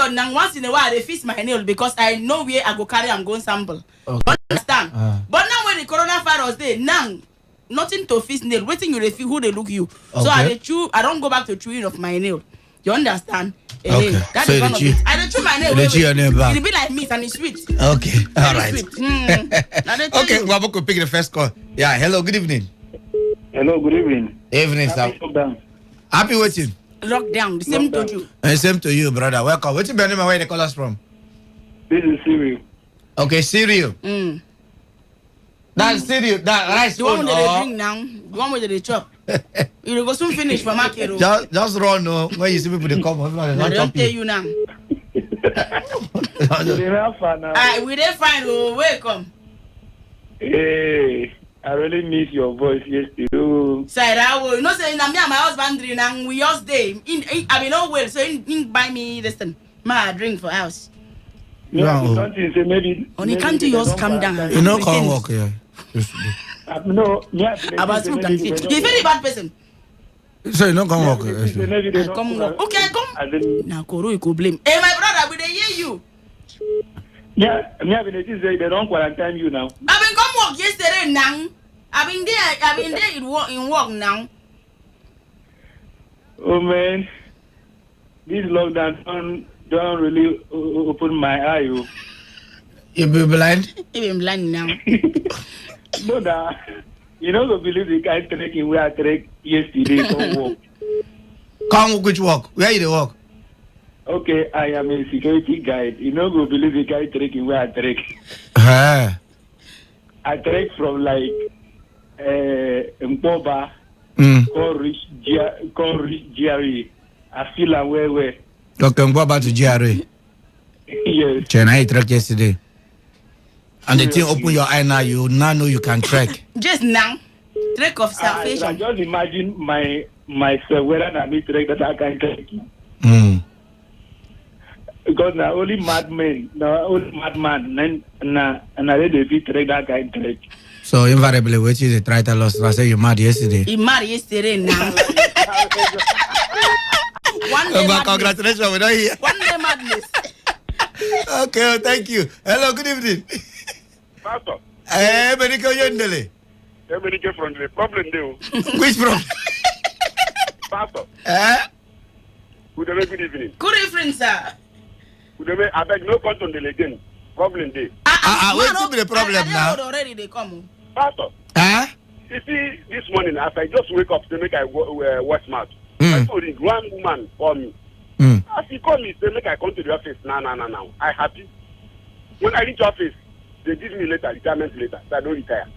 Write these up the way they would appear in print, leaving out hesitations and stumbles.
period now once in a while they fix my nail because I know where I go carry I'm going sample. Okay. Understand? But now when the coronavirus day now nothing to fix nail. Waiting you refuse who they look you. Okay. So I don't go back to chewing of my nail. You understand? Okay. That So is one of it. I don't chew my nail. It'll be like meat and it's sweet. Okay. All right. Okay. Wabo could pick the first call. Yeah. Hello. Good evening. Hello. Good evening. Evening, sir. Happy waiting. Lockdown. The same to you. Same to you, brother. Welcome. What's your name and where you call us from? This is Syria. Okay, Syria. That's Syria. That rice. The one with the drink now. The one with the chop. You go soon finish for market. Just run no. When you see people they come, I don't tell you now. We dey fine. Oh, welcome. Hey, I really miss your voice yesterday. Say that you know, say na me and my husband drink and we just day. I mean, no well, so he buy me this thing. My drink for house. No, maybe. Only can't you just calm down? You know, can't walk here. No, about food and fit. You're very bad person. So you don't come walk. Come walk. Okay, come. Now, Koro, you could blame. Hey, my brother, we dey hear you. Yeah, me have been say they don't quarantine you now. I been come work yesterday now. I've been there in work now. Oh man, this lockdown don't really open my eye. You be blind? You been blind now. No, you don't believe the guy trekking where I trek yesterday. Come walk. Come which walk? Where you dey walk? Okay, I am a security guide. You know, go believe the guy trekking where I trek. I trek from like Mpoba, call reach GRE. I feel like where. Okay, Mpoba to GRE. Yes. China, I trek yesterday. And the thing open your eye now, you now know you can trek. Just now, trek of salvation. I just imagine myself whether I need trek that I can trek. Because now only madman, and I read the trek that I can trek. So invariably, which is a try to loss. I say you mad yesterday. You mad yesterday now. One day madness. Congratulations, we don't hear. One day madness. Okay, thank you. Hello, good evening. Pastor. Medical Yondele. Medical from the problem there. Which problem? Pastor. Good evening. Good evening, sir. I beg no control the again. Problem there. What's the problem now? Already they come. Pastor. You see, this morning as I just wake up to make I watch match. I told him one woman call me. As he called me, say make I come to the office now. I happy. When I reach office, they give me retirement letter. So I don't retire.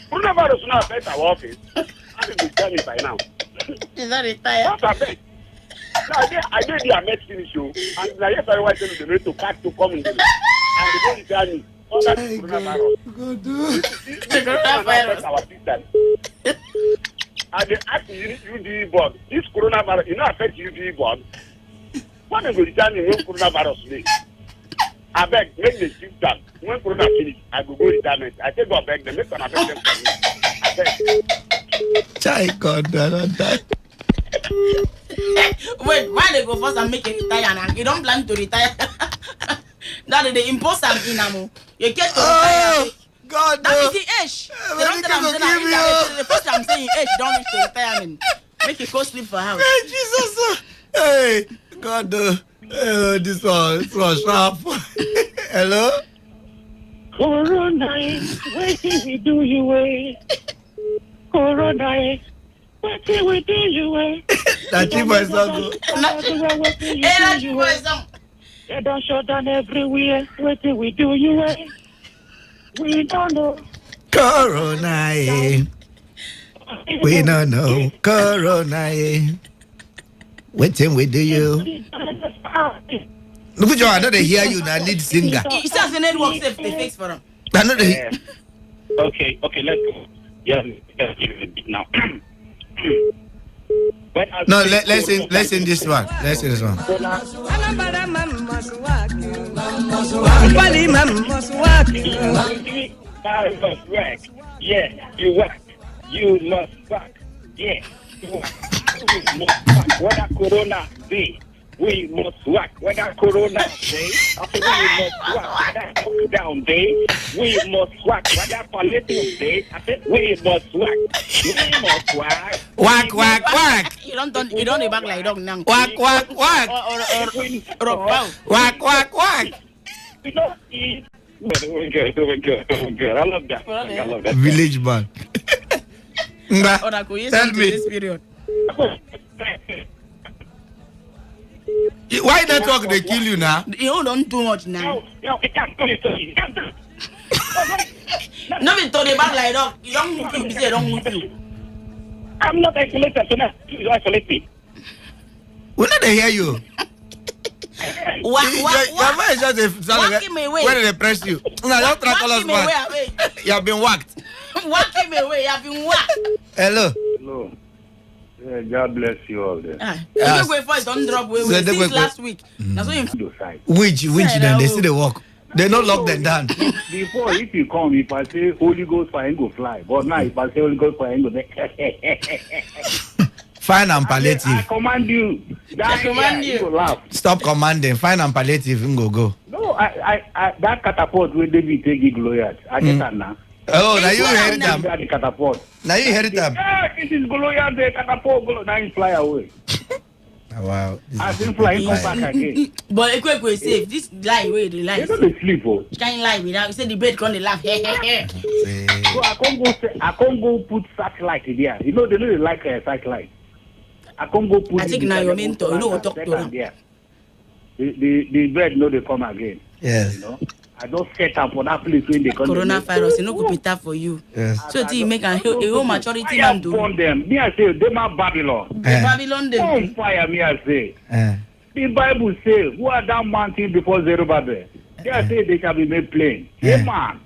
Coronavirus now affect our office. How did they tell me by now? Is that retired? What affect? I did the med finish show, and I just want to the to pack to come in the and they don't tell me. Oh, that's coronavirus. Coronavirus. Our system. And they ask the UDE board, this coronavirus, you know, affect UDE board. What is going to tell me when coronavirus today? I beg, make the shift done. When corona finish, I go retirement. I take go back, they make an affect them for me. I beg. Chai God, don't die. Wait, why they go first and make it retire now? You don't plan to retire. That is the impose am in amo. You get to retire. God, that is the age. They don't tell them that the first time saying age don't reach to retirement. Make it go sleep for house. Hey, Jesus. Hey, God, this one sharp. Hello? Corona, wait till we do you way. Corona, wait till we do you way. That you boys don't go. They don't shut down everywhere. Wait till we do you way. We don't know. Corona, we don't know. Corona, wait till we do you. Look at you, I know they hear you now, lead singer. He says the network safe to fix for him. I know they Okay, let's go. Yeah, now. No, let's in this one. Let's in this one. Yeah, you work. You must work. Yeah, you work. What a corona be. we must work. Whether Corona day, I said we must work. Whether lockdown day, we must work. Whether palliative day, I said we must work. We must work. Whack, whack, whack. You don't back like dog now. Whack, whack, whack. Or Whack, whack, whack. We don't eat. Good. I love that. Village man. Tell me. This period. Why network they kill you now? You hold on too much now. No, it can't do it. It can't do it. No, be to the back like dog. You don't move you. Say don't move you. I'm not isolated, so now you isolate me. We not they hear you. What? Your voice just sound like when they press you. Now don't try to call us back. You have been whacked. Walk him away. You have been whacked. Hello. Hello. Yeah, God bless you all there. You go first. Don't drop away. Since last week. That's what you. Which then they still they walk. They not lock them down. Before, if you come, if I say Holy Ghost fire, go fly. But now, if I say Holy Ghost fire, go. Fine and palliative. I command you. I command you. You laugh. Stop commanding. Fine and palliative. Go. No, I that catapult where David take it Goliath. I get that now. Oh, now you heard it. The catapult. Now you heard it. Yeah, this is Goliath. The catapult. Now you fly away. Wow. I think flying come back again. But a quick way safe. This lie way the lie. You don't sleep, oh. You can't lie without. You say the bed can't laugh. So I can't go put satellite there. You know they don't like a satellite. I can't go put. I think now you're mentor. You know what talk to them. The bed no they come again. Yes. You know. I don't set up for that place when they come. Coronavirus, you know, go better for you. Yes. So you make a whole maturity man do. Them. Me I say they are Babylon. Babylon them. On fire, me I say. The Bible says, who are that mountain before Zerubbabel? They say they shall be made plain. Yeah, man.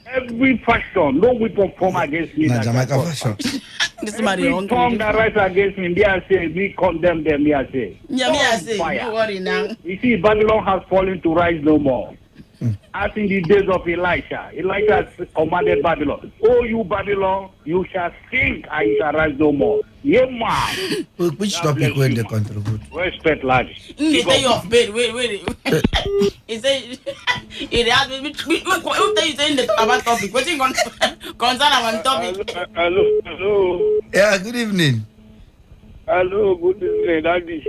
Every fashion, no weapon form against me. Na Jamaica fashion. This man every tongue that rise against me, they are say, we condemn them, me I say. Yeah, me I say, don't worry now. You see, Babylon has fallen to rise no more. As in the days of Elisha commanded Babylon, oh, you Babylon, you shall sink and you shall rise no more. Yeah, man. Which topic will they contribute? Respect, lad. He say you off bed. Wait. He say, he asked me, who tell you saying the about topic? What you concern about topic? Hello. Yeah, good evening. Hello, good evening, Daddy.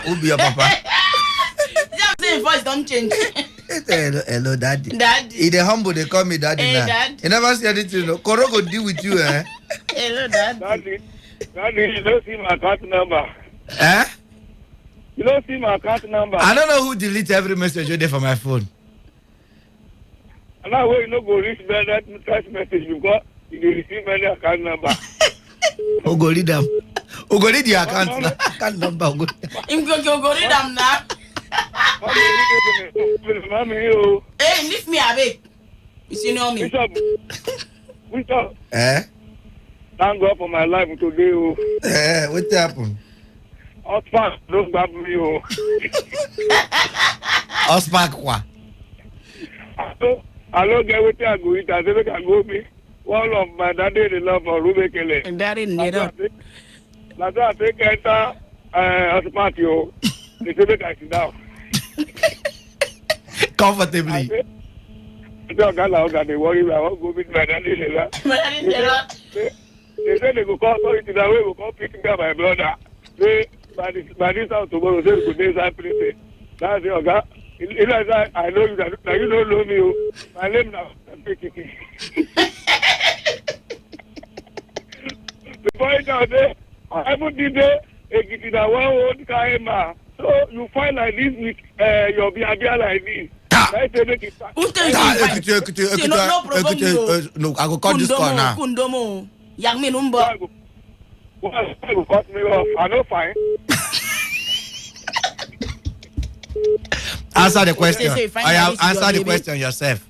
Who be your papa? Just say voice don't change. Hello, Daddy. Daddy. He the humble, they call me Daddy now. Dad. He never say anything. No. Koro go deal with you, eh? Hello, Daddy. Daddy, you don't see my account number. Eh? You don't see my account number. I don't know who deletes every message you did for my phone. And now you no go reach that text message because you dey receive any account number. Who go read them? Who go read your account number? Him go read them now. Hey, leave me away. You know me. Bishop. Eh? Thank God for my life today. What happened? Ospak, don't grab me. Ospak what? I don't get what I go eat. I say I go me. One of my daddy the love for Rubekele. Daddy need up. That's why I take enter Ospak yo. They say I sit down. Comfortably. They worry I won't go meet my daddy the love. They say they go call authority that way, go call picking up my brother. Say, by this house tomorrow, say, good days, I play. That's the guy. I know you, that you don't know me. My name now, I'm picking. Before it out there, I put it there, it is a one-old guy, so you find like this with your behavior like this. Who tell you? No, I go call this call now. Kundomo. Young me number. I will cut me off. I know fine. Answer the question. I have answered the question yourself.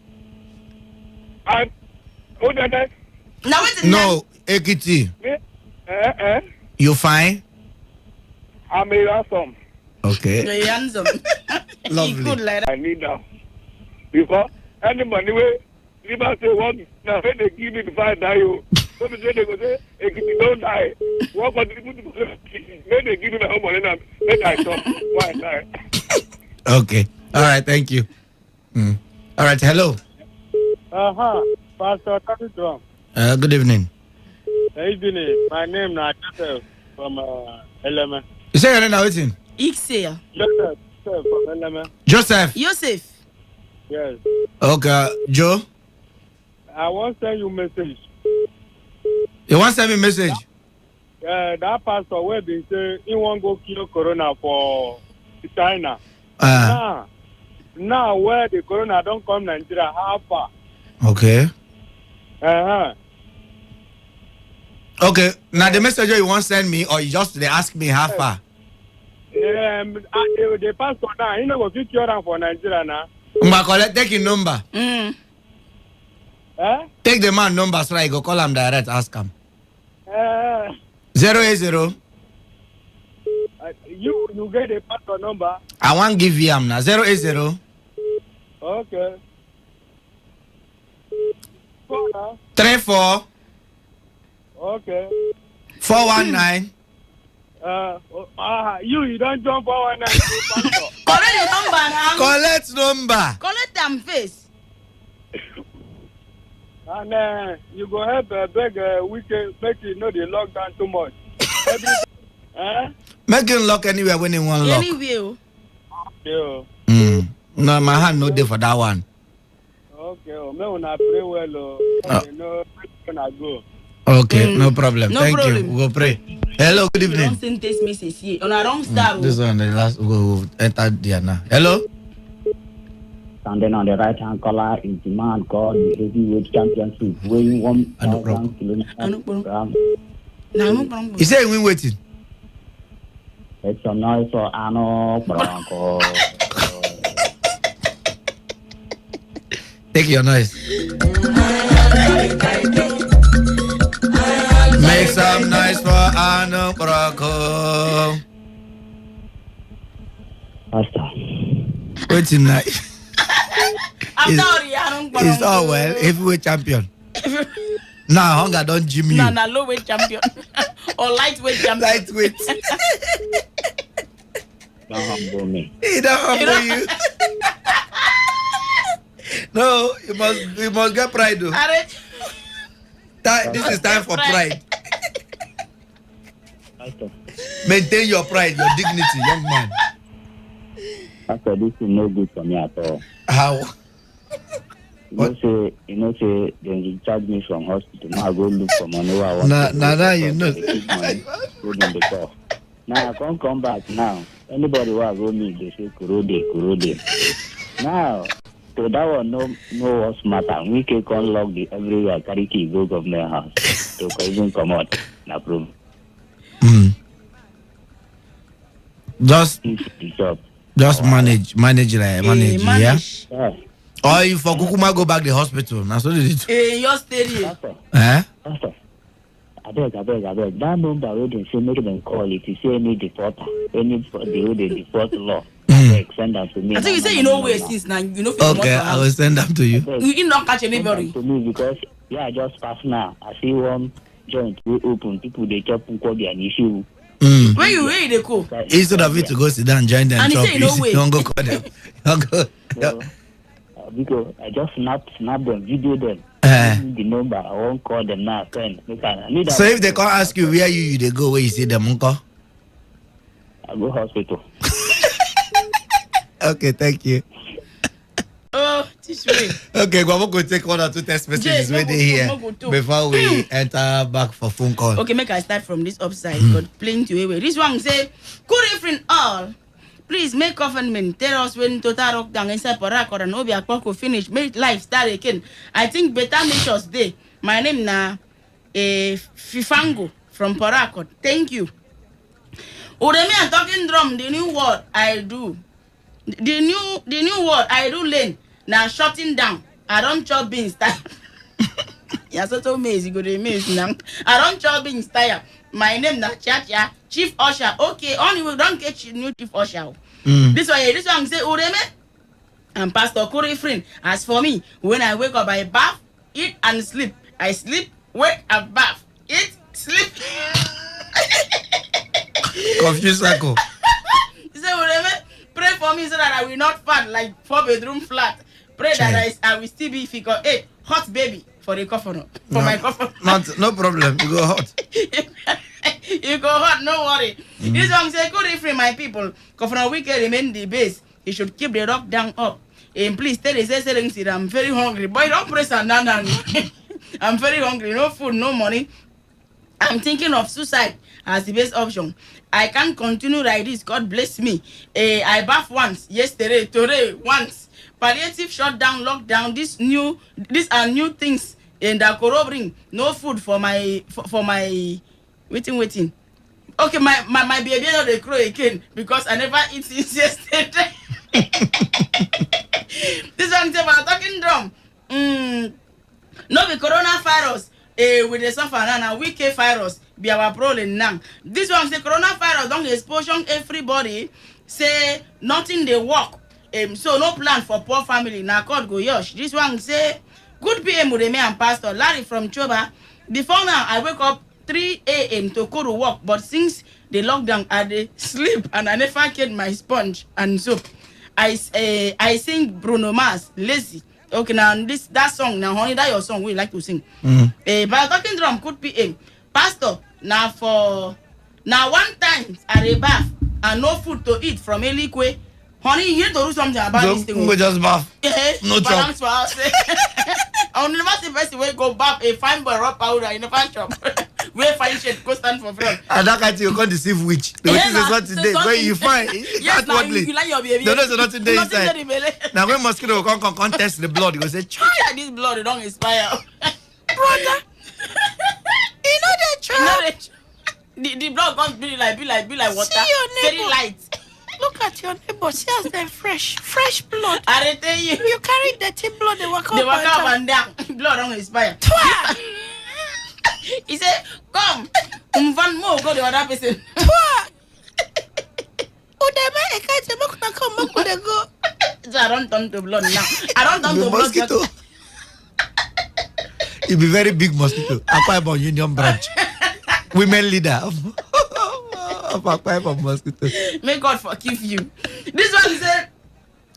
Who did that? Now what's the No, Ekiti. You fine? I'm a ransom. Okay. You're handsome. Lovely. Good like that. I need now. Because any money way, Liba say one, now when they give me the 5 die you. So they go say, if you don't die, what contribute to when they give you the money and then I talk. Why die? Okay. All right. Thank you. All right. Hello. Pastor Capitron. Good evening. Good evening. My name is Joseph from Element. You say your name now, waiting? Ixia. Joseph from Element. Joseph. Yes. Okay. Joe. I want to send you a message. You want to send me a message? That pastor where they say he won't go kill Corona for China. Now where the Corona don't come Nigeria, how far? Okay. Okay. Now the message you want to send me, or you just they ask me how far? The pastor now, he no go fit cure am for Nigeria now. Take your number. Take the man number so I go call him direct, ask him. 080. You get the pastor number? I want give you him now. 080. Okay. 34. Okay. 419. You don't jump 419. Collect your number now. Collect number. Collect them face. And you go help beg weekend, make you know the lockdown too much. Make him lock anywhere when he want lock. Anywhere. Yeah. No, my hand no there for that one. Okay. Me una pray well. You know, gonna go. Okay, no problem. No Thank problem. you. We'll pray. Hello, good evening. Don't send text message here. On a wrong star. This one, the last we'll enter there now. Hello. Standing on the right hand color is the man called the heavyweight championship, weighing 1,000 kilograms. He said we waiting. It's a noise for Ano Bronco. Take your noise. Make some noise for Arno Broco. Pastor. Waiting now. I'm sorry, I don't go. It's all well. Heavyweight champion. Now hunger don't gym you. No, low weight champion or lightweight champion. Lightweight. Don't humble me. He don't humble you. No, you must get pride though. This is time for pride. Pastor. Maintain your pride, your dignity, young man. Pastor, this is no good for me at all. How? You know, say they discharge me from hospital. Now I go look for money where I want You know. Put in the car. Now I can't come back now. Anybody who have me, they say Kurode. Now, so that one no what's matter. We can unlock the everywhere carry key go government house. To even come out. Na problem. Just manage, yeah. Yeah. Or you for Kukuma go back the hospital. Now so did it. Your steady. Pastor. I beg. That number where they say make them call if you see any defaulter, any the default law. Send them to me. I think you say you know where since now. You know. Okay, I will send them to you. You not catch anybody. To me because I just pass now. I see one joint we open. People they chop Nkobi and issue. Where they go? Instead of it to go sit down and join them, and chop, he say no way. Don't go call them. Because I just snap them, video them. The number I won't call them now. So if they can't ask you where you they go, where you see them, uncle? I go hospital. Okay, thank you. Oh, this way. Okay, we're going to take 1 or 2 text messages with here before we enter back for phone call. Okay, make I start from this upside. Got plenty away. This one say, good evening all. Please make government tell us when total lockdown inside Porakot and Obi Akpoko finish, make life start again. I think better measures day. My name na Fifango from Porakot. Thank you. Uremi and talking drum, the new word I do. The new word I do learn. Now shutting down. I don't chop beans style. Yeah, so amazing. Go to maze now. I don't chop beans style. My name na Chacha, Chief Usher. Okay, only we don't get you new Chief Usher. This one say Ureme and Pastor Corey friend. As for me, when I wake up, I bath, eat and sleep. I sleep wake and bath, eat, sleep. Confused circle. He said, well, pray for me so that I will not fat like 4-bedroom flat. Pray that I will still be figure 8 hot baby for the coffin. My coffin. No problem. You go hot. You go hot, no worry. This one say, good evening, my people. Coffin weekend remain the base. He should keep the lockdown up. And please tell the Cecilings I'm very hungry. Boy, don't press on that. I'm very hungry. No food, no money. I'm thinking of suicide as the best option. I can't continue like this. God bless me. I bath once yesterday, today once. Palliative shutdown, lockdown. These are new things in the Koro bring. No food for my waiting. Okay, my baby not the crow again because I never eat since yesterday. This one say about talking drum. No be coronavirus. With the suffer now, wicked virus be our problem now. This one say coronavirus don't explosion everybody. Say nothing they work. So no plan for poor family. Now God go yosh. This one say good PM with me and Pastor Larry from Choba. Before now I wake up 3 a.m. to go to work, but since the lockdown I dey sleep and I never get my sponge and soap. I sing Bruno Mars lazy. Okay, now that song now, honey, that your song we like to sing. But talking drum could be Pastor. Now one time I dey bath and no food to eat from Elikwe. Honey, you need to do something about this thing. Go just bath. No chop. For us. I'll never see person will go bath a fine boy rub powder in the fan shop. Where fine shit go stand for front. And that kind you can't deceive witch. The witch is not today. Where you find yes, now you like your baby. No, not today inside. Now when mosquito will come test the blood, you go say, try this blood, it don't expire. Brother. You know that try. The blood can't be like water. Very light. Look at your neighbor. See as they're fresh blood. I tell you. You carry dirty blood. They walk up and down. Blood don't expire. He said, come. One more go the other person. So I don't turn to blood now. I don't turn to mosquito. blood. It be very big mosquito. Apply about Union Branch. Women leader. Mosquito. May God forgive you. This one said,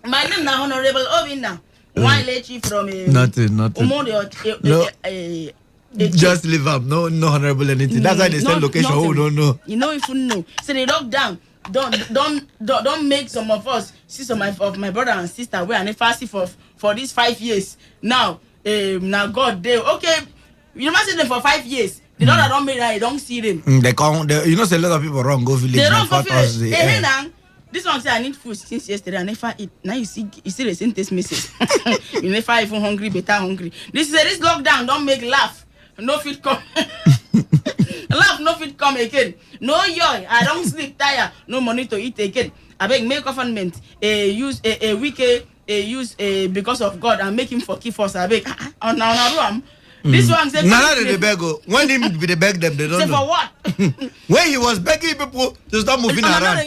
my name now Honorable Obina. Why let you from a nothing. No. Just leave up. No honorable anything. That's why they say location. Who don't know? You know if you know. So they lock down. Don't make some of us see some of my brother and sister where and fasting for these 5 years. Now God they okay. You must see them for 5 years. The daughter don't make that, you don't see them. They say a lot of people wrong go village. They don't go village. This one say I need food since yesterday. I never eat. Now you see the same taste message. You never even hungry, better hungry. This lockdown don't make laugh. No fit come. Laugh no fit come again. No joy. I don't sleep tired. No money to eat again. I beg make government use a wicked use because of God and make him forgive us. I beg. Now. This one said, they beg. When him they beg them, they don't say know. For what? When he was begging people to stop moving around. I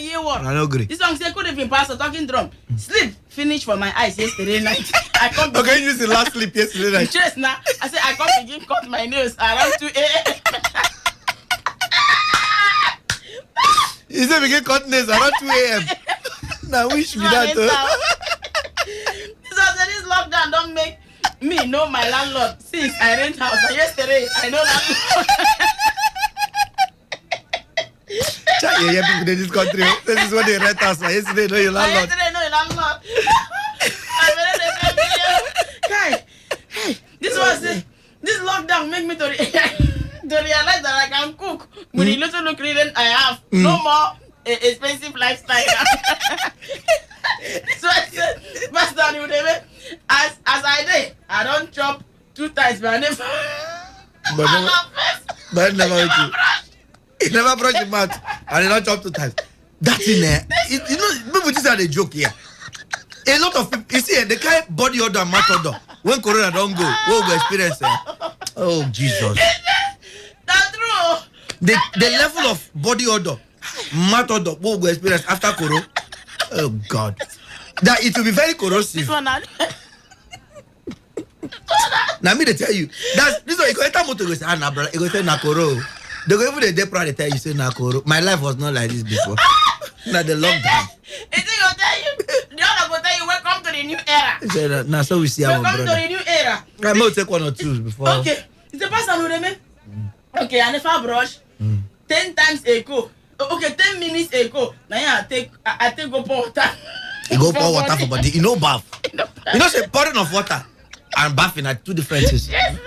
don't agree. This one said, could have been Pastor talking drum. Sleep finished for my eyes yesterday night. I can't okay, you use the last sleep yesterday night. Just now, I said I can't begin cut my nails around 2 a.m. He said begin cut nails around 2 a.m. Now wish me that. This one said this lockdown don't make me know my landlord since I rent house. And yesterday I know landlord. Yeah, people in this country. This is what they rent house. Yesterday know your landlord. Yesterday know your landlord. Hey, this was this lockdown make me to realize that I can cook with the little ingredient I have. No more expensive lifestyle. So I said, Pastor, as I did, I don't chop 2 times, but I never. But never brush. He never brushed the mouth and he don't chop 2 times. That's in there. You know, people just had a joke here. A lot of people, you see, they carry body odor and mouth odor. When Corona don't go, what will experience? Oh, Jesus. That's true. The level of body odor, mouth odor, what will experience after Corona? Oh, God. That it will be very corrosive. This one, Now me they tell you that's this one. You go enter motor go say na brother. You go say na koro. They go even the day proud they tell you say na koro. My life was not like this before. Now the lockdown. It's gonna tell you. The other will tell you welcome to the new era. Now so we see our brother. Welcome to the new era. I may take 1 or 2 before. Okay. It's a person with me. Okay, I never brush 10 times ago. Okay, 10 minutes ago. Now I take go pour water. You go pour water for body. You know bath. You know say pouring of water and bathing are 2 different things. Yes.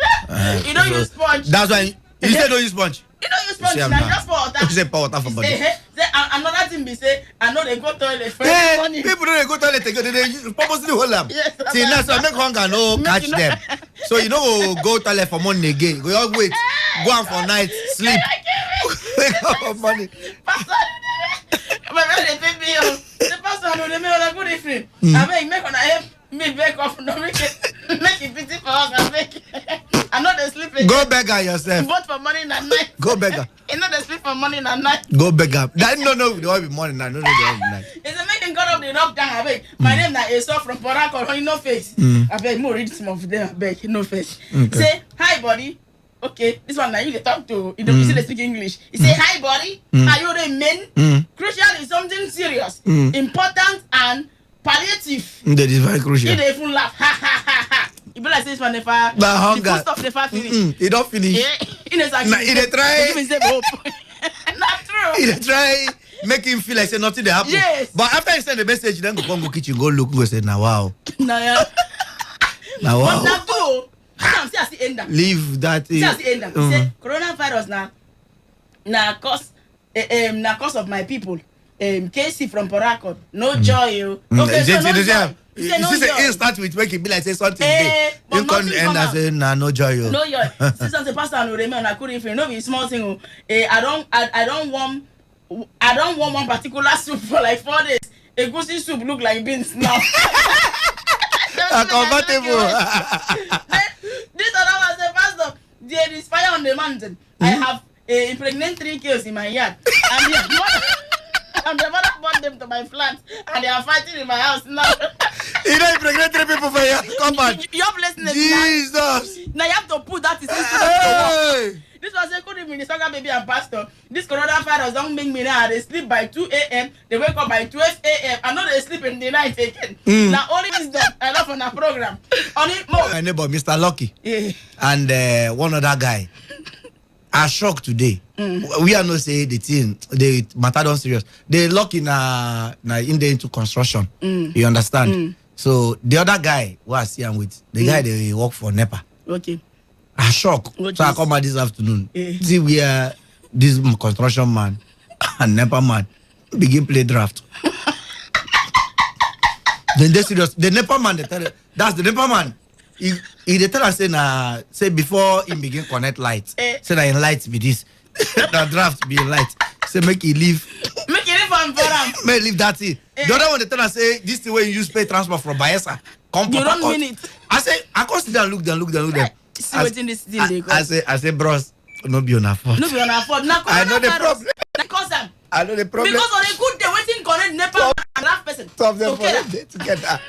You don't use sponge. That's why you say don't use sponge. You don't use sponge. Now just pour water. You say pour water for body. Say another thing be say I know they go toilet for money. People don't go toilet again. They purposely hold them. Yes, see now so make hunger no catch them. So you know go toilet for money again. Go all wait. Go on for night sleep. Wake up for money. My brother pay me. The pastor no dey me on good evening. I beg make una help me beg off no make it pity for us. I beg. I know they sleep again. Go beggar yourself. Both for morning and night. Go beggar. You know they sleep for morning and night. Go beggar. That no they will be morning. I know they will be night. It's a making God of the lockdown. I beg. My name na Esau from Port Harcourt. No face. I beg. More read some of them. I beg. No face. Okay. Say hi, buddy. Okay, this one now you talk to. You don't see they speak English. You say hi, buddy. Are you the men? Crucial is something serious, important, and palliative. That is very crucial. You don't even laugh. Ha ha ha ha. You be like this one never. The hunger. The stuff never finish. It don't finish. Yeah. He try. Give me some hope. Not true. He try. Make him feel like say nothing they happen. Yes. But after he send the message, then go kitchen, go look, go say, now wow. Nah, yeah. Now wow. But not true. See, I see end up. Leave that. See, I see end up. Say coronavirus na cause of my people. KC from Port Harcourt. No joy. Okay, so no joy. You say it start with make it be like say something big. You can't end as say no joy. No joy. Since the pastor no remember, I couldn't feel. No be small thing. I don't want one particular soup for like 4 days. A goosey soup look like beans now. Comfortable. This other one say, pastor, there is fire on the mountain. I have impregnate 3 kills in my yard. And the mother brought them to my flat, and they are fighting in my house now. You don't impregnate 3 people for you. Come on. Your blessing is Jesus. Now you have to put that in. This was a good evening, Soccer baby and pastor. This coronavirus don't make me now. They sleep by 2 a.m. They wake up by 12 a.m. I know they sleep in the night again. Now only this done. I love on a program. Only more. My neighbor, Mr. Lucky, yeah. and one other guy are shocked today. We are not saying the thing. The matter don't serious. They lucky na in there into construction. You understand? So the other guy who I see him with, the guy they work for NEPA. Okay. I shock. So I come out this afternoon. See where this construction man and NEPA man begin play draft. Then they serious. The NEPA man, they tell you, that's the NEPA man. He they tell us say before he begin connect lights. Say that in lights be this. The draft be light. Say make he leave. Make it from Forum. Make leave that thing. The other one they tell us say this the way you use pay transport from Bayelsa. Come you don't mean it. I say I come sit down look them. See what in this thing they go. I say bros, no be on our fault. No be on our fault. I know the problem. Because I know the problem. Because on a good day waiting connect NEPA and half person. Stop them together.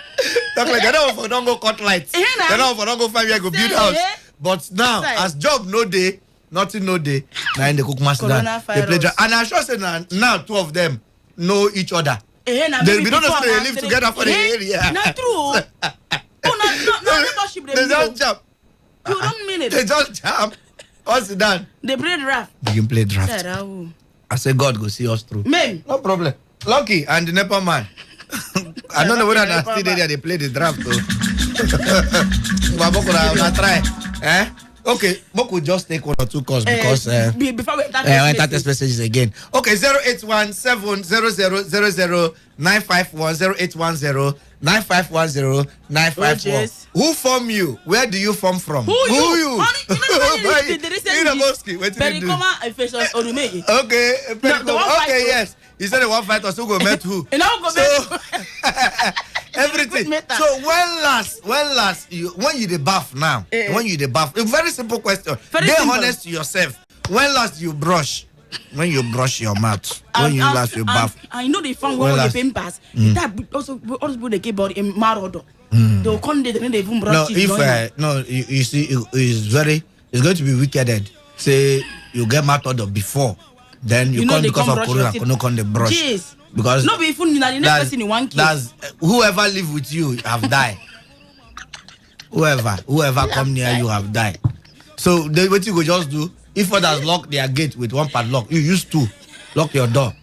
Talk like they don't go cut lights. They don't go 5 years go build house. But now as job no day, nothing no day. Now in the cook master they play drum. And I sure say now 2 of them know each other. They don't know they live together for the area. Not true. No membership. They just jump. You don't mean it. They just jump. What's it done? They play draft. You can play draft. I say God go see us through. Man. No problem. Lucky and the NEPA man. I don't know whether that's still there they play the draft though. But try. Okay, Moku just take 1 or 2 calls because before we enter test messages again. Okay, 081700000951 0810-9510951. Who form you? Where do you form from? Who you? University. What did you do? Okay, okay, yes. He said the one fight also go met who? So everything. So when last you when you the bath now? When you the bath? A very simple question. Be honest to yourself. When last you brush? When you brush your mouth? When you last you bath? I know they found one of the pimpers. That also put the keyboard in Marodo. They'll come there, then they even brush No, teeth. if you see, it's going to be wicked. Say you get mattered before, then you come because of corona, no come the brush. Jeez. Because no be even the next person in one case. That's whoever live with you have died. whoever come near you have died. So what you go just do? If others lock their gate with one padlock, you use two. Lock your door.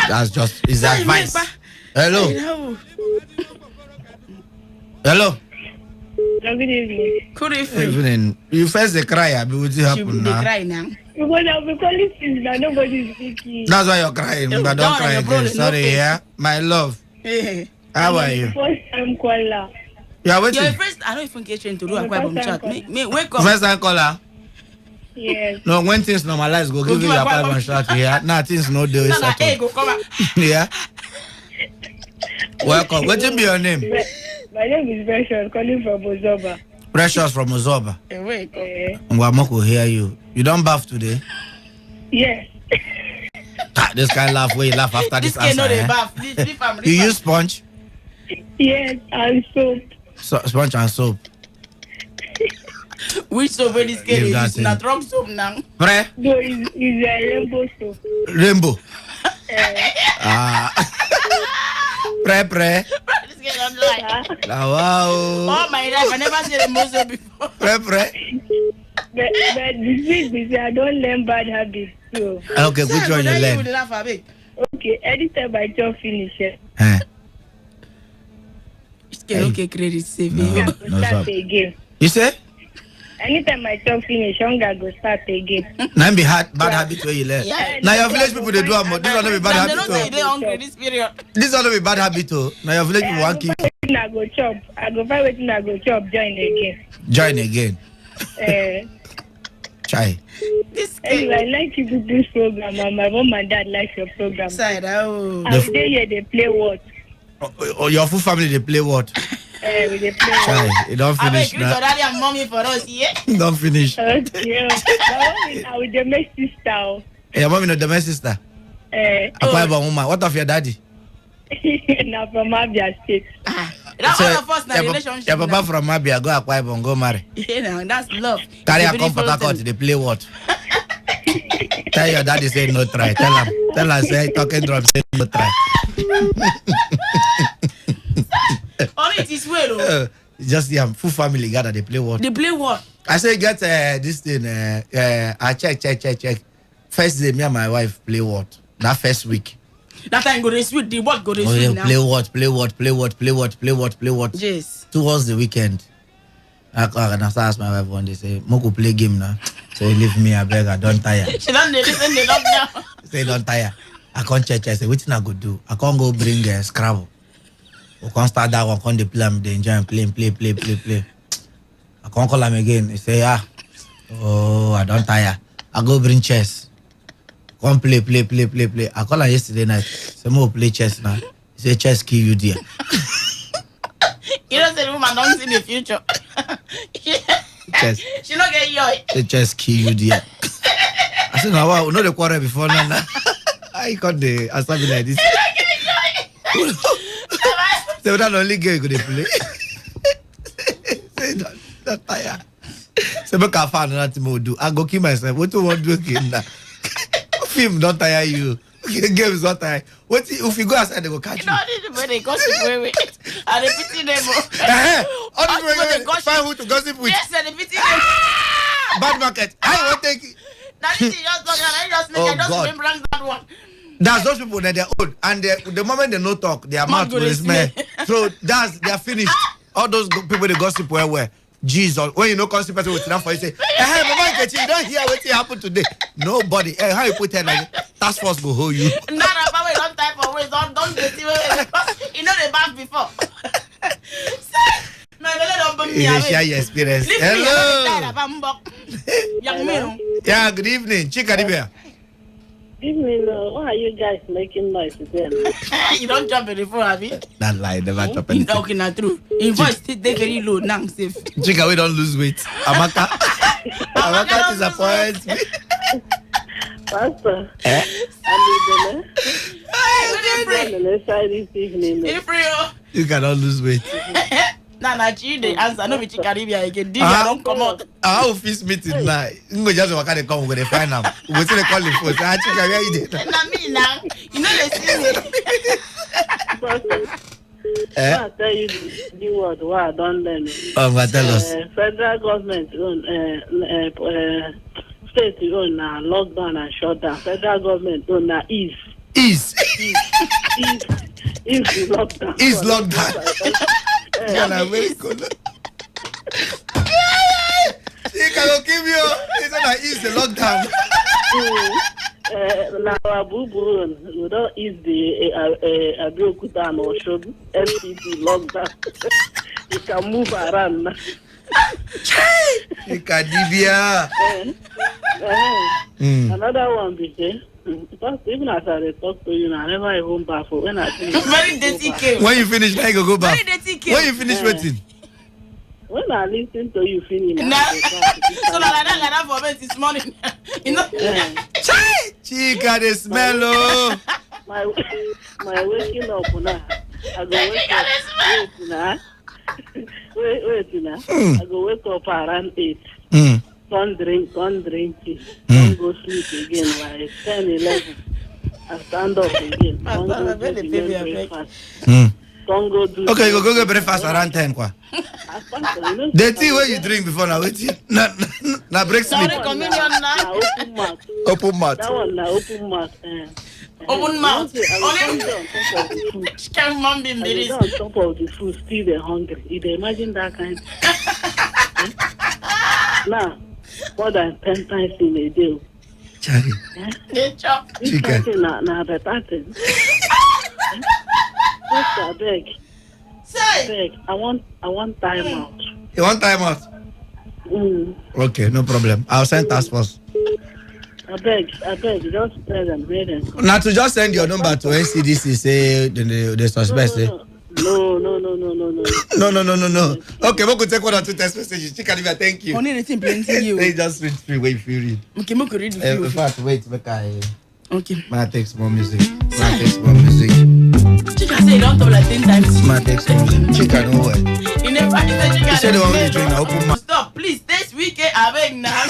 That's just his advice. Hello. Good evening. Good evening. You first they cry, what will happen now? Cry now. Because I'll be calling things that nobody is speaking. That's why you're crying, but don't cry again. Sorry, yeah. My love. How are you? First time caller. You are waiting? You're first, I don't even get you to do a quiet chat. Me wake up. First time caller? Yes. No, when things normalize, go give you a quiet chat here. Now things no do is at all. Yeah. Welcome. What will be your name? My name is Precious, calling from Ozoba. Precious from Ozoba. Mwamoko hear you. You don't bath today? Yes. This kind of laugh where you laugh after this answer. You use sponge? Yes, and soap. Sponge and soap. Which soap is this kid is not wrong soap now? Pre? No, it's a rainbow soap. Rainbow? Pre. This kid don't lie. Wow. Oh my life, I never seen rainbow soap before. Pre. But the thing is, I don't learn bad habits too. Okay, which one you learn? Okay, anytime I just finish it. Okay, credit saving. No, start again. You say? Anytime I talk finish, I go start again. Now be bad habit where you learn. Now your village people they do this one not be bad habit. This one not be bad habit too. Now your village people want keep. I go chop. I go find waiting. I go chop. Join again. Try. Anyway, I like you do this program, and my mom and dad like your program. And they here they play what? Your full family they play what? We they play Try. It don't finish now. Daddy and mommy for us, yeah? Don't finish. Okay. I will the my sister. Your mommy no the my sister. Woman. What of your daddy? Now from Abia State. That's all of us in a relationship. Your papa from Abia go Akwa Ibom go marry. Yeah, that's love. Carry a come Port Harcourt, they play what? Tell your daddy say no try. Tell her say talking drum say no try. Only it is well. Just full family gather they play what? They play what? I say get this thing. I check. First day me and my wife play what? That first week. That time go to sweet. The what go to sweet now? Play what? Yes. Towards the weekend, I ask my wife one day say, "Moko play game now." Say leave me, I beg, I don't tire. She don't listen the lockdown. Say don't tire. I can't check. I say, what thing I go do? I can't go bring Scrabble. We can't start that one. Can't they play? They enjoy and play. I can't call him again. He say, oh, I don't tire. I go bring chess. Can't play. I call her yesterday night. Say, more play chess now. He say, chess kill you there. You don't say the woman don't see the future. Chess. She not get you. The chess kill you there. I said, no, wow, no the quarrel before now. I got the assembly like this. So that only girl you could play. Say don't tire. Say make a fan nothing more do. I go kill myself. What do you want to do again now? Film don't tire you. Game is not tire. What if you go outside they go catch you? No, this is where they gossip wait. And they pity them. Find who to gossip with. Yes, and they pity them. Bad market. I won't take it. Now this is just talking. I just make. I just remember that one. That's those people that they're old, and the moment they no talk, their mouth will smell. So they're finished. All those people they gossip where Jesus, when you know gossip person will stand for you say, hey, mama, you don't hear what happened today. Nobody. Hey, how you put it like task force go hold you? No, but don't type for ways. Don't get you. You know the back before. Share your experience. Hello. Yeah, good evening. Chikaribia. Evening, what are you guys making noise then? You don't jump in the phone, have you? That lie, never jump in the phone. Okay, not true. In voice, stay very low, now safe. Chika, we don't lose weight. Amaka disappoints me. Pastor. this evening. You cannot lose weight. Nah, the answer. No, which Caribbean again. Don't come out. Our office meeting now. You just walk and come with the final. We see the calling for. I think I hear you. Now, you know they see me. I tell you the word what I don't learn. Tell us. Federal government own state own lockdown and shutdown. Federal government own ease. Ease lockdown. Ease lockdown. Yeah, very good. She can give you. It's not ease the lockdown. Now, Abu we don't ease the Abiyokuta and Oshobu. FCD lockdown. You can move around. You can divya. Another one, because even as I talk to you, I never even baffled when I finish. Very dirty came. When you finish, now you go back. Very dirty came. When you finish waiting. When I listen to you finish. So like that for me this morning. You know. Chica, the smell. Oh. My waking up now. I go wake up. Wait now. I go wake up around 8. Don't drink tea. Don't go sleep again by 10, 11. I stand up again. Don't go do breakfast. Don't go do. Okay, you go breakfast around 10. The tea where you drink before now, wait. Now break sleep. Sorry, communion now. Open mouth. That one now open mouth. Open mouth. I was on top of the food, still they're hungry. You can imagine that kind. Now, more than 10 times in a day. Charlie. This person na better thing. I beg. I want time out. You want time out? Okay, no problem. I'll send task force. I beg, just tell them, now to just send your number to NCDC, say the suspect. No. Okay, we could take 1 or 2 text messages. She can even thank you. Only the thing plenty you. They just read free way if you read. Okay, we could read the few. In fact, wait, make I. Okay. Might take more music. Chica say don't talk like 10 times. Might take some music. Chica, don't worry. You never said chica. You said the one you drink now. Open my. Stop, please. This weekend, I beg now.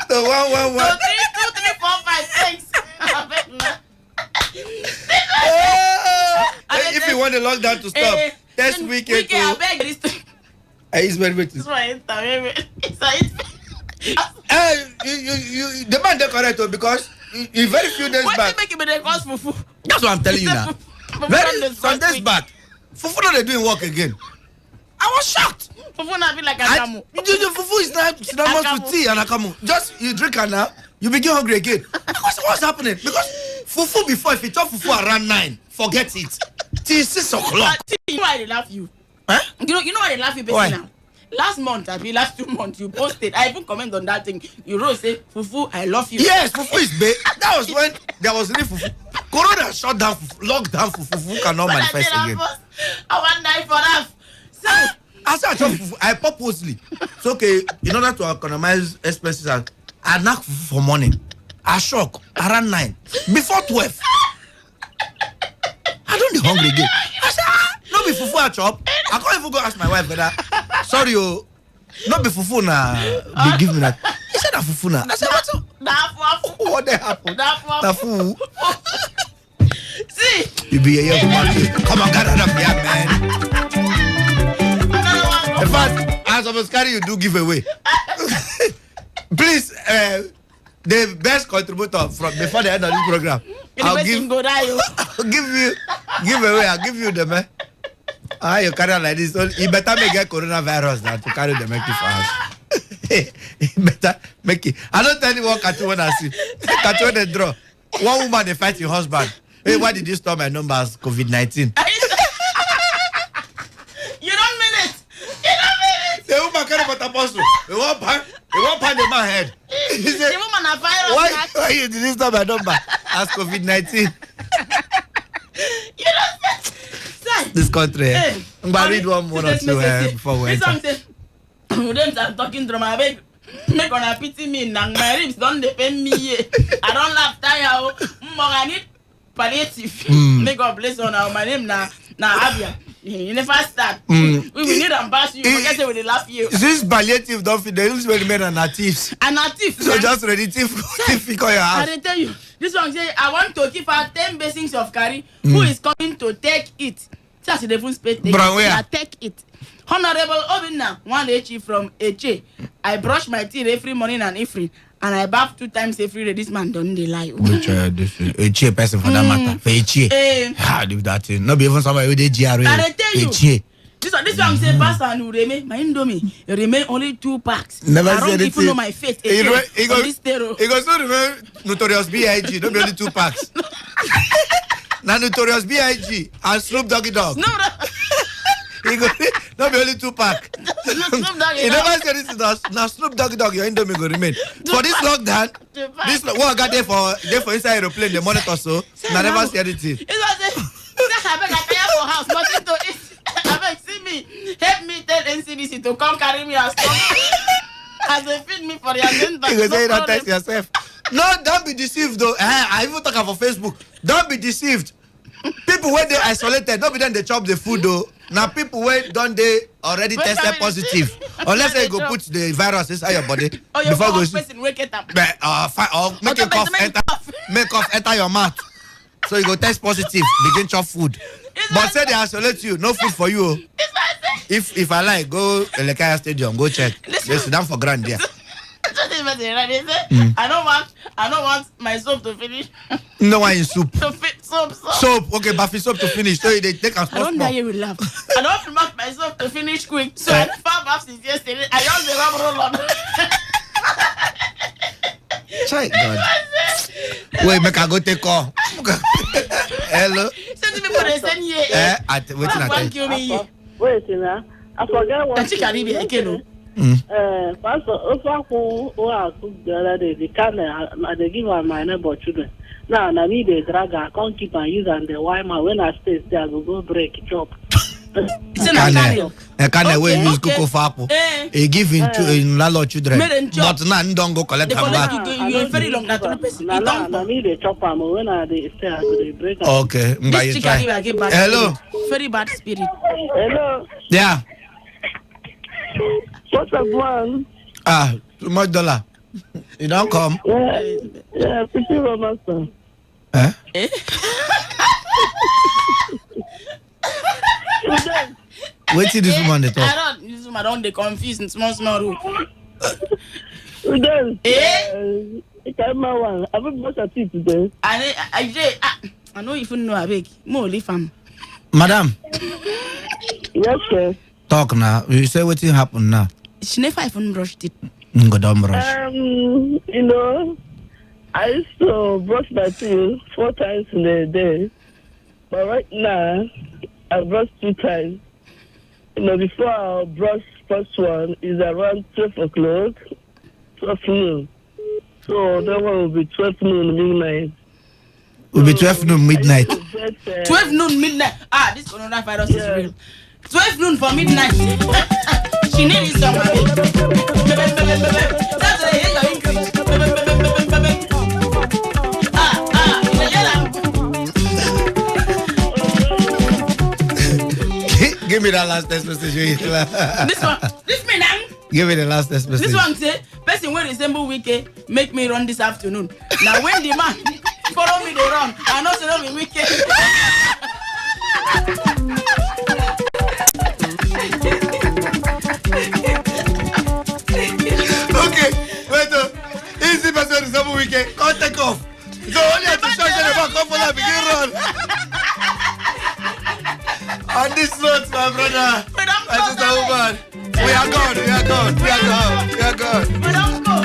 So 1 1 1. 2 3 4 5 6. I beg now. If you want the lockdown to stop, this weekend I beg this. It's very waiting. That's why the man they correct because in very few days back. That's what I'm telling you now. Some days back, Fufu no they doing work again. I was shocked. Fufu na be like akamu. Fufu is not synonymous with tea and akamu. Just you drink and now you begin hungry again. Because what's happening? Because Fufu before, if you talk Fufu around 9, forget it. Till 6 o'clock. You know why they laugh you? Huh? You know why they laugh you basically now? Last month, last 2 months, you posted. I even comment on that thing. You wrote, say, Fufu, I love you. Yes, Fufu is big. That was when there was really Fufu. Corona shut down, locked down Fufu cannot manifest again. I want die for that. So, I said, Fufu, I purposely. It's okay, in order to economize expenses, I knock Fufu for morning. I shock around 9. Before 12. I don't be hungry again. I said, no be Fufu I chop. I can't even go ask my wife whether. Sorry, not be Fufu na. They give me that. He said that Fufu na. I said, what the happened? Fufu. See. You be a young man. Come on, gather up, young man. In fact, as of carry you do give away. Please, the best contributor from before the end of this program. I'll give you the man. You carry on like this. You better make get coronavirus now to carry the monkey for us. You better make it. I don't tell you what cartoon when I see. Cartoon they draw. One woman they fight your husband. Hey, why did you store my number as COVID-19? You don't mean it. The woman carry but apostle. They won't pan the man head. He said, the woman a virus. Why you did you store my number as COVID-19? You don't say. This country. Hey, but read one more or two before we enter. Them are talking to my baby. Make on pity me. Nang my ribs don't depend me. I don't laugh tire. palliative. Make God bless on our my name now Abia. You never start. We will need to embarrass you. Forget it, we will laugh you. Since palliative don't fit, they use men and natives. And native. So just ready to call your house. I tell you, this one say I want to give her 10 basins of curry. Who is coming to take it? That's the different space. Take it. Honorable Obina, one H from Eche. I brush my teeth every morning and evening, and I bath 2 times every day. This man don't lie. Which this Eche person for that matter? For Eche. How do that thing? Not be even somebody with the GRA. I tell you. Eche. This one say Pastor and remain my Indomie. Remain only 2 packs. Never I don't said even know my face. He goes to remain Notorious B.I.G. Don't be only 2 packs. Now Notorious B.I.G. and Snoop Doggy Dogg. No. He goes, not be only 2 pack. He never said this to us. Now Snoop Doggy Dogg, your Indomie go remain. For this lockdown, what I got there for inside aeroplane, the monitor so, I never see anything. It was I beg for house, nothing to eat. I beg, see me, help me tell NCDC to come carry me as they feed me for their agenda. You say don't test yourself. No, don't be deceived though. I even talk about Facebook. Don't be deceived. People when they isolated, don't be then they chop the food though. Now people when don't they already tested positive. Unless they go put the virus inside your body before go person wake it up. Or make a cough enter your mouth. So you go test positive, begin chop food. But say they isolate you, no food for you. If I like, go Elekaya Stadium, go check. They sit down for grand there. I don't want my soap to finish. No one in soup. Soap. Okay, Buffy soap to finish. So they take a small. I don't die with laugh. I don't want my soap to finish quick. So I never bath since yesterday. I just the rub roll on. Try God. Wait, make I go take call. Hello. Send me for the same year. Wait, I forgot what. That's Caribbean, again. Pastor, if I cook the other day, the can they give my neighbor children. Now, I need a drag. I can't keep on using the wine. When I stay there, I go break chop. I can't wait use cocoa for apple. He give in landlord children. But now don't go collect them back. You very long. I need a chop. When I stay, I go break. Okay, hello. Very bad spirit. Hello. Yeah. What's up, one? Too much dollar. You don't come. Yeah, pretty romantic. Wait till this woman they talk. I don't they confuse in small room. One. I will brush your teeth today. I know if you know I beg. More leave him. Madam. Yes, sir. Talk now. You say what happened now? She never even brushed it. Go down brush. You know, I used to brush my teeth 4 times in a day. But right now, I brush 2 times. You know, before I brush first one is around 12 o'clock, 12 noon. So that one will be 12 noon midnight. Will be 12 noon midnight. 12 noon midnight. This coronavirus is real. 12 noon for midnight. She needs some money. That's why I hear your English. Give me that last text message. This me now. Give me the last text message. This one say, person when resemble Wiki, make me run this afternoon. Now when the man follow me, they run. I know say no be Wiki. Okay, wait easy person resemble Wiki. Can't take off. So only have to shout in the back, come for that, begin run. On this note, my brother, my sister woman, we are gone. We don't go.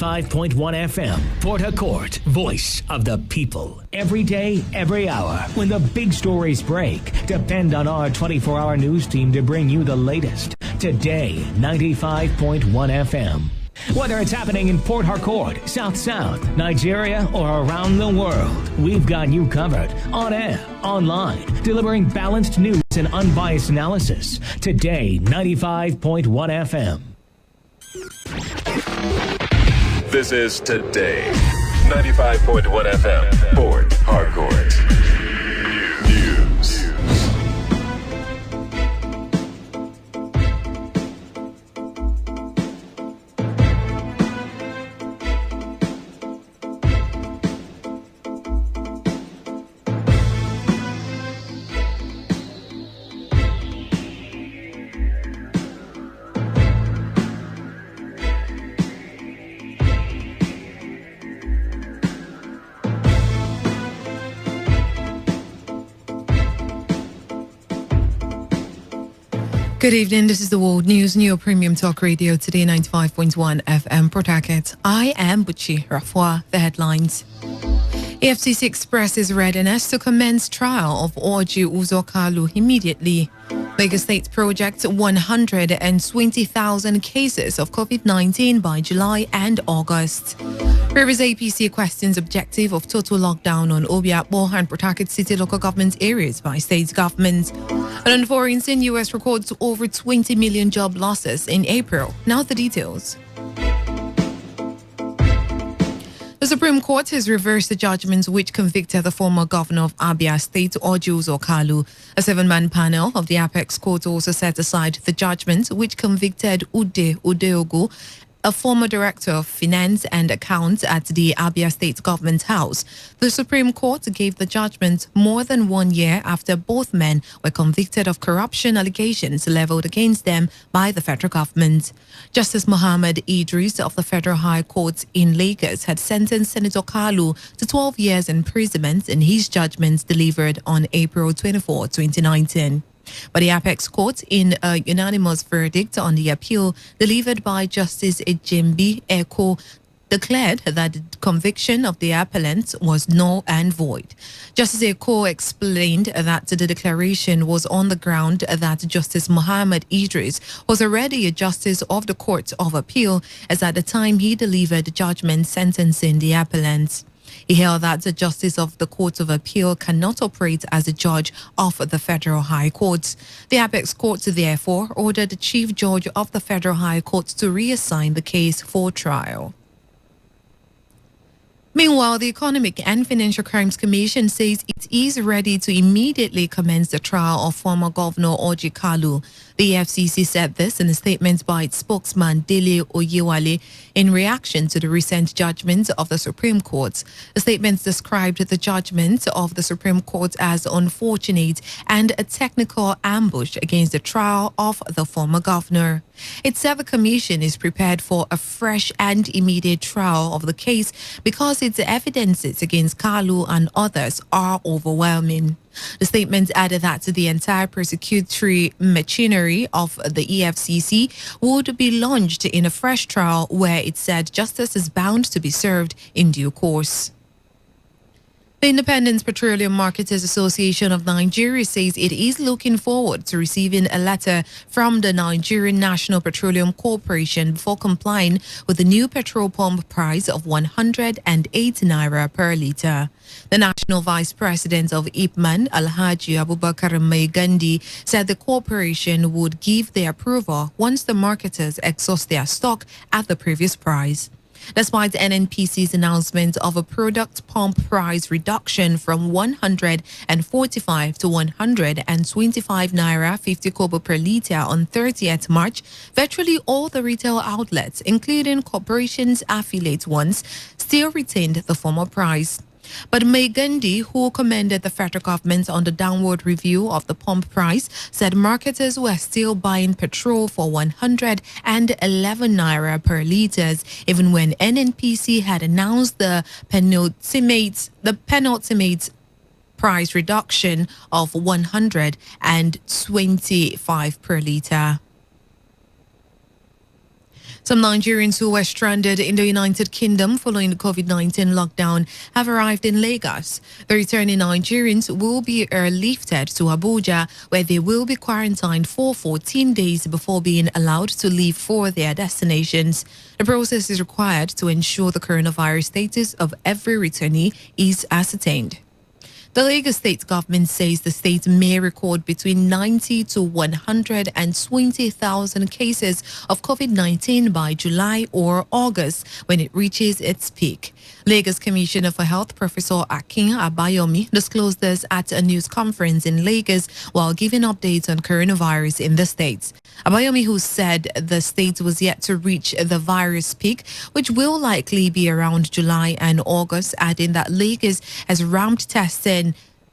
95.1 FM, Port Harcourt, voice of the people. Every day, every hour, when the big stories break, depend on our 24-hour news team to bring you the latest. Today, 95.1 FM. Whether it's happening in Port Harcourt, South, Nigeria, or around the world, we've got you covered. On air, online, delivering balanced news and unbiased analysis. Today, 95.1 FM. This is Today, 95.1 FM, Port Harcourt. News. Good evening, this is the World News, New Premium Talk Radio, Today 95.1 FM, Port Harcourt. I am Buchi Rafwa, the headlines. EFCC expresses readiness to commence trial of Orji Uzokalu immediately. Lagos State projects 120,000 cases of COVID-19 by July and August. Rivers APC questions objective of total lockdown on Obiakpo and Port Harcourt City local government areas by state government. And on foreign scene, US records over 20 million job losses in April. Now the details. The Supreme Court has reversed the judgments which convicted the former governor of Abia State, Orji Uzokalu. A 7-man panel of the Apex Court also set aside the judgment which convicted Ude Udeogu, a former director of finance and accounts at the Abia State Government House. The Supreme Court gave the judgment more than 1 year after both men were convicted of corruption allegations leveled against them by the federal government. Justice Muhammad Idris of the Federal High Court in Lagos had sentenced Senator Kalu to 12 years imprisonment in his judgments delivered on April 24, 2019. But the Apex Court, in a unanimous verdict on the appeal delivered by Justice Ejimbi Eko, declared that the conviction of the appellant was null and void. Justice Eko explained that the declaration was on the ground that Justice Muhammad Idris was already a justice of the Court of Appeal, as at the time he delivered judgment sentencing the appellant. He held that the justice of the Court of Appeal cannot operate as a judge of the Federal High Court. The Apex Court therefore ordered the Chief Judge of the Federal High Court to reassign the case for trial. Meanwhile, the Economic and Financial Crimes Commission says it is ready to immediately commence the trial of former Governor Orji Kalu. The EFCC said this in a statement by its spokesman Dele Oyewale in reaction to the recent judgment of the Supreme Court. The statement described the judgment of the Supreme Court as unfortunate and a technical ambush against the trial of the former governor. It said the commission is prepared for a fresh and immediate trial of the case because its evidences against Kalu and others are overwhelming. The statement added that the entire prosecutory machinery of the EFCC would be launched in a fresh trial where it said justice is bound to be served in due course. The Independent Petroleum Marketers Association of Nigeria says it is looking forward to receiving a letter from the Nigerian National Petroleum Corporation before complying with the new petrol pump price of 108 naira per litre. The National Vice President of IPMAN, Alhaji Abubakar Maigandi, said the corporation would give their approval once the marketers exhaust their stock at the previous price. Despite NNPC's announcement of a product pump price reduction from 145 to 125 naira 50 kobo per litre on 30th March, virtually all the retail outlets, including corporations' affiliate ones, still retained the former price. But Maigandi, who commended the federal government on the downward review of the pump price, said marketers were still buying petrol for 111 naira per litre, even when NNPC had announced the penultimate price reduction of 125 per litre. Some Nigerians who were stranded in the United Kingdom following the COVID-19 lockdown have arrived in Lagos. The returning Nigerians will be airlifted to Abuja, where they will be quarantined for 14 days before being allowed to leave for their destinations. The process is required to ensure the coronavirus status of every returnee is ascertained. The Lagos state government says the state may record between 90 to 120,000 cases of COVID-19 by July or August when it reaches its peak. Lagos Commissioner for Health Professor Akin Abayomi disclosed this at a news conference in Lagos while giving updates on coronavirus in the state. Abayomi, who said the state was yet to reach the virus peak, which will likely be around July and August, adding that Lagos has ramped testing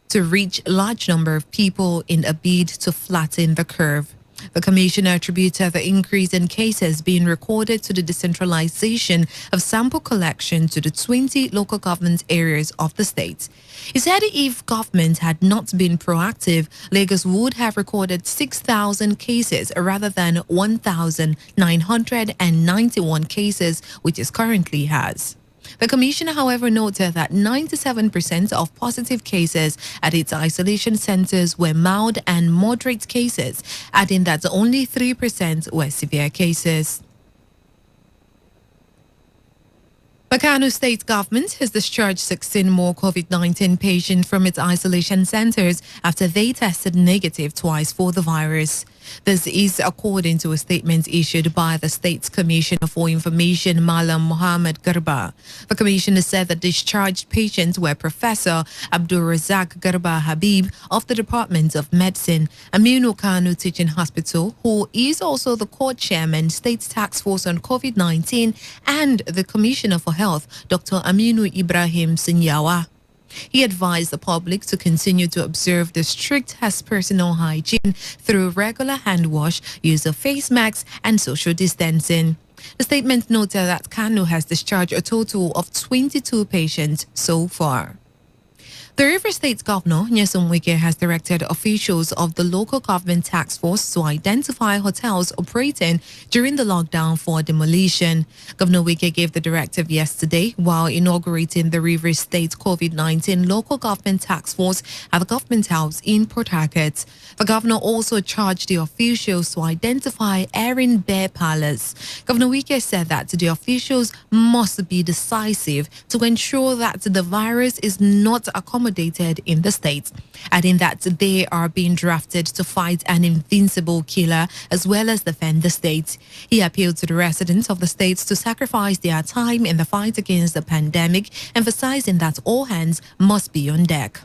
to reach a large number of people in a bid to flatten the curve. The commissioner attributed the increase in cases being recorded to the decentralization of sample collection to the 20 local government areas of the state. He said if government had not been proactive, Lagos would have recorded 6,000 cases rather than 1,991 cases, which it currently has. The commissioner, however, noted that 97% of positive cases at its isolation centers were mild and moderate cases, adding that only 3% were severe cases. The Kano state government has discharged 16 more COVID-19 patients from its isolation centers after they tested negative twice for the virus. This is according to a statement issued by the State's Commissioner for Information, Malam Mohammed Garba. The commissioner said the discharged patients were Professor Abdul Razak Garba Habib of the Department of Medicine, Aminu Kano Teaching Hospital, who is also the co-chairman, State Task Force on COVID-19, and the Commissioner for Health, Dr. Aminu Ibrahim Sinyawa. He advised the public to continue to observe the strict personal hygiene through regular hand wash, use of face masks, and social distancing. The statement noted that Kano has discharged a total of 22 patients so far. The River State Governor, Nyesom Wike, has directed officials of the local government task force to identify hotels operating during the lockdown for demolition. Governor Wike gave the directive yesterday while inaugurating the River State COVID-19 local government task force at the government house in Port Harcourt. The governor also charged the officials to identify erring bear parlors. Governor Wike said that the officials must be decisive to ensure that the virus is not accommodated in the state, adding that they are being drafted to fight an invincible killer as well as defend the state. He appealed to the residents of the state to sacrifice their time in the fight against the pandemic, emphasizing that all hands must be on deck.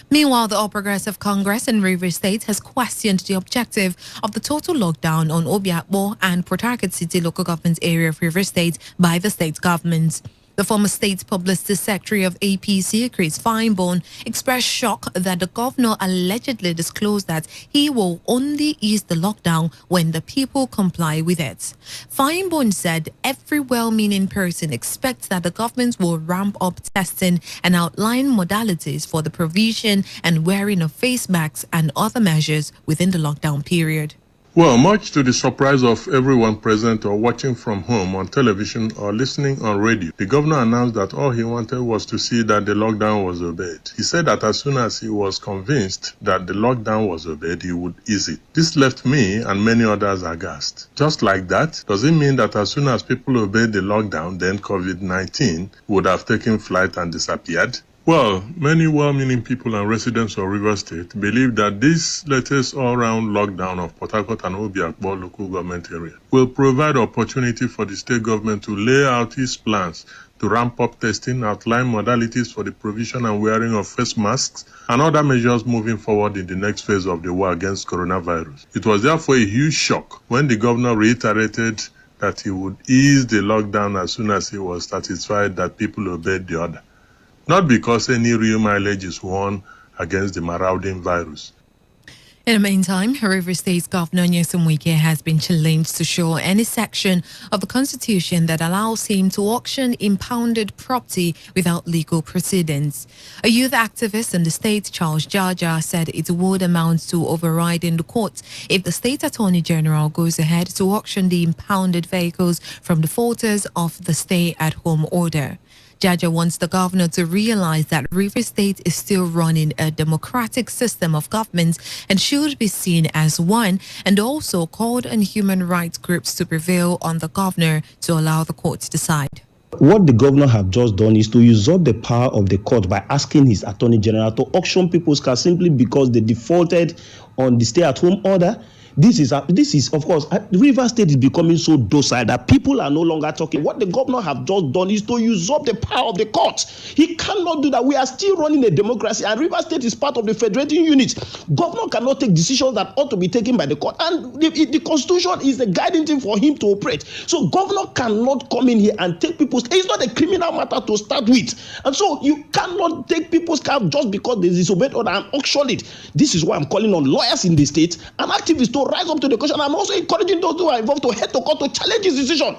Meanwhile, the All Progressive Congress in Rivers State has questioned the objective of the total lockdown on Obiakpo and Port Harcourt City local government area of Rivers State by the state government. The former state publicity secretary of APC, Chris Feinborn, expressed shock that the governor allegedly disclosed that he will only ease the lockdown when the people comply with it. Feinborn said every well-meaning person expects that the government will ramp up testing and outline modalities for the provision and wearing of face masks and other measures within the lockdown period. Well, much to the surprise of everyone present or watching from home on television or listening on radio, the governor announced that all he wanted was to see that the lockdown was obeyed. He said that as soon as he was convinced that the lockdown was obeyed, he would ease it. This left me and many others aghast. Just like that, does it mean that as soon as people obeyed the lockdown, then COVID-19 would have taken flight and disappeared? Well, many well-meaning people and residents of Rivers State believe that this latest all-round lockdown of Port Harcourt and Obiakpo local government area will provide opportunity for the state government to lay out its plans to ramp up testing, outline modalities for the provision and wearing of face masks, and other measures moving forward in the next phase of the war against coronavirus. It was therefore a huge shock when the governor reiterated that he would ease the lockdown as soon as he was satisfied that people obeyed the order. Not because any real mileage is won against the marauding virus. In the meantime, Rivers State Governor Nyesom Wike has been challenged to show any section of the Constitution that allows him to auction impounded property without legal precedents. A youth activist in the state, Charles Jaja, said it would amount to overriding the court if the state attorney general goes ahead to auction the impounded vehicles from defaulters of the stay-at-home order. Jaja wants the governor to realize that Rivers State is still running a democratic system of government and should be seen as one, and also called on human rights groups to prevail on the governor to allow the court to decide. What the governor have just done is to usurp the power of the court by asking his attorney general to auction people's cars simply because they defaulted on the stay-at-home order. This is of course, Rivers State is becoming so docile that people are no longer talking. What the governor have just done is to usurp the power of the court. He cannot do that. We are still running a democracy, and Rivers State is part of the federating unit. Governor cannot take decisions that ought to be taken by the court, and the constitution is the guiding thing for him to operate. So governor cannot come in here and take people's. It's not a criminal matter to start with, and so you cannot take people's car just because they disobeyed order and auction it. This is why I'm calling on lawyers in the state and activists to rise up to the question. I'm also encouraging those who are involved to head to court to challenge his decision.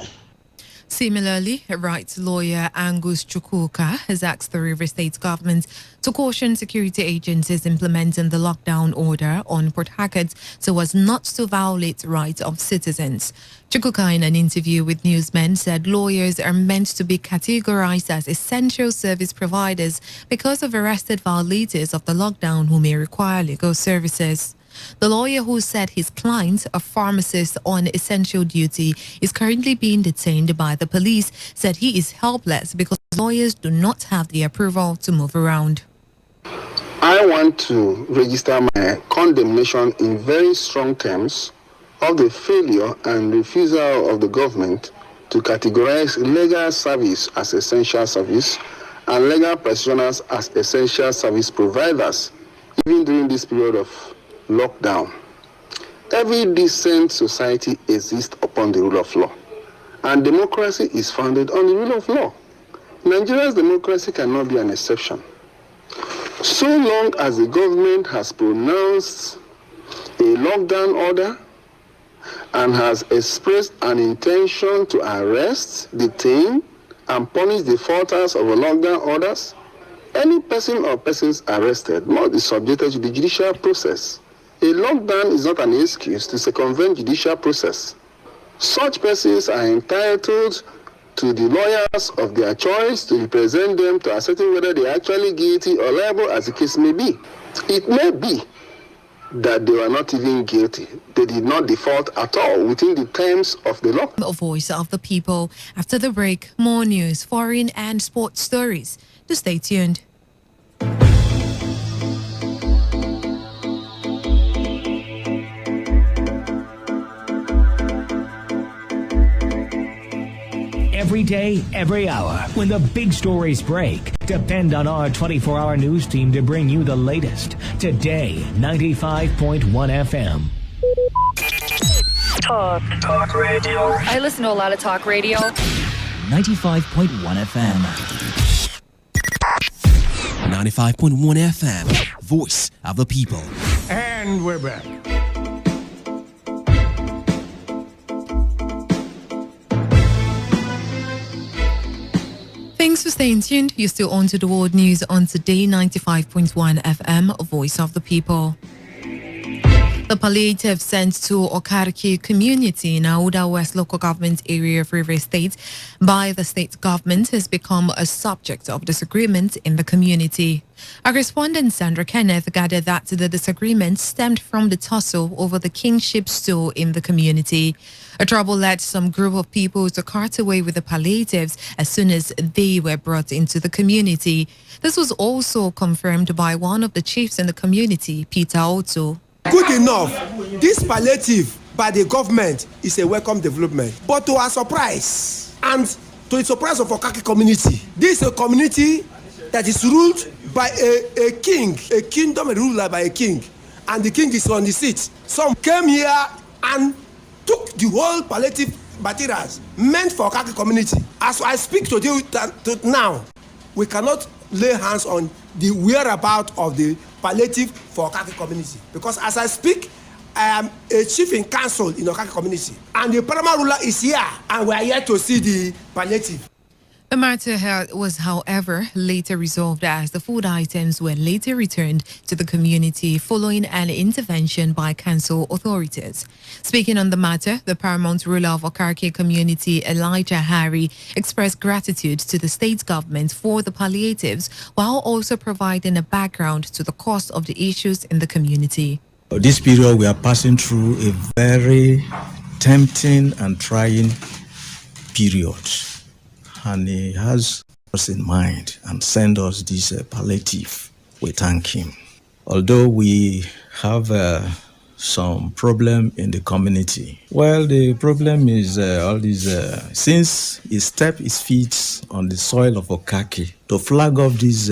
Similarly, rights lawyer Angus Chukwuka has asked the Rivers State government to caution security agencies implementing the lockdown order on Port Harcourt so as not to violate rights of citizens. Chukwuka, in an interview with newsmen, said lawyers are meant to be categorized as essential service providers because of arrested violators of the lockdown who may require legal services. The lawyer who said his client, a pharmacist on essential duty, is currently being detained by the police, said he is helpless because lawyers do not have the approval to move around. I want to register my condemnation in very strong terms of the failure and refusal of the government to categorize legal service as essential service and legal practitioners as essential service providers, even during this period of lockdown. Every decent society exists upon the rule of law, and democracy is founded on the rule of law. Nigeria's democracy cannot be an exception. So long as the government has pronounced a lockdown order and has expressed an intention to arrest, detain, and punish defaulters of the lockdown orders, any person or persons arrested must be subjected to the judicial process. A lockdown is not an excuse to circumvent judicial process. Such persons are entitled to the lawyers of their choice to represent them to ascertain whether they are actually guilty or liable, as the case may be. It may be that they were not even guilty. They did not default at all within the terms of the law. A voice of the people. After the break, more news, foreign and sports stories. To stay tuned. Every day, every hour, when the big stories break, depend on our 24-hour news team to bring you the latest. Today, 95.1 FM. Talk radio. I listen to a lot of talk radio. 95.1 FM. 95.1 FM. Voice of the people. And we're back. Thanks for staying tuned. You're still on to the world news on Today 95.1 FM, Voice of the People. The palliative sent to Okariki community in Auda West local government area of Rivers State by the state government has become a subject of disagreement in the community. Our correspondent Sandra Kenneth gathered that the disagreement stemmed from the tussle over the kingship stool in the community. A trouble led some group of people to cart away with the palliatives as soon as they were brought into the community. This was also confirmed by one of the chiefs in the community, Peter Otto. Good enough. This palliative by the government is a welcome development. But to our surprise, and to the surprise of Okaki community, this is a community that is ruled by a king, a kingdom ruled by a king, and the king is on the seat. Some came here and took the whole palliative materials meant for Okaki community. As I speak to you now, we cannot lay hands on the whereabouts of the palliative for Okaki community. Because as I speak, I am a chief in council in Okaki community. And the paramount ruler is here, and we are here to see the palliative. The matter was, however, later resolved as the food items were later returned to the community following an intervention by council authorities. Speaking on the matter, the paramount ruler of Okaki community, Elijah Harry, expressed gratitude to the state government for the palliatives while also providing a background to the cause of the issues in the community. This period we are passing through a very tempting and trying period. And he has us in mind and send us this palliative. We thank him. Although we have some problem in the community. Well, the problem is all these, since he stepped his feet on the soil of Okaki to flag off this,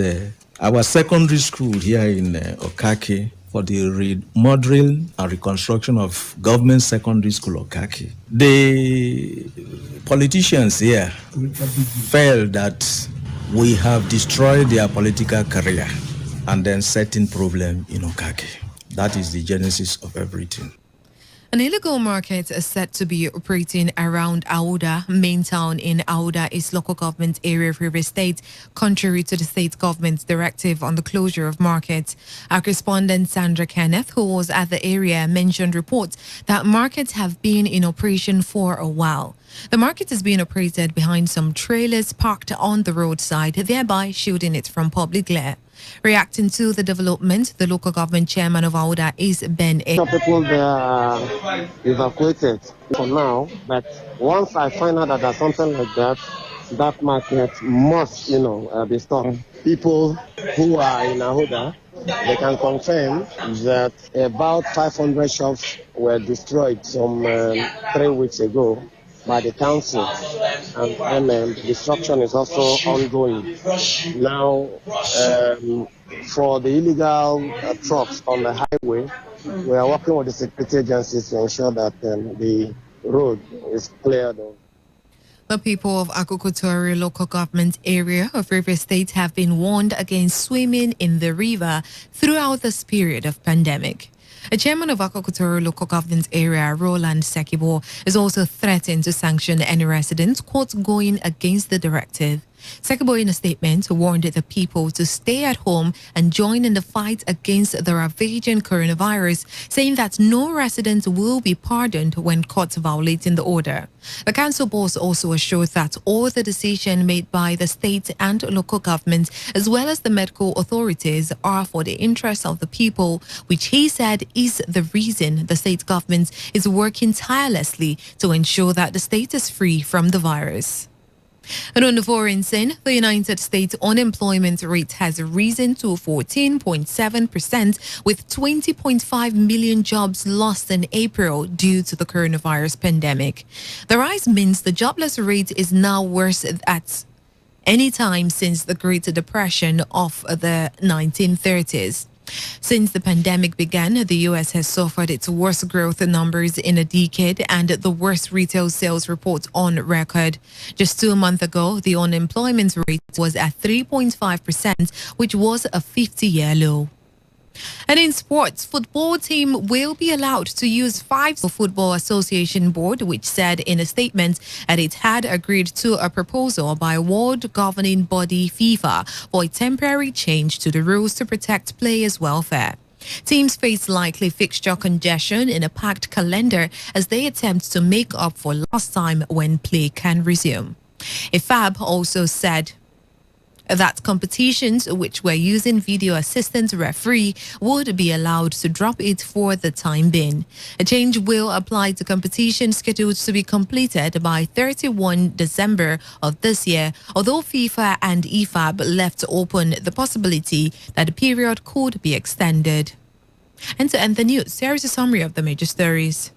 our secondary school here in Okaki for the remodeling and reconstruction of government secondary school Okaki. The politicians here felt that we have destroyed their political career and then setting problem in Okaki. That is the genesis of everything. An illegal market is said to be operating around Auda, main town in Auda is local government area of River State, contrary to the state government's directive on the closure of markets. Our correspondent Sandra Kenneth, who was at the area, mentioned reports that markets have been in operation for a while. The market is being operated behind some trailers parked on the roadside, thereby shielding it from public glare. Reacting to the development, the local government chairman of Auda is Ben A. Some people they are evacuated for now, but once I find out that there's something like that, that market must, be stopped. People who are in Auda, they can confirm that about 500 shops were destroyed some 3 weeks ago by the council, and the destruction is also ongoing. Now, for the illegal trucks on the highway, we are working with the security agencies to ensure that the road is cleared. The people of Akukutori local government area of River State have been warned against swimming in the river throughout this period of pandemic. A chairman of Akukutori local government area, Roland Sekibo, is also threatened to sanction any residents caught going against the directive. Sekibo, in a statement, warned the people to stay at home and join in the fight against the ravaging coronavirus, saying that no resident will be pardoned when caught violating the order. The council boss also assured that all the decisions made by the state and local government, as well as the medical authorities, are for the interests of the people, which he said is the reason the state government is working tirelessly to ensure that the state is free from the virus. And on the foreign scene, the United States unemployment rate has risen to 14.7%, with 20.5 million jobs lost in April due to the coronavirus pandemic. The rise means the jobless rate is now worse at any time since the Great Depression of the 1930s. Since the pandemic began, the U.S. has suffered its worst growth numbers in a decade and the worst retail sales report on record. Just 2 months ago, the unemployment rate was at 3.5%, which was a 50-year low. And in sports, football team will be allowed to use Football Association Board, which said in a statement that it had agreed to a proposal by world governing body FIFA for a temporary change to the rules to protect players' welfare. Teams face likely fixture congestion in a packed calendar as they attempt to make up for lost time when play can resume. IFAB also said that competitions which were using video assistant referee would be allowed to drop it for the time being. A change will apply to competitions scheduled to be completed by 31 December of this year, although FIFA and IFAB left open the possibility that the period could be extended. And to end the news, here is a summary of the major stories.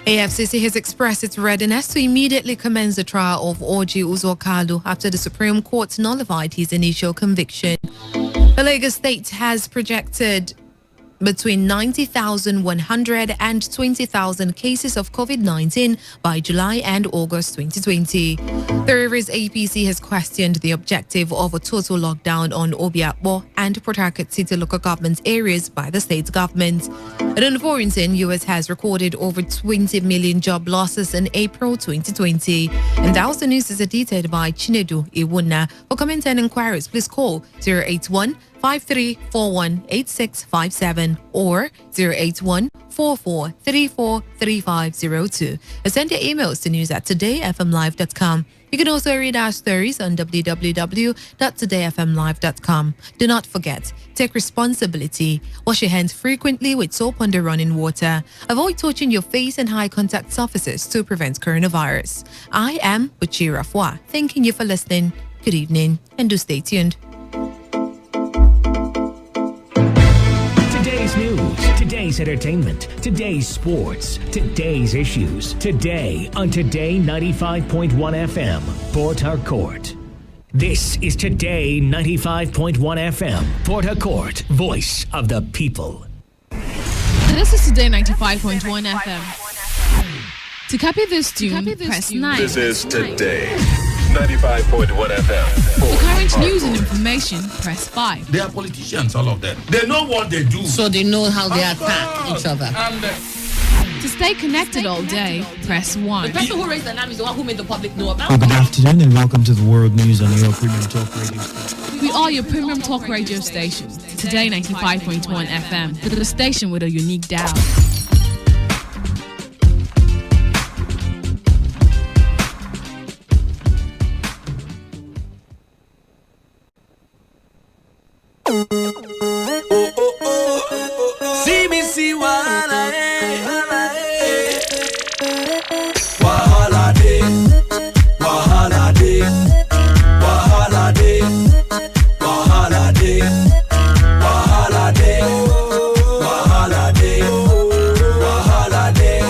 AFCC has expressed its readiness to immediately commence the trial of Orji Uzor-Kalu after the Supreme Court nullified his initial conviction. The Lagos State has projected between 90,100 and 20,000 cases of COVID-19 by July and August 2020. The Rivers APC has questioned the objective of a total lockdown on Obiakpo and Port Harcourt City local government areas by the state government. In Warrington, US has recorded over 20 million job losses in April 2020. And that was the news is edited by Chinedu Iwuna. For comments and inquiries, please call 081-5341-8657 or 081-4434-3502. Send your emails to news@todayfmlive.com. You can also read our stories on www.todayfmlive.com. Do not forget, take responsibility. Wash your hands frequently with soap and running water. Avoid touching your face and high contact surfaces to prevent coronavirus. I am Buchi Rafwa. Thanking you for listening. Good evening and do stay tuned. Today's news, today's entertainment, today's sports, today's issues. Today on Today 95.1 FM, Port Harcourt. This is Today 95.1 FM, Port Harcourt, voice of the people. This is Today 95.1 FM. To copy this tune, press 9. This is Today 95.1 FM. For current news and information, press 5. They are politicians, all of them. They know what they do. So they know how they attack each other. To stay connected all day, press 1. The person who raised the name is the one who made the public know about. Good afternoon and welcome to the World News on your Premium Talk Radio station. We are your Premium Talk Radio station. Today 95.1 FM. The station with a unique dial. See me see wahala wahala day, wahala day, wahala day, wahala day, wahala day, wahala day, wahala day.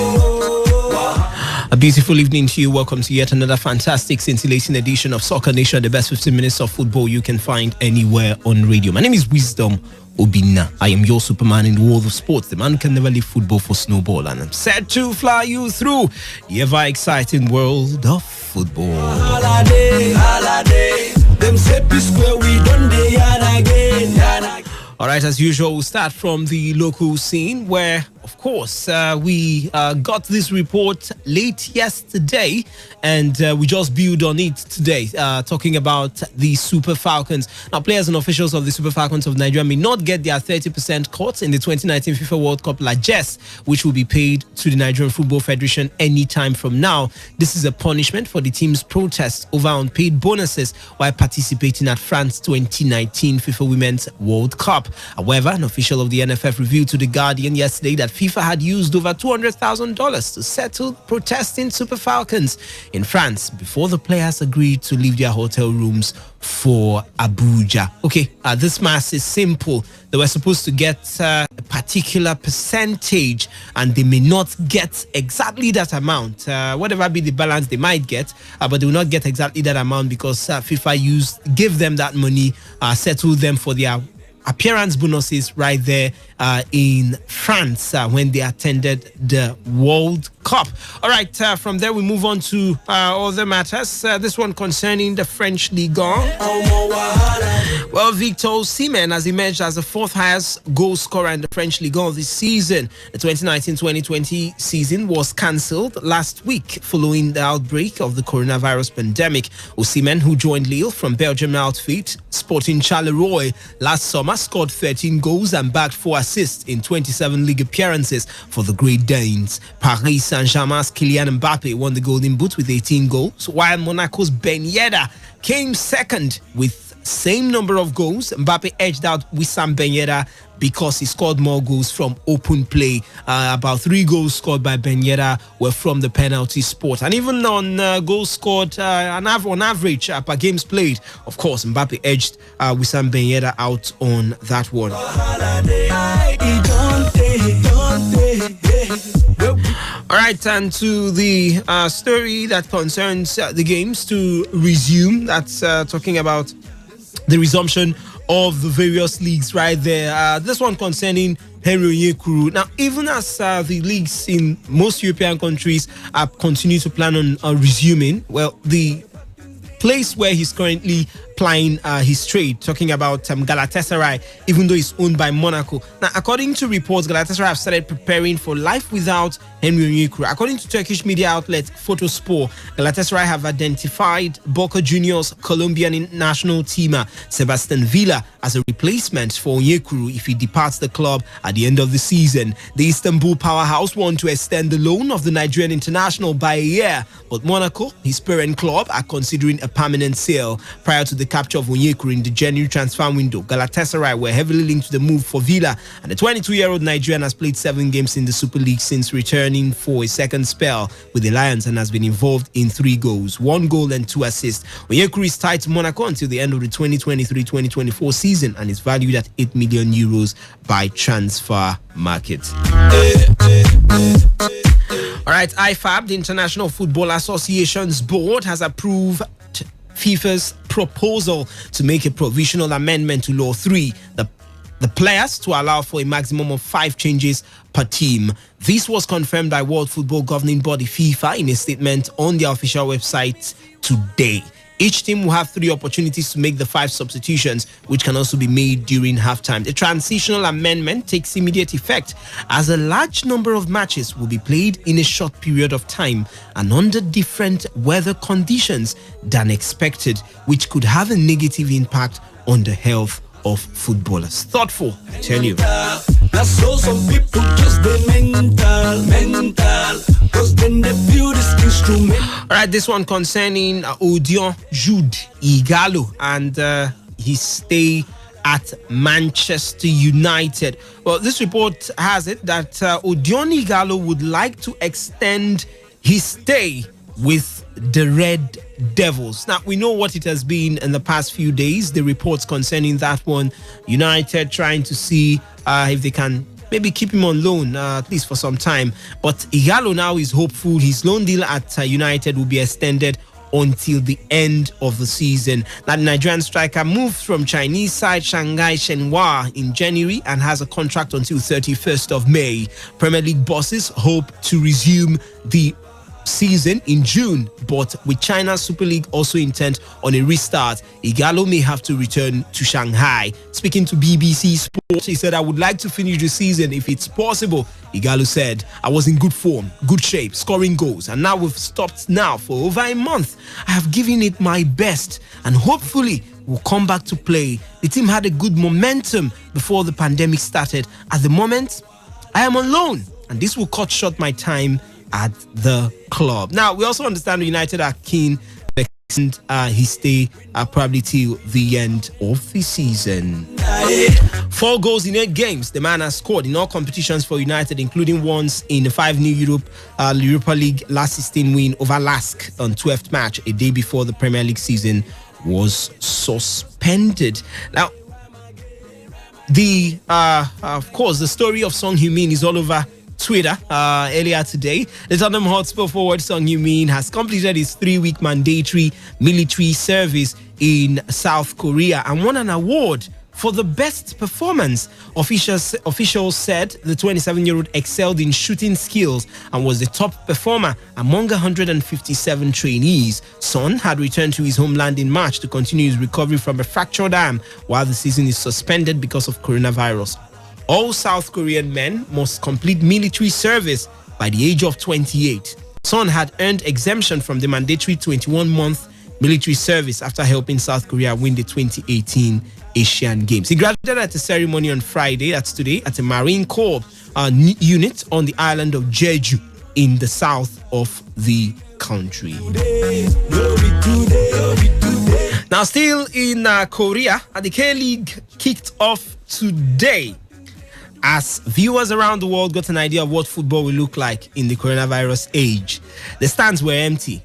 A beautiful evening to you. Welcome to yet another fantastic, scintillating edition of Soccer Nation, the best 15 minutes of football you can find anywhere on radio. My name is Wisdom Obina. I am your Superman in the world of sports, the man who can never leave football for snowball, and I'm set to fly you through the ever-exciting world of football. Holiday, holiday. Them say P-Square, we done the yarn again. All right, as usual, we'll start from the local scene where, of course, we got this report late yesterday and we just build on it today, talking about the Super Falcons. Now, players and officials of the Super Falcons of Nigeria may not get their 30% cut in the 2019 FIFA World Cup largesse, which will be paid to the Nigerian Football Federation anytime from now. This is a punishment for the team's protest over unpaid bonuses while participating at France 2019 FIFA Women's World Cup. However, an official of the NFF revealed to The Guardian yesterday that FIFA had used over $200,000 to settle protesting Super Falcons in France before the players agreed to leave their hotel rooms for Abuja. Okay, this math is simple. They were supposed to get a particular percentage and they may not get exactly that amount. Whatever be the balance they might get, but they will not get exactly that amount because FIFA gave them that money, settled them for their appearance bonuses right there in France when they attended the World Cup. All right, from there we move on to other matters. This one concerning the French Ligue 1. Well, Victor Osimhen has emerged as the fourth highest goal scorer in the French Ligue 1 this season. The 2019-2020 season was cancelled last week following the outbreak of the coronavirus pandemic. Osimhen, who joined Lille from Belgium outfit Sporting Charleroi last summer, scored 13 goals and bagged 4 assists in 27 league appearances for the Great Danes. Paris Saint-Germain's Kylian Mbappe won the Golden Boot with 18 goals, while Monaco's Ben Yedder came second with same number of goals. Mbappe edged out Wissam Ben Yedder because he scored more goals from open play. About 3 goals scored by Ben Yedder were from the penalty spot. And even on goals scored on average per games played, of course, Mbappe edged Wissam Ben Yedder out on that one. All right, and to the story that concerns the games to resume. That's talking about the resumption of the various leagues right there. This one concerning Henry Onyekuru. Now, even as the leagues in most European countries continue to plan on resuming, well, the place where he's currently plying his trade, talking about Galatasaray, even though it's owned by Monaco. Now, according to reports, Galatasaray have started preparing for life without Henry Onyekuru. According to Turkish media outlet Photospor, Galatasaray have identified Boca Juniors Colombian national teamer Sebastian Villa as a replacement for Onyekuru if he departs the club at the end of the season. The Istanbul powerhouse want to extend the loan of the Nigerian international by a year, but Monaco, his parent club, are considering a permanent sale. Prior to the capture of Onyekuru in the January transfer window, Galatasaray were heavily linked to the move for Villa, and the 22-year-old Nigerian has played 7 games in the Super League since returning for a second spell with the Lions and has been involved in 3 goals, 1 goal and 2 assists. Onyekuru is tied to Monaco until the end of the 2023-2024 season and is valued at €8 million by Transfer Market. All right, IFAB, the International Football Association's board, has approved FIFA's proposal to make a provisional amendment to Law 3, the players to allow for a maximum of 5 changes per team. This was confirmed by World Football Governing Body FIFA in a statement on their official website today. Each team will have 3 opportunities to make the 5 substitutions, which can also be made during halftime. The transitional amendment takes immediate effect as a large number of matches will be played in a short period of time and under different weather conditions than expected, which could have a negative impact on the health of footballers. Thoughtful, I tell you. That's so some people just the mental, cause then they feel this instrument. All right, this one concerning Odion Jude Igalo and his stay at Manchester United. Well, this report has it that Odion Igalo would like to extend his stay with the Red Devils. Now, we know what it has been in the past few days, the reports concerning that one. United trying to see if they can maybe keep him on loan, at least for some time. But Igalo now is hopeful his loan deal at United will be extended until the end of the season. Now, the Nigerian striker moved from Chinese side Shanghai Shenhua in January and has a contract until 31st of May. Premier League bosses hope to resume the season in June, but with China's Super League also intent on a restart, Igalo may have to return to Shanghai. Speaking to BBC Sports, he said, "I would like to finish the season if it's possible." Igalo said, "I was in good form, good shape, scoring goals, and now we've stopped now for over a month. I have given it my best and hopefully we'll come back to play. The team had a good momentum before the pandemic started. At the moment, I am on loan and this will cut short my time at the club." Now, we also understand United are keen to extend his stay probably till the end of the season. 4 goals in 8 games the man has scored in all competitions for United, including once in the 5 new Europa League last 16 win over Lask on 12th match, a day before the Premier League season was suspended. Now, of course, the story of Son Heung-min is all over Twitter earlier today. The Tottenham Hotspur forward Son Heung-min has completed his 3-week mandatory military service in South Korea and won an award for the best performance. Officials said the 27-year-old excelled in shooting skills and was the top performer among 157 trainees. Son had returned to his homeland in March to continue his recovery from a fractured arm while the season is suspended because of coronavirus. All South Korean men must complete military service by the age of 28. Son had earned exemption from the mandatory 21-month military service after helping South Korea win the 2018 Asian Games. He graduated at a ceremony on Friday, that's today, at a Marine Corps unit on the island of Jeju in the south of the country. Now, still in Korea, the K-League kicked off today as viewers around the world got an idea of what football will look like in the coronavirus age. The stands were empty,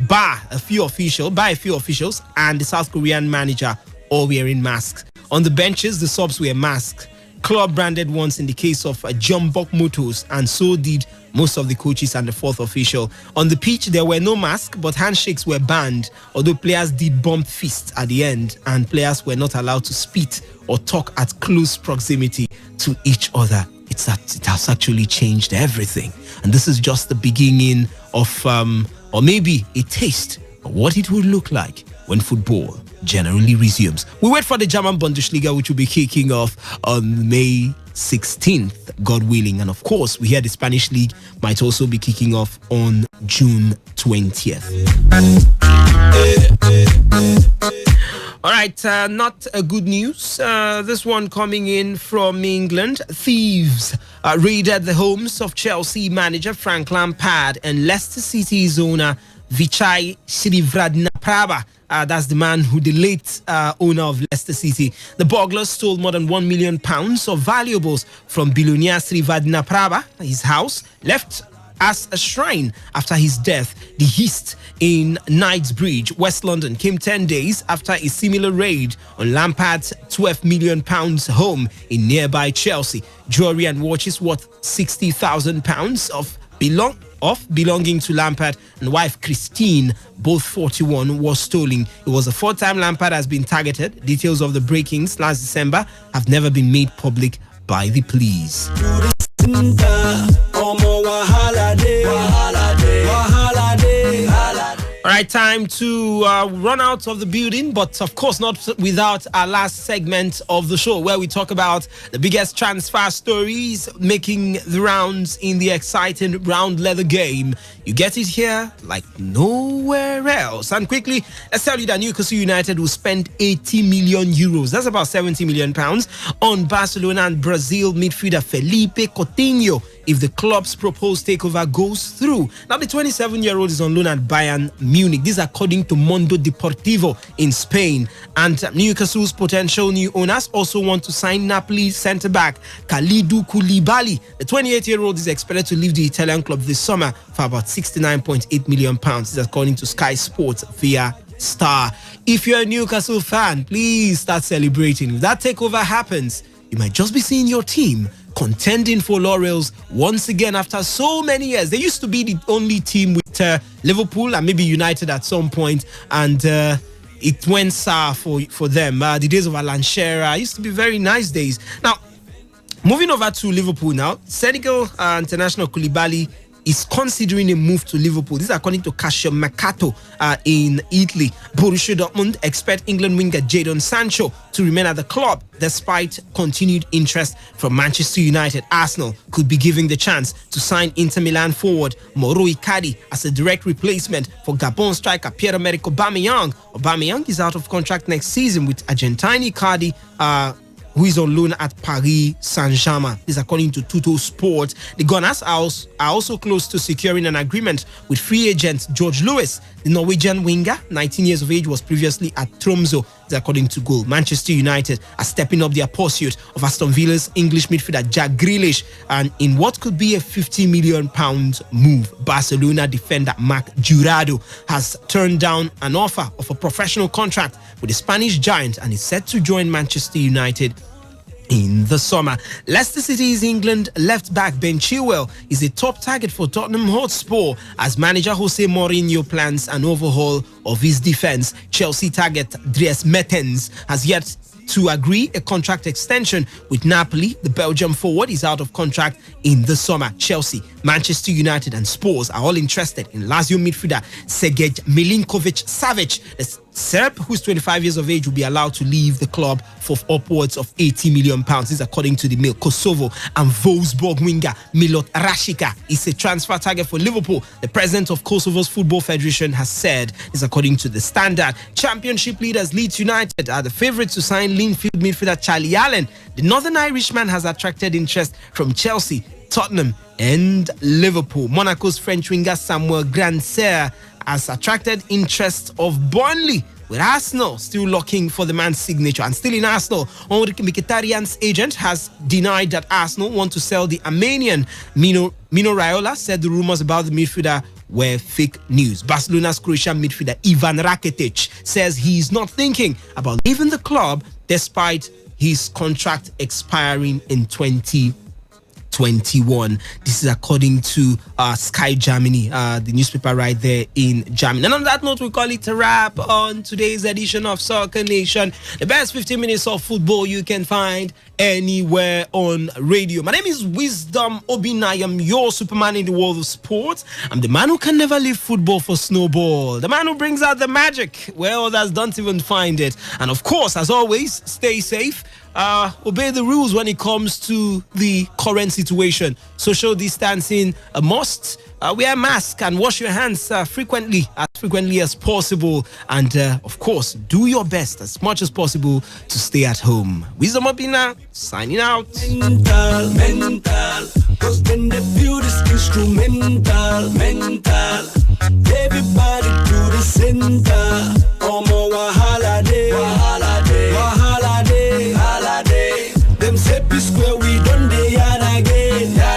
by a few officials and the South Korean manager all wearing masks. On the benches, the subs were masked. club-branded ones in the case of Jumbok Motors, and so did most of the coaches and the fourth official. On the pitch, there were no masks, but handshakes were banned, although players did bump fists at the end, and players were not allowed to spit or talk at close proximity to each other. It has actually changed everything. And this is just the beginning of, or maybe a taste of what it would look like when football generally resumes. We wait for the German Bundesliga, which will be kicking off on May 16th, God willing. And of course, we hear the Spanish League might also be kicking off on June 20th. All right, not a good news. This one coming in from England. Thieves raided the homes of Chelsea manager Frank Lampard and Leicester City's owner Vichai Srivaddhanaprabha. That's the man who the late owner of Leicester City. The burglars stole more than £1 million of valuables from billionaire Srivaddhanaprabha, his house, left as a shrine after his death. The heist in Knightsbridge, West London, came 10 days after a similar raid on Lampard's £12 million home in nearby Chelsea. Jewelry and watches worth £60,000 belonging to Lampard and wife Christine, both 41, was stolen. It was the fourth time Lampard has been targeted. Details of the break-ins last December have never been made public by the police. All right, time to run out of the building, but of course not without our last segment of the show, where we talk about the biggest transfer stories making the rounds in the exciting round leather game. You get it here like nowhere else. And quickly, let's tell you that Newcastle United will spend 80 million euros, that's about 70 million pounds, on Barcelona and Brazil midfielder Felipe Coutinho if the club's proposed takeover goes through. Now, the 27-year-old is on loan at Bayern Munich. This according to Mundo Deportivo in Spain. And Newcastle's potential new owners also want to sign Napoli centre-back Kalidou Koulibaly. The 28-year-old is expected to leave the Italian club this summer for about £69.8 million. This is according to Sky Sports via Star. If you're a Newcastle fan, please start celebrating. If that takeover happens, you might just be seeing your team contending for laurels once again after so many years. They used to be the only team with Liverpool and maybe United at some point, and it went sour for them. The days of Alan Shearer used to be very nice days. Now, moving over to Liverpool now, Senegal international Koulibaly is considering a move to Liverpool. This is according to Calcio Mercato in Italy. Borussia Dortmund expect England winger Jadon Sancho to remain at the club despite continued interest from Manchester United. Arsenal could be giving the chance to sign Inter Milan forward Mauro Icardi as a direct replacement for Gabon striker Pierre-Emerick Aubameyang. Aubameyang is out of contract next season with Argentine Icardi, who is on loan at Paris Saint-Germain. This is according to Tutto Sport. The Gunners are also close to securing an agreement with free agent George Lewis. The Norwegian winger, 19 years of age, was previously at Tromsø. This is according to Goal. Manchester United are stepping up their pursuit of Aston Villa's English midfielder Jack Grealish, and in what could be a £50 million move, Barcelona defender Marc Jurado has turned down an offer of a professional contract with the Spanish giant and is set to join Manchester United in the summer. Leicester City's England left-back Ben Chilwell is a top target for Tottenham Hotspur as manager Jose Mourinho plans an overhaul of his defense. Chelsea target Dries Mertens has yet to agree a contract extension with Napoli. The Belgium forward is out of contract in the summer. Chelsea, Manchester United and Spurs are all interested in Lazio midfielder Sergej Milinkovic-Savic. The Serb, who's 25 years of age, will be allowed to leave the club for upwards of £80 million. This is according to the Mail. Kosovo and Wolfsburg winger Milot Rashica is a transfer target for Liverpool. The president of Kosovo's Football Federation has said, this is according to the Standard. Championship leaders Leeds United are the favourites to sign Linfield midfielder Charlie Allen. The Northern Irishman has attracted interest from Chelsea, Tottenham and Liverpool. Monaco's French winger Samuel Grandsir has attracted interest of Burnley, with Arsenal still looking for the man's signature. And still in Arsenal, Henrik Mkhitaryan's agent has denied that Arsenal want to sell the Armenian. Mino Raiola said the rumours about the midfielder were fake news. Barcelona's Croatian midfielder Ivan Rakitic says he is not thinking about leaving the club despite his contract expiring in 2021. This is according to Sky Germany, the newspaper right there in Germany. And on that note, we call it a wrap on today's edition of Soccer Nation. The best 15 minutes of football you can find anywhere on radio. My name is Wisdom Obina. I am your Superman in the world of sports. I'm the man who can never leave football for snowball. The man who brings out the magic where others don't even find it. And of course, as always, stay safe. Obey the rules when it comes to the current situation. Social distancing a must. Wear a mask and wash your hands frequently as possible. And of course, do your best as much as possible to stay at home. Wisdom Obina, signing out. Mental, cause when they feel this instrumental, mental. Everybody to the center. Omo wahala day, wahala day, wahala day, wahala day. Them say P square we done day and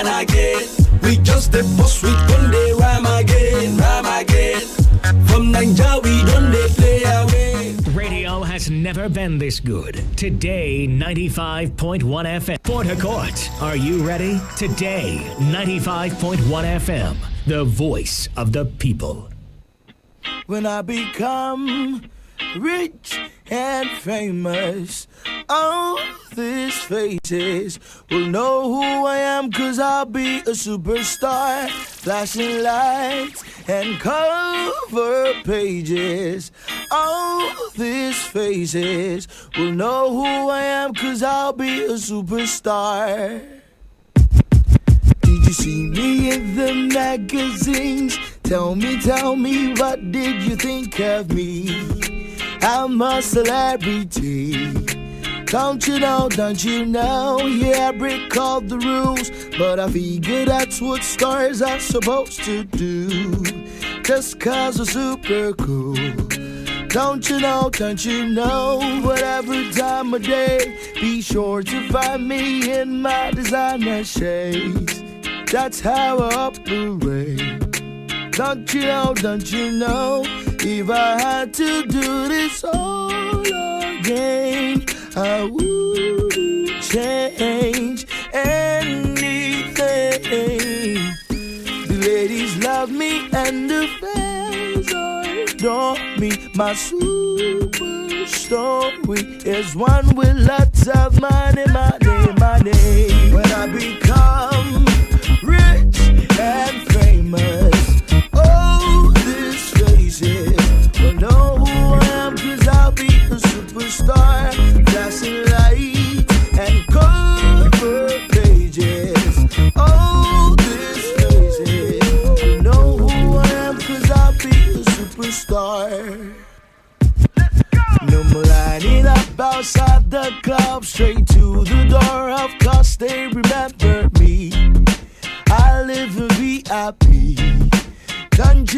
again. We just the boss, we done day rhyme again. From Nigeria we done they play away. Radio has never been this good. Today 95.1 FM. Port Harcourt, are you ready? Today 95.1 FM, the voice of the people. When I become rich and famous, all these faces will know who I am, cause I'll be a superstar. Flashing lights and cover pages. All these faces will know who I am, cause I'll be a superstar. Did you see me in the magazines? Tell me, what did you think of me? I'm a celebrity. Don't you know, yeah, I break all the rules, but I figure that's what stars are supposed to do. Just cause we're super cool. Don't you know, whatever time of day, be sure to find me in my designer shades. That's how I operate. Don't you know, if I had to do this all again, I wouldn't change anything. The ladies love me and the fans adore me. My super story is one with lots of money. When I become rich and famous, oh, these faces will know who I am, cause I'll be a superstar. Flashing lights and cover pages. Oh, these faces will know who I am, cause I'll be a superstar. No more lining up outside the club, straight to the door, of course they remember me. I live in VIP. Don't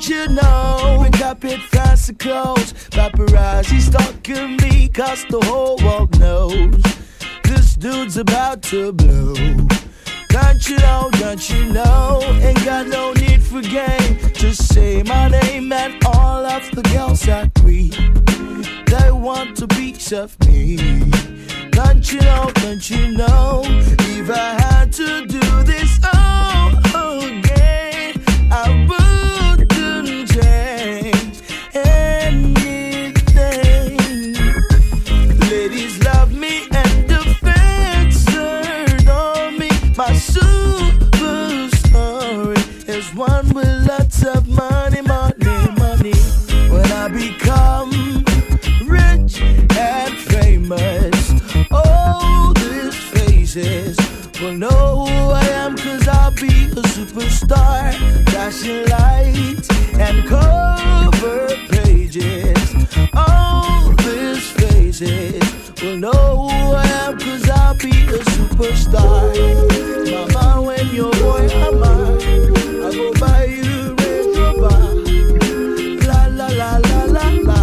you know, we got it fancy clothes. Paparazzi stalking me, cause the whole world knows this dude's about to blow. Don't you know, ain't got no need for game. Just say my name and all of the girls agree. They want a piece of me. Don't you know, if I had to do this all again, I wouldn't change anything. Ladies love me and the fans adore me. My super story is one with lots of money. When I become rich and famous, all these faces will know who I am, cause I'll be a superstar. Flashing lights and cover pages. All these faces will know who I am, cause I'll be a superstar. Mama, when your boy hammer, I go buy you Range Rover. La la la la la la.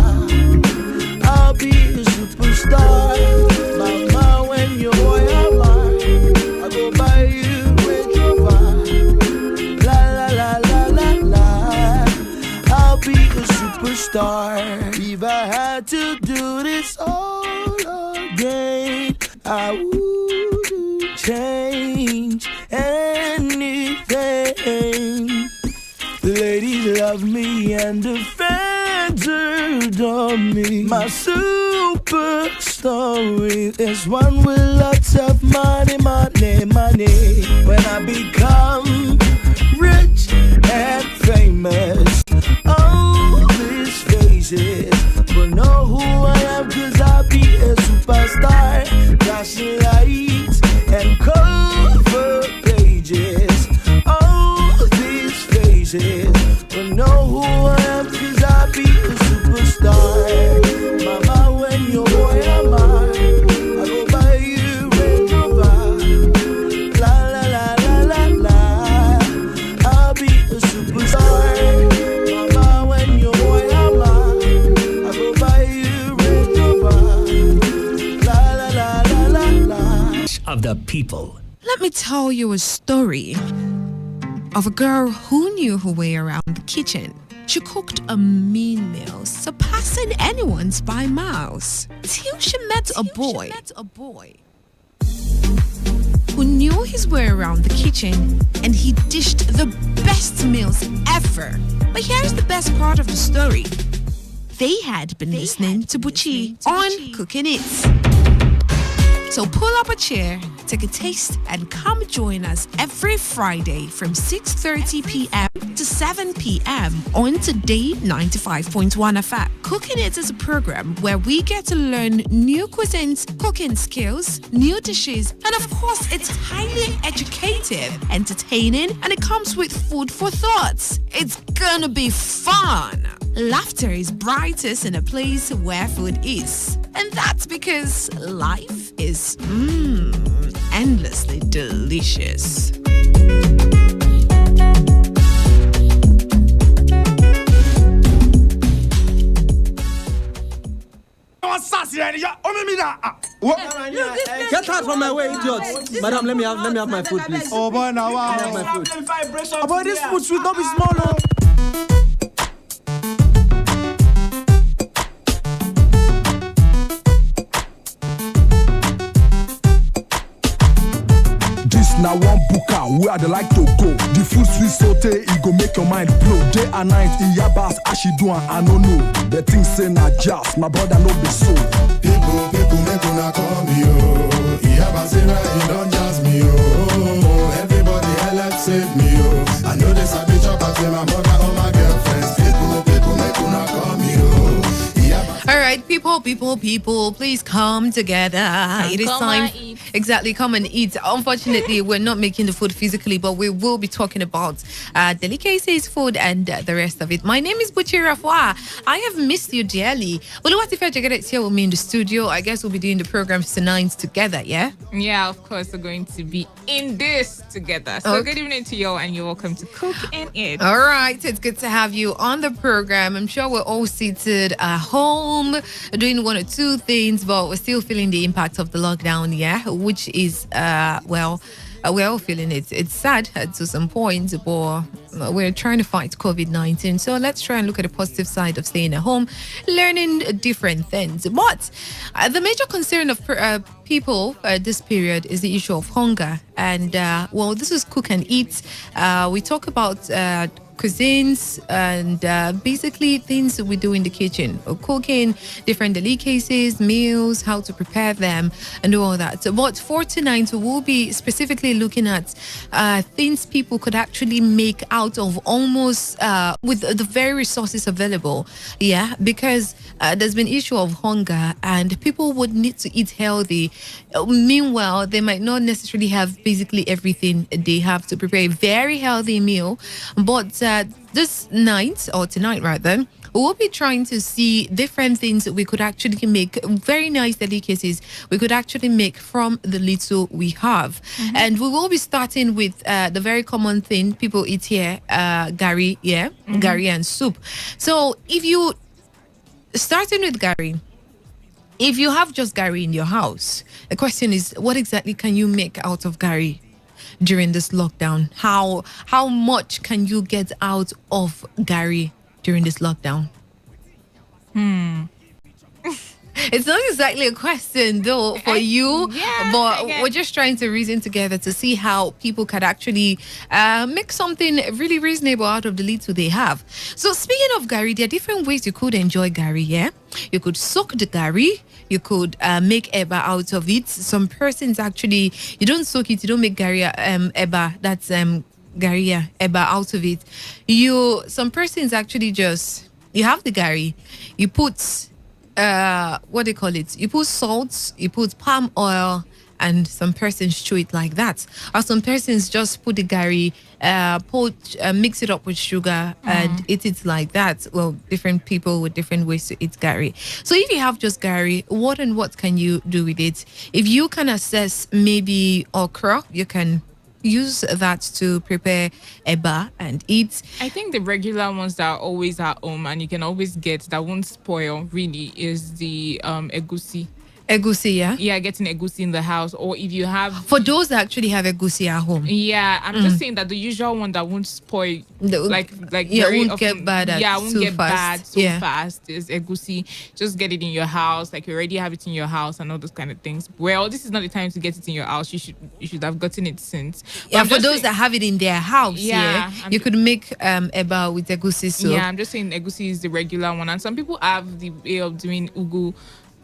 I'll be a superstar. Mama, when your boy hammer, I go buy you Range Rover. La la la la la la. I'll be a superstar. If I had to do this all again, change anything. The ladies love me and the fans adore me. My super story is one with lots of money, money, money. When I become rich and famous, all these faces will know who I am, 'cause I'll be a superstar. Flashing lights and cover pages. All these faces will know who I am, 'cause I'll be a superstar. Mama, when your boy am I go buy you Range Rover. La la la la la la. I'll be a superstar. Mama, when your boy am I go buy you Range Rover. La la la la la la. Of the people. Let me tell you a story of a girl who knew her way around the kitchen. She cooked a mean meal, surpassing anyone's by miles, till she met a boy who knew his way around the kitchen, and he dished the best meals ever. But here's the best part of the story. They had been listening to Buchi on Cooking It. So pull up a chair, take a taste, and come join us every Friday from 6:30 p.m. to 7 p.m. on Today 95.1 FM. Cooking It is a program where we get to learn new cuisines, cooking skills, new dishes, and of course, it's highly educative, entertaining, and it comes with food for thoughts. It's gonna be fun. Laughter is brightest in a place where food is. And that's because life is endlessly delicious. Get out from my way, idiots. Madam, let me have my food, please. Oh boy, now wow. Let me have my food. Oh boy, this food should not be small. Oh. Now one booker where they like to go. The food sweet saute, it go make your mind blow. Day and night in your bass, as she do I don't know. The thing say na just, my brother no be so. People make una call me oh. Iyabasina, it don't just me oh. Everybody help save me oh. I know this a bitch up, I say my mother or my girlfriends. People make una call me oh. All right, people, please come together. It is time. Exactly, come and eat. Unfortunately, we're not making the food physically, but we will be talking about delicacies, food, and the rest of it. My name is Buchi Rafwa. I have missed you dearly. Well, what if I get it here with me in the studio? I guess we'll be doing the programs tonight together, yeah? Yeah, of course, we're going to be in this together. So good evening to you all, and you're welcome to Cook in It. All right, it's good to have you on the program. I'm sure we're all seated at home, doing one or two things, but we're still feeling the impact of the lockdown, yeah? Which is, we're all feeling it. It's sad to some point, but we're trying to fight COVID-19. So let's try and look at the positive side of staying at home, learning different things. But the major concern of people this period is the issue of hunger. And, this is Cook and Eat. We talk about cuisines and basically things that we do in the kitchen, cooking, different delicacies, meals, how to prepare them, and all that. But for tonight, we'll be specifically looking at things people could actually make out of almost with the very resources available. Yeah, because there's been issue of hunger and people would need to eat healthy. Meanwhile, they might not necessarily have basically everything they have to prepare a very healthy meal. But this night, or tonight rather, we'll be trying to see different things that we could actually make, very nice delicacies we could actually make from the little we have. Mm-hmm. And we will be starting with the very common thing people eat here, gari, yeah? Mm-hmm. Gari and soup. So if you, starting with gari, if you have just gari in your house, the question is, what exactly can you make out of gari during this lockdown? How much can you get out of gari during this lockdown? It's not exactly a question though for you, but we're just trying to reason together to see how people can actually make something really reasonable out of the little they have. So speaking of Gary, there are different ways you could enjoy Gary. Yeah, you could soak the Gary. You could make eba out of it. Some persons actually, you don't soak it, you don't make Gary eba. That's Gary eba out of it. Some persons actually just, you have the Gary, you put what they call it, you put salt, you put palm oil, and some persons chew it like that, or some persons just put the Gary, mix it up with sugar and eat it like that. Well, different people with different ways to eat Gary. So if you have just Gary, what can you do with it? If you can assess maybe okra, you can use that to prepare eba and eat. I think the regular ones that are always at home and you can always get that won't spoil really is the egusi. Egusi, yeah? Yeah, getting egusi in the house. Or if you have... For those that actually have egusi at home. Yeah, I'm just saying that the usual one that won't spoil, like yeah, very won't often, get bad won't get bad so yeah. fast is egusi. Just get it in your house, like you already have it in your house and all those kind of things. Well, this is not the time to get it in your house. You should have gotten it since. But yeah, for those that have it in their house, you could make eba with egusi soup. Yeah, I'm just saying egusi is the regular one. And some people have the way of doing ugu.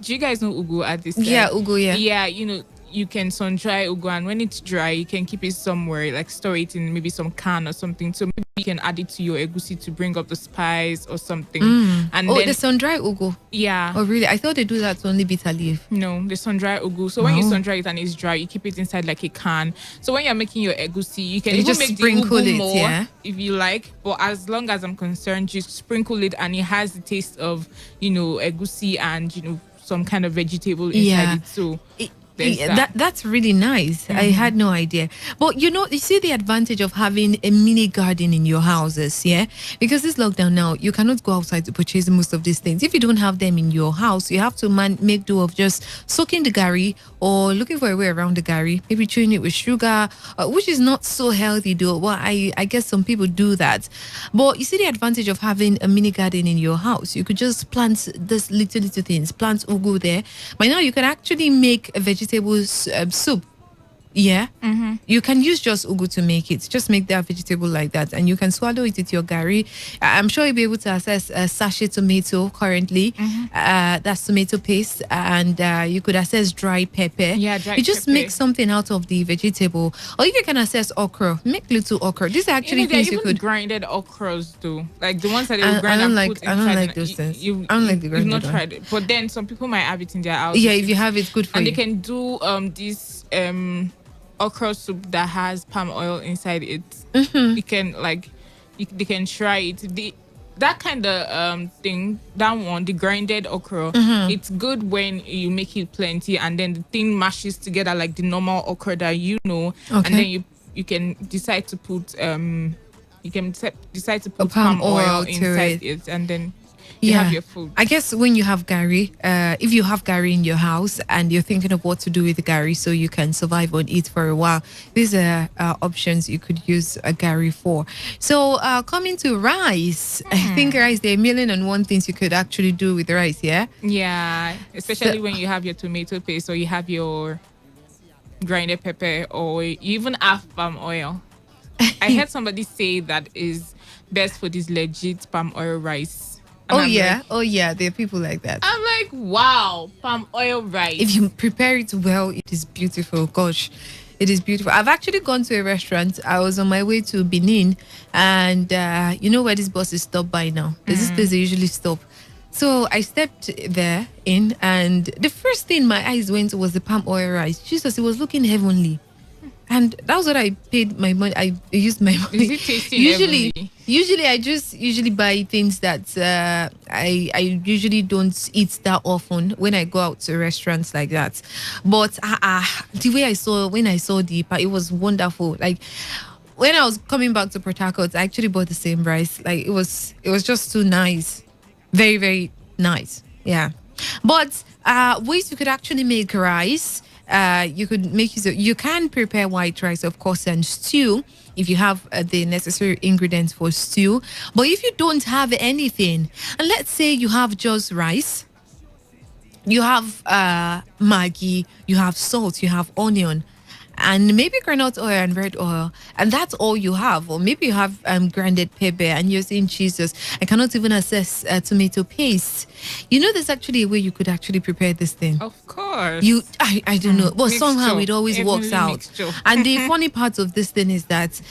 Do you guys know ugu at this time? Yeah, ugu, yeah. Yeah, you can sun dry ugu, and when it's dry, you can keep it somewhere, like store it in maybe some can or something. So maybe you can add it to your egusi to bring up the spice or something. And then the sun dry ugu? Yeah. Oh, really? I thought they do that to only bitter leaf. No, the sun dry ugu. So when you sun dry it and it's dry, you keep it inside like a can. So when you're making your egusi, you can even just make the sprinkle ugu it, more if you like. But as long as I'm concerned, just sprinkle it and it has the taste of, egusi and, some kind of vegetable inside it. So that's really nice. I had no idea. But you see the advantage of having a mini garden in your houses, yeah? Because this lockdown now, you cannot go outside to purchase most of these things. If you don't have them in your house, you have to make do of just soaking the Gary or looking for a way around the Gary, maybe chewing it with sugar, which is not so healthy though. Well, I guess some people do that. But you see the advantage of having a mini garden in your house. You could just plant this little things, plant ugu there. By now, you can actually make a vegetable soup. Yeah, you can use just ugu to make it. Just make that vegetable like that, and you can swallow it with your Gary. I'm sure you'll be able to access sachet tomato currently. That's tomato paste, and you could access dry pepper. Yeah, dry you just pepper. make something out of the vegetable, or if you can access okra, make little okra. These are actually things you could grinded okras too, like the ones that they will I grind don't and like. put I inside. don't like those things. I don't like the You've grinded not one. tried it, but then some people might have it in their house. Yeah, if you have it, good for and you. they can do this okra soup that has palm oil inside it. You can they can try it. That kind of thing, that one, the grinded okra, it's good when you make it plenty and then the thing mashes together like the normal okra that and then you can decide to put palm oil inside it and then you have your food. I guess when you have Gary, if you have Gary in your house and you're thinking of what to do with the Gary so you can survive on it for a while, these are options you could use a Gary for. So coming to rice, I think rice, there are 1,000,001 things you could actually do with rice, yeah? Yeah, especially when you have your tomato paste or you have your grinded pepper or you even have palm oil. I heard somebody say that is best for this legit palm oil rice. And Oh yeah, there are people like that. I'm like, wow, palm oil rice. If you prepare it well, it is beautiful. Gosh, it is beautiful. I've actually gone to a restaurant. I was on my way to Benin, and you know where this buses stop by now? There's this place they usually stop. So I stepped there in, and the first thing my eyes went to was the palm oil rice. Jesus, it was looking heavenly. And that was what I paid my money. I used my money. Is it tasting heavenly? Usually I just buy things that I usually don't eat that often when I go out to restaurants like that. But the way when I saw the it was wonderful. Like when I was coming back to Port Harcourt, I actually bought the same rice. Like it was just too nice. Very, very nice. Yeah. But ways you could actually make rice. You could make use of, you can prepare white rice, of course, and stew if you have the necessary ingredients for stew. But if you don't have anything, and let's say you have just rice You have Maggi, you have salt, you have onion, and maybe granite oil and red oil, and that's all you have. Or maybe you have grounded pepper, and you're saying, Jesus, I cannot even access tomato paste. You know, there's actually a way you could actually prepare this thing. Of course. I don't know, but somehow Mixture. it always works Heavenly out. mixture. And the funny part of this thing is that,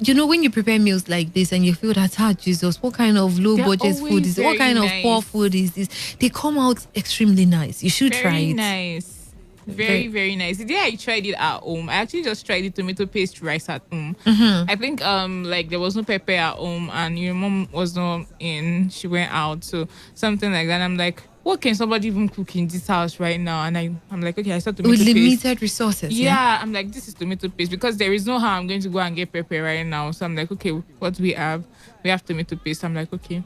you know, when you prepare meals like this and you feel that, Jesus, what kind of low They're budget food always is it? What kind very of poor nice. food is this? They come out extremely nice. You should try Very it. nice. Very, very nice. The day I tried it at home, I actually just tried the tomato paste rice at home. I think like there was no pepper at home and your mom was not in. She went out, so something like that. I'm like, what can somebody even cook in this house right now? And I'm like, okay, I saw tomato With paste. limited resources. Yeah, I'm like, this is tomato paste because there is no how I'm going to go and get pepper right now. So I'm like, okay, what do we have? We have tomato paste. I'm like, okay.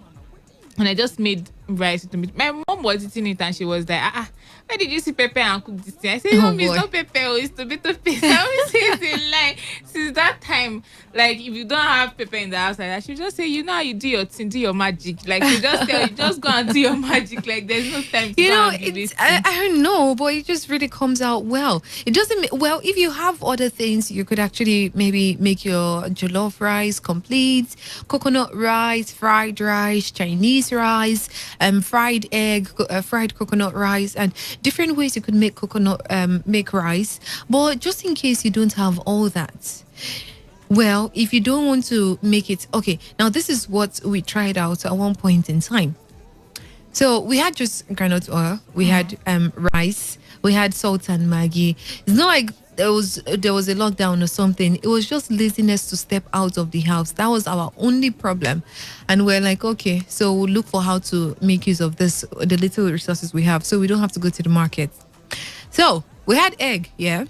And I just made rice with tomato. My mom was eating it and she was like, where did you see pepper and cook this thing? I said, Mom, it's not pepper, it's tomato paste. I always say it's a lie. Since that time, like, if you don't have pepper in the house like that, she'll just say, you know how you do your thing, do your magic. Like, she just tell you, just go and do your magic. Like, there's no time to go and do this thing. I don't know, but it just really comes out well. It doesn't, well, if you have other things, you could actually maybe make your jollof rice complete, coconut rice, fried rice, Chinese rice, fried egg, fried coconut rice, and different ways you could make make rice. But just in case you don't have all that, well, if you don't want to make it, okay, now this is what we tried out at one point in time. So we had just granite oil, we had rice, we had salt and Maggi. It's not like there was a lockdown or something. It was just laziness to step out of the house. That was our only problem. And we're like, okay, so we'll look for how to make use of this, the little resources we have, so we don't have to go to the market. So we had egg, yeah.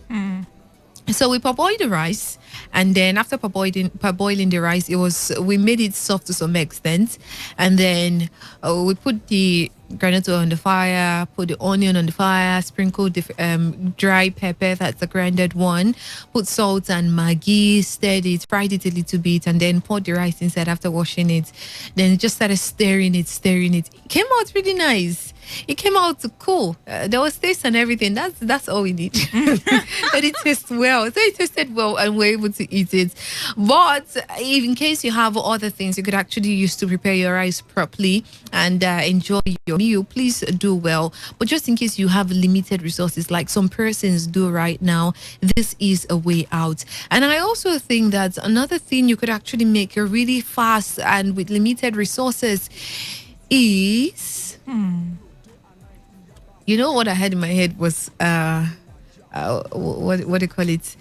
So we parboiled the rice, and then after parboiling the rice, we made it soft to some extent, and then we put the granite oil on the fire, put the onion on the fire, sprinkled the dry pepper, that's the grounded one, put salt and Maggi, stirred it, fried it a little bit, and then poured the rice inside after washing it. Then just started stirring it. It came out really nice. It came out cool. There was taste and everything. That's all we need. But it tastes well. So it tasted well and we're able to eat it. But in case you have other things you could actually use to prepare your rice properly and enjoy your meal, please do well. But just in case you have limited resources like some persons do right now, this is a way out. And I also think that another thing you could actually make really fast and with limited resources is... You know what I had in my head was what do you call it?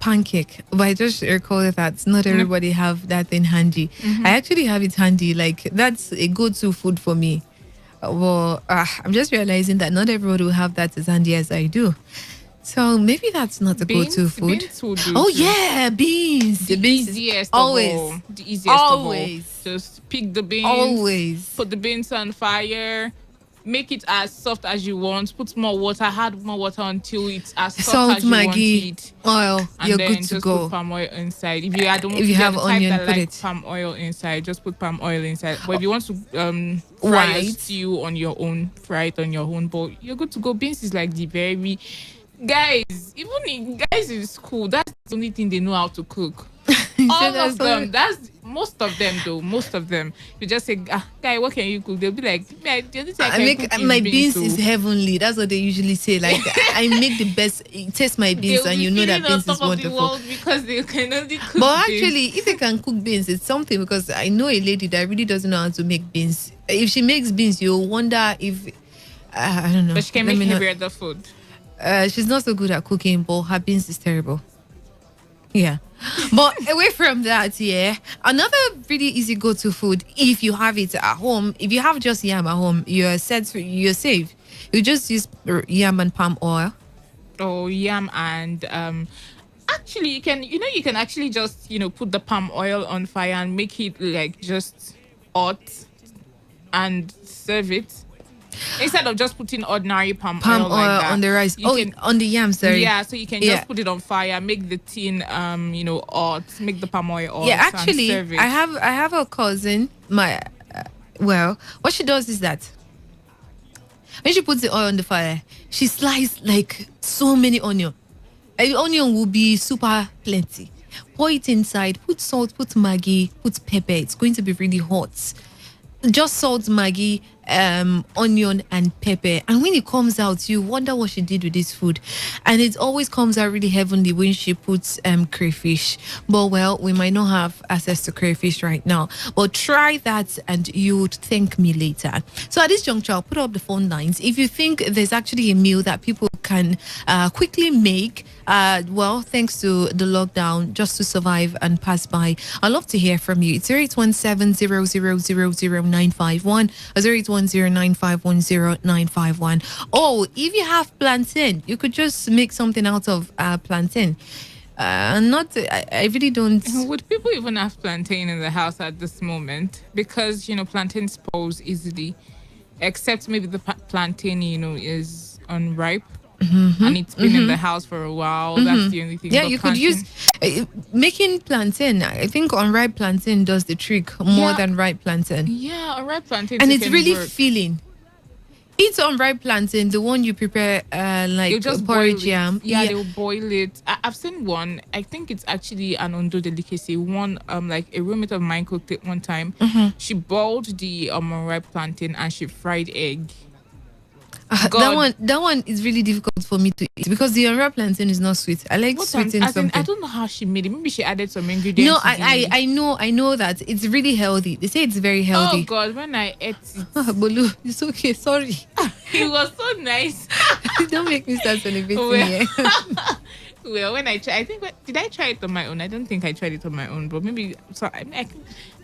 Pancake. But I just recall that not everybody have that thing handy. I actually have it handy. Like that's a go-to food for me. Well, I'm just realizing that not everybody will have that as handy as I do. So maybe that's not a go-to food. Beans will do Oh too. yeah, beans. The beans easiest always. of all. The easiest Always. of all. Just pick the beans. Always. Put the beans on fire. Make it as soft as you want. Put more water. Add more water until it's as soft Salt, as you want Maggi, it. oil. And You're then good to just go. put palm oil inside. If you have the onion, type that put like it. palm oil inside, just put palm oil inside. But if you want to fry a stew on your own, fry it on your own. But you're good to go. Beans is like the very guys. Even in guys in school, that's the only thing they know how to cook. All of them. That's most of them though. Most of them. You just say, guy, what can you cook? They'll be like, the only thing I make cook my is beans so. is heavenly. That's what they usually say. Like I make the best. Taste my beans, They'll and be you know that feeling on beans top is of the wonderful. world because they can only cook But beans. actually, if they can cook beans, it's something because I know a lady that really doesn't know how to make beans. If she makes beans, you'll wonder if I don't know. But she can make every other food. She's not so good at cooking, but her beans is terrible. Yeah. But away from that, yeah, another really easy go-to food if you have it at home. If you have just yam at home, you're safe. You just use yam and palm oil. Oh, yam and actually you can actually just put the palm oil on fire and make it like just hot and serve it. Instead of just putting ordinary palm oil like that, on the rice. On the yam, sorry. Yeah, so you can just put it on fire, make the tin hot, make the palm oil hot. Yeah, actually, and serve it. I have a cousin. What she does is that When she puts the oil on the fire, she slices like so many onion. The onion will be super plenty. Pour it inside, put salt, put Maggi, put pepper. It's going to be really hot. Just salt, Maggi, onion and pepper. And when it comes out, you wonder what she did with this food. And it always comes out really heavenly when she puts crayfish. But well, we might not have access to crayfish right now. But try that and you would thank me later. So at this juncture, I'll put up the phone lines. If you think there's actually a meal that people can quickly make, well, thanks to the lockdown, just to survive and pass by, I'd love to hear from you. It's 0817-0000951 or 0810-951-0951. Oh, if you have plantain, you could just make something out of plantain. I really don't. Would people even have plantain in the house at this moment? Because, plantain spoils easily, except maybe the plantain, is unripe. And it's been in the house for a while. That's the only thing. Yeah, but you plantain, could use making plantain. I think unripe plantain does the trick more than ripe plantain. Yeah, unripe plantain. And it's really filling. It's unripe plantain, the one you prepare like just porridge yam. yam. They'll boil it. I've seen one. I think it's actually an Ondo delicacy. One like a roommate of mine cooked it one time. She boiled the unripe plantain and she fried egg. That one is really difficult for me to eat because the unripe plantain is not sweet. I like sweetened something. I don't know how she made it. Maybe she added some ingredients. No, I know that it's really healthy. They say it's very healthy. Oh God, when I ate it, Bolu, it's okay. Sorry, it was so nice. Don't make me start celebrating. Well, when I try, did I try it on my own? I don't think I tried it on my own, but maybe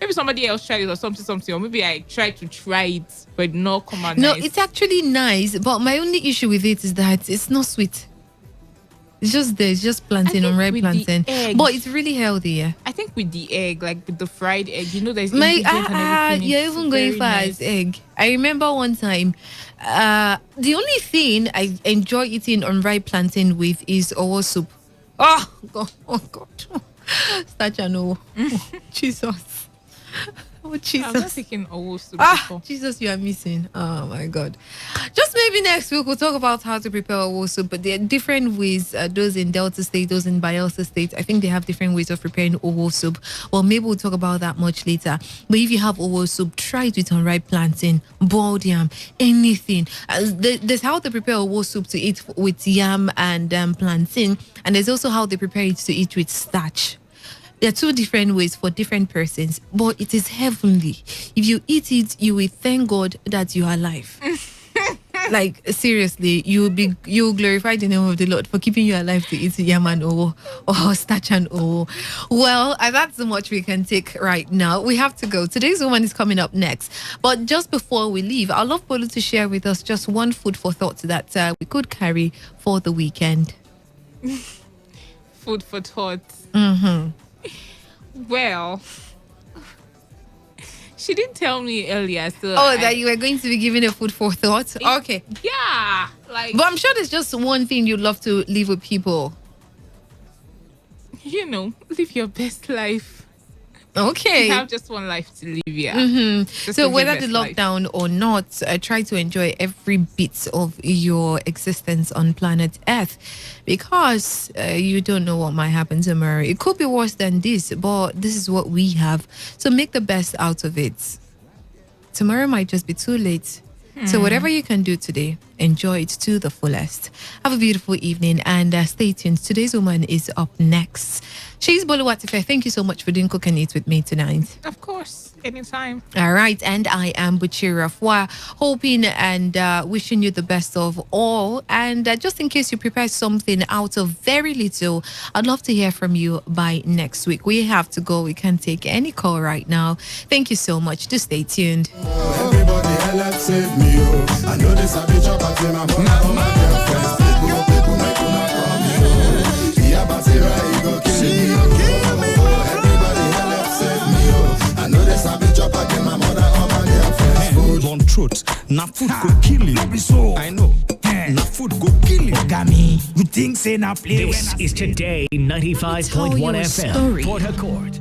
maybe somebody else tried it or something, or maybe I tried to try it, but no come out. No, nice. it's actually nice, but my only issue with it is that it's not sweet. It's just there. It's just plantain, unripe plantain, but it's really healthy. Yeah, I think with the egg, like with the fried egg, there's ingredients and everything. You're even going far as egg. I remember one time, the only thing I enjoy eating unripe plantain with is owo soup. Oh God! Such an owo. Jesus. Oh, Jesus. I'm not thinking owo soup before. Jesus, you are missing. Oh, my God. Just maybe next week we'll talk about how to prepare owo soup, but there are different ways. Those in Delta State, those in Bayelsa State, I think they have different ways of preparing owo soup. Well, maybe we'll talk about that much later. But if you have owo soup, try it with unripe plantain, boiled yam, anything. There's how they prepare owo soup to eat with yam and plantain, and there's also how they prepare it to eat with starch. There are two different ways for different persons, but it is heavenly. If you eat it, you will thank God that you are alive. Like, seriously, you'll glorify the name of the Lord for keeping you alive to eat yam and owo or starch and owo. Well, that's so much we can take right now. We have to go. Today's woman is coming up next. But just before we leave, I'd love Polo to share with us just one food for thought that we could carry for the weekend. Food for thought. Well, she didn't tell me earlier. So that you were going to be giving a food for thought? Okay. Yeah. But I'm sure there's just one thing you'd love to leave with people. Live your best life. Okay. You have just one life to live, yeah. So whether the lockdown or not, try to enjoy every bit of your existence on planet Earth, because you don't know what might happen tomorrow. It could be worse than this, but this is what we have. So make the best out of it. Tomorrow might just be too late. So whatever you can do today, enjoy it to the fullest. Have a beautiful evening and stay tuned. Today's woman is up next. She's Boluwatife. Thank you so much for doing Cook and Eat with me tonight. Of course, anytime. All right, and I am Buchira Fwa, hoping and wishing you the best of all. And just in case you prepare something out of very little, I'd love to hear from you by next week. We have to go. We can't take any call right now. Thank you so much. Just stay tuned. Everybody, let's save me. I know this a bitch up at my mom, my girlfriends. People make you not from me. Yeah, but you go kill me. Everybody, let's save me. I know this a bitch up at my mother, all my girlfriends. Food on truth. Now food go kill you. I know. Now food go kill you. Gami, you think say na play? This is Today 95.1 FM. Port Harcourt.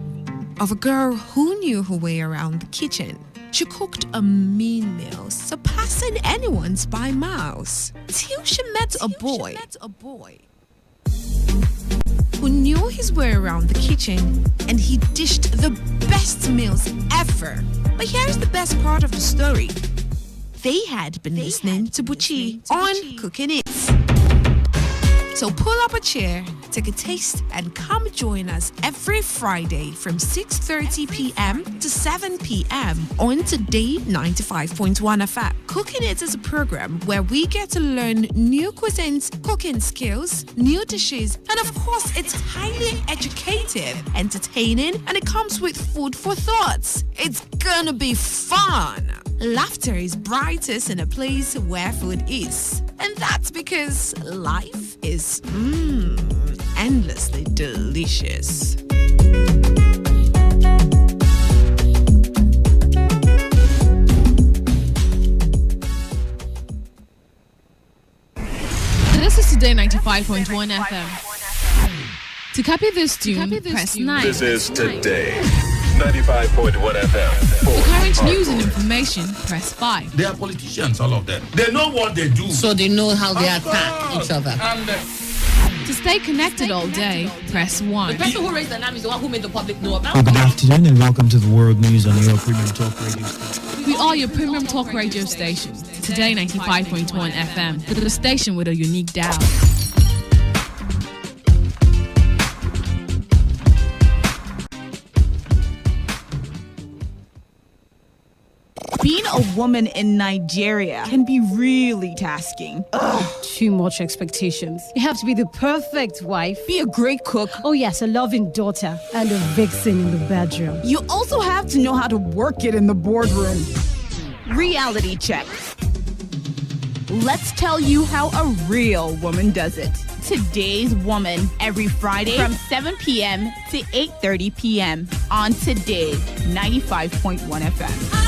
of a girl who knew her way around the kitchen. She cooked a mean meal, surpassing anyone's by miles, till she met a boy who knew his way around the kitchen, and he dished the best meals ever. But here's the best part of the story. They had been listening to Buchi on Cooking It. So pull up a chair, take a taste, and come join us every Friday from 6:30 p.m. to 7 p.m. on Today 95.1 FM. Cooking It is a program where we get to learn new cuisines, cooking skills, new dishes, and of course, it's highly educative, entertaining, and it comes with food for thoughts. It's gonna be fun. Laughter is brightest in a place where food is. And that's because life is endlessly delicious. This is Today 95.1 FM. To copy this tune, press 9. This is Today 95.1 FM. For current news and information, press 5. They are politicians, all of them. They know what they do. So they know how they attack each other. To stay connected all day, press 1. The person who raised the name is the one who made the public know about. Good afternoon and welcome to the world news on your premium talk radio station. We are your premium talk radio station. Today 95.1 FM. The station with a unique dial. Being a woman in Nigeria can be really tasking. Too much expectations. You have to be the perfect wife, be a great cook. Oh yes, a loving daughter, and a vixen in the bedroom. You also have to know how to work it in the boardroom. Reality check. Let's tell you how a real woman does it. Today's Woman, every Friday from 7 p.m. to 8:30 p.m. on Today 95.1 FM.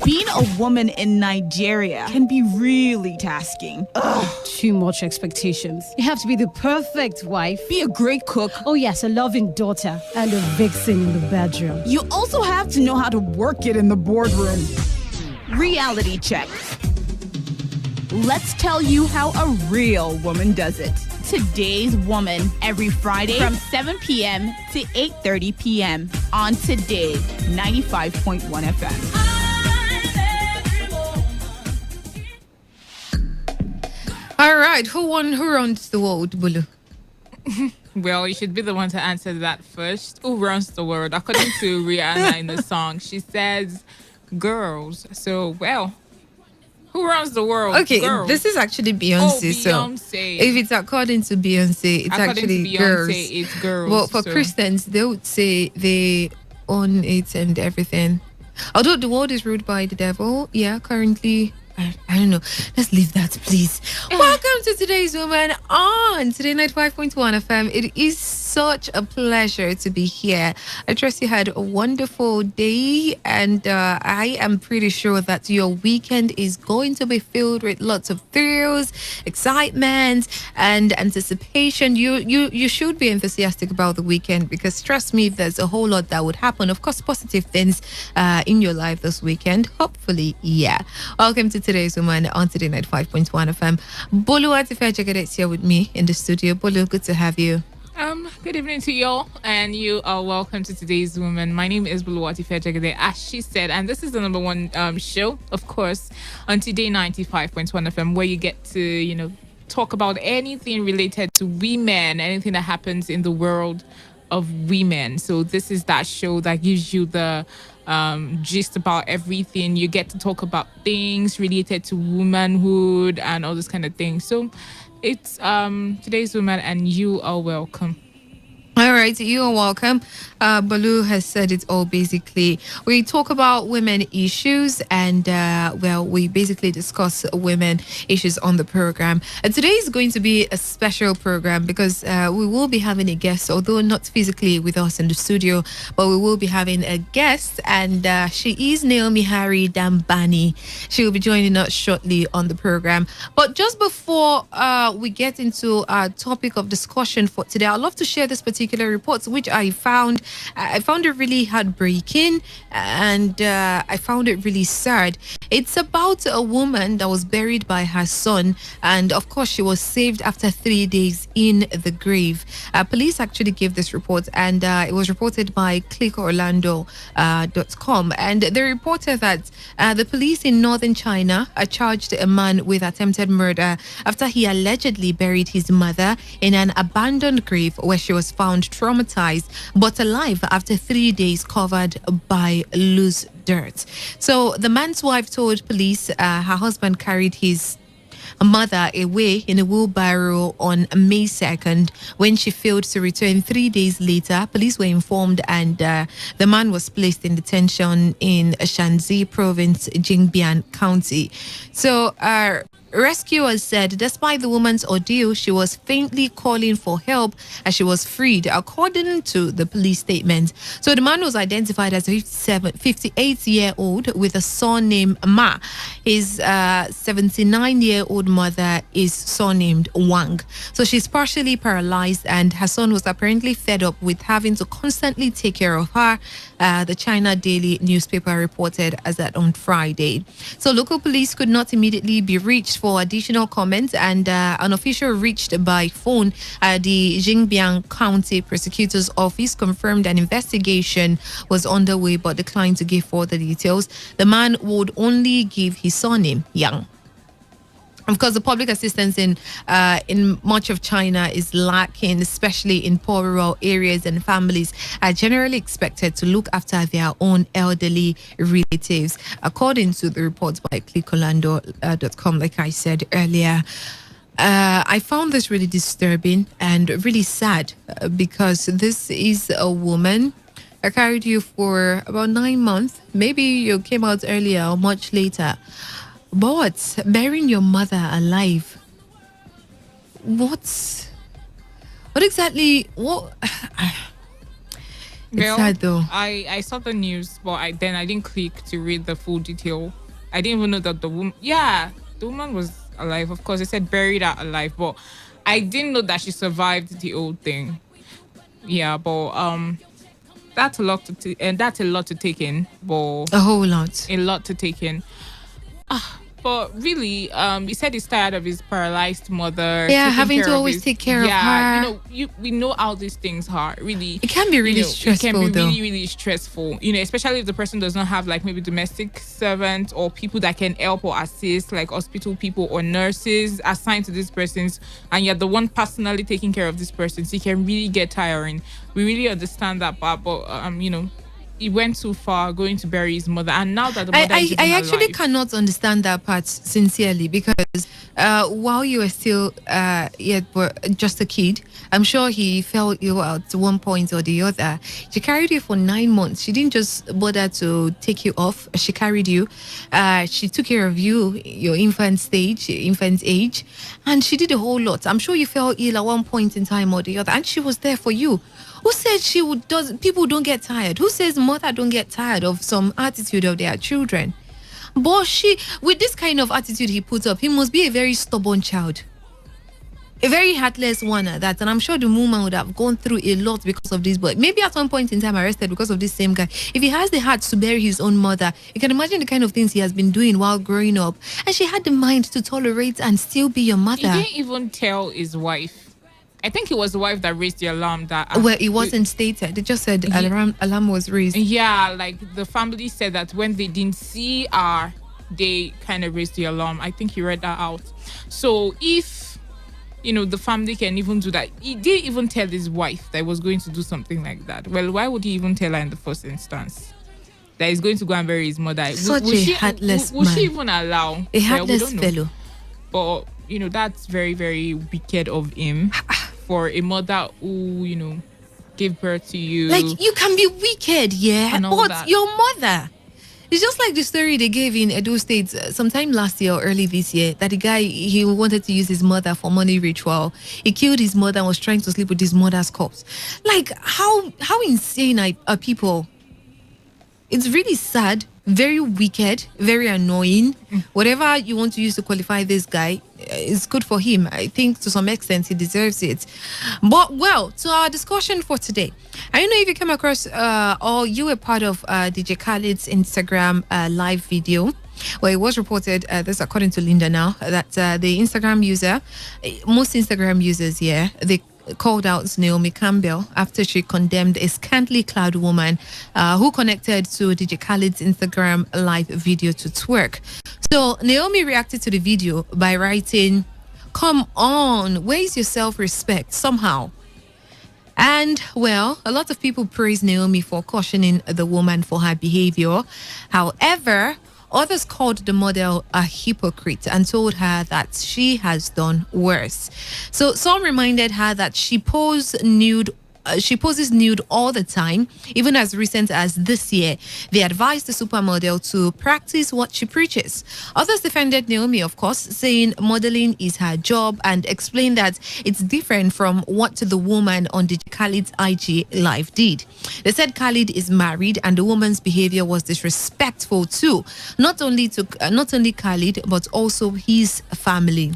Being a woman in Nigeria can be really tasking. Too much expectations. You have to be the perfect wife, Be a great cook. oh yes, a loving daughter, and a vixen in the bedroom. You also have to know how to work it in the boardroom. Reality check. Let's tell you how a real woman does it. Today's Woman, every Friday from 7 p.m. to 8:30 p.m. on Today 95.1 FM. All right, who runs the world, Bulu? Well, you should be the one to answer that first. Who runs the world? According to Rihanna in the song, she says girls. So, well, who runs the world? Okay, Girls. this is actually Beyonce. Beyonce. So if it's according to Beyonce, it's According actually to Beyonce, girls. it's girls. Well, for so. Christians, they would say they own it and everything. Although the world is ruled by the devil, yeah, currently. I don't know. Let's leave that, please. Welcome to today's Woman on Today 95.1 FM. It is such a pleasure to be here. I trust you had a wonderful day, and I am pretty sure that your weekend is going to be filled with lots of thrills, excitement, and anticipation. You should be enthusiastic about the weekend, because trust me, there's a whole lot that would happen. Of course, positive things in your life this weekend. Hopefully, yeah. Welcome to today's Woman on Today 95.1 FM. Bolu Atifejagade is here with me in the studio. Bolu, good to have you. Good evening to you all, and you are welcome to Today's Woman. My name is Buluwati Fejagade, as she said, and this is the number one show, of course, on Today 95.1 FM, where you get to, talk about anything related to women, anything that happens in the world of women. So this is that show that gives you the gist about everything. You get to talk about things related to womanhood and all this kind of thing. So it's Today's Woman, and you are welcome. All right, you are welcome. Balu has said it all. Basically, we talk about women issues, and we basically discuss women issues on the program. And today is going to be a special program, because we will be having a guest, although not physically with us in the studio, but we will be having a guest, and she is Naomi Harry Dambani. She will be joining us shortly on the program. But just before we get into our topic of discussion for today, I'd love to share this particular reports which I found it really heartbreaking, and I found it really sad. It's about a woman that was buried by her son, and of course she was saved after 3 days in the grave. Police actually gave this report, and it was reported by clickorlando.com, and they reported that the police in northern China charged a man with attempted murder after he allegedly buried his mother in an abandoned grave where she was found traumatized but alive after 3 days covered by loose dirt. So the man's wife told police her husband carried his mother away in a wheelbarrow on May 2nd. When she failed to return 3 days later, police were informed, and the man was placed in detention in Shanxi province, Jingbian County. So rescuers said despite the woman's ordeal, she was faintly calling for help as she was freed, according to the police statement. So the man was identified as a 58-year-old with a son named Ma. His 79-year-old mother is surnamed Wang. So she's partially paralyzed, and her son was apparently fed up with having to constantly take care of her. The China Daily newspaper reported as that on Friday. So local police could not immediately be reached for additional comments, and an official reached by phone the Jingbian County Prosecutor's Office confirmed an investigation was underway but declined to give further details. The man would only give his surname, Yang. Of course, the public assistance in much of China is lacking, especially in poor rural areas, and families are generally expected to look after their own elderly relatives, according to the reports by clickorlando.com, like I said earlier. I found this really disturbing and really sad because this is a woman. I carried you for about 9 months. Maybe you came out earlier or much later. But burying your mother alive, what exactly, Well, sad though. I saw the news, but I didn't click to read the full detail. I didn't even know that the woman was alive. Of course, they said buried her alive, but I didn't know that she survived the old thing. Yeah, but that's a lot to take in. But a whole lot, to take in. But really, he said he's tired of his paralyzed mother. Yeah, having to always take care of her. We know how these things are. Really, it can be really stressful. It can be though. really, really stressful. Especially if the person does not have like maybe domestic servants or people that can help or assist, like hospital people or nurses assigned to these persons, and you're the one personally taking care of these persons. It can really get tiring. We really understand that part, but he went too far going to bury his mother, and now that the mother is I actually alive, cannot understand that part sincerely, because while you were still just a kid, I'm sure he fell ill at one point or the other. She carried you for 9 months. She didn't just bother to take you off. She carried you. She took care of you, your infant age, and she did a whole lot. I'm sure you fell ill at one point in time or the other, and she was there for you. Who said people don't get tired? Who says mother don't get tired of some attitude of their children? But with this kind of attitude he puts up, he must be a very stubborn child. A very heartless one at that. And I'm sure the woman would have gone through a lot because of this. But maybe at one point in time arrested because of this same guy. If he has the heart to bury his own mother, you can imagine the kind of things he has been doing while growing up. And she had the mind to tolerate and still be your mother. He didn't even tell his wife. I think it was the wife that raised the alarm. It wasn't stated. They just said alarm was raised. Yeah, like the family said that when they didn't see her, they kind of raised the alarm. I think he read that out. So if, the family can even do that. He didn't even tell his wife that he was going to do something like that. Well, why would he even tell her in the first instance that he's going to go and bury his mother? Such a heartless man. Would she even allow? A heartless fellow. But, that's very, very wicked of him. For a mother who, gave birth to you. Like, you can be wicked, yeah, but your mother. It's just like the story they gave in Edo State sometime last year or early this year, that the guy, he wanted to use his mother for money ritual. He killed his mother and was trying to sleep with his mother's corpse. Like, how insane are people? It's really sad, very wicked, very annoying. Whatever you want to use to qualify this guy is good for him. I think to some extent he deserves it. But to our discussion for today, I don't know if you came across or you were part of DJ Khaled's Instagram live video. Well, it was reported, this according to Linda now, that the Instagram user, most Instagram users, they called out Naomi Campbell after she condemned a scantily clad woman who connected to DJ Khaled's Instagram live video to twerk. So Naomi reacted to the video by writing, "Come on, where is your self-respect somehow?" And a lot of people praise Naomi for cautioning the woman for her behavior. However, others called the model a hypocrite and told her that she has done worse. So some reminded her that she poses nude all the time, even as recent as this year. They advised the supermodel to practice what she preaches. Others defended Naomi, of course, saying modeling is her job, and explained that it's different from what the woman on DJ Khaled's IG live did. They said Khaled is married and the woman's behavior was disrespectful too, not only Khaled but also his family.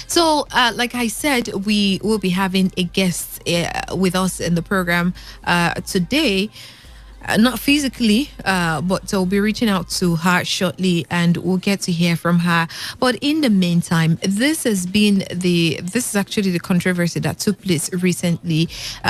So, like I said, we will be having a guest with us in the program today. Not physically, but we'll be reaching out to her shortly and we'll get to hear from her. But in the meantime, this is actually the controversy that took place recently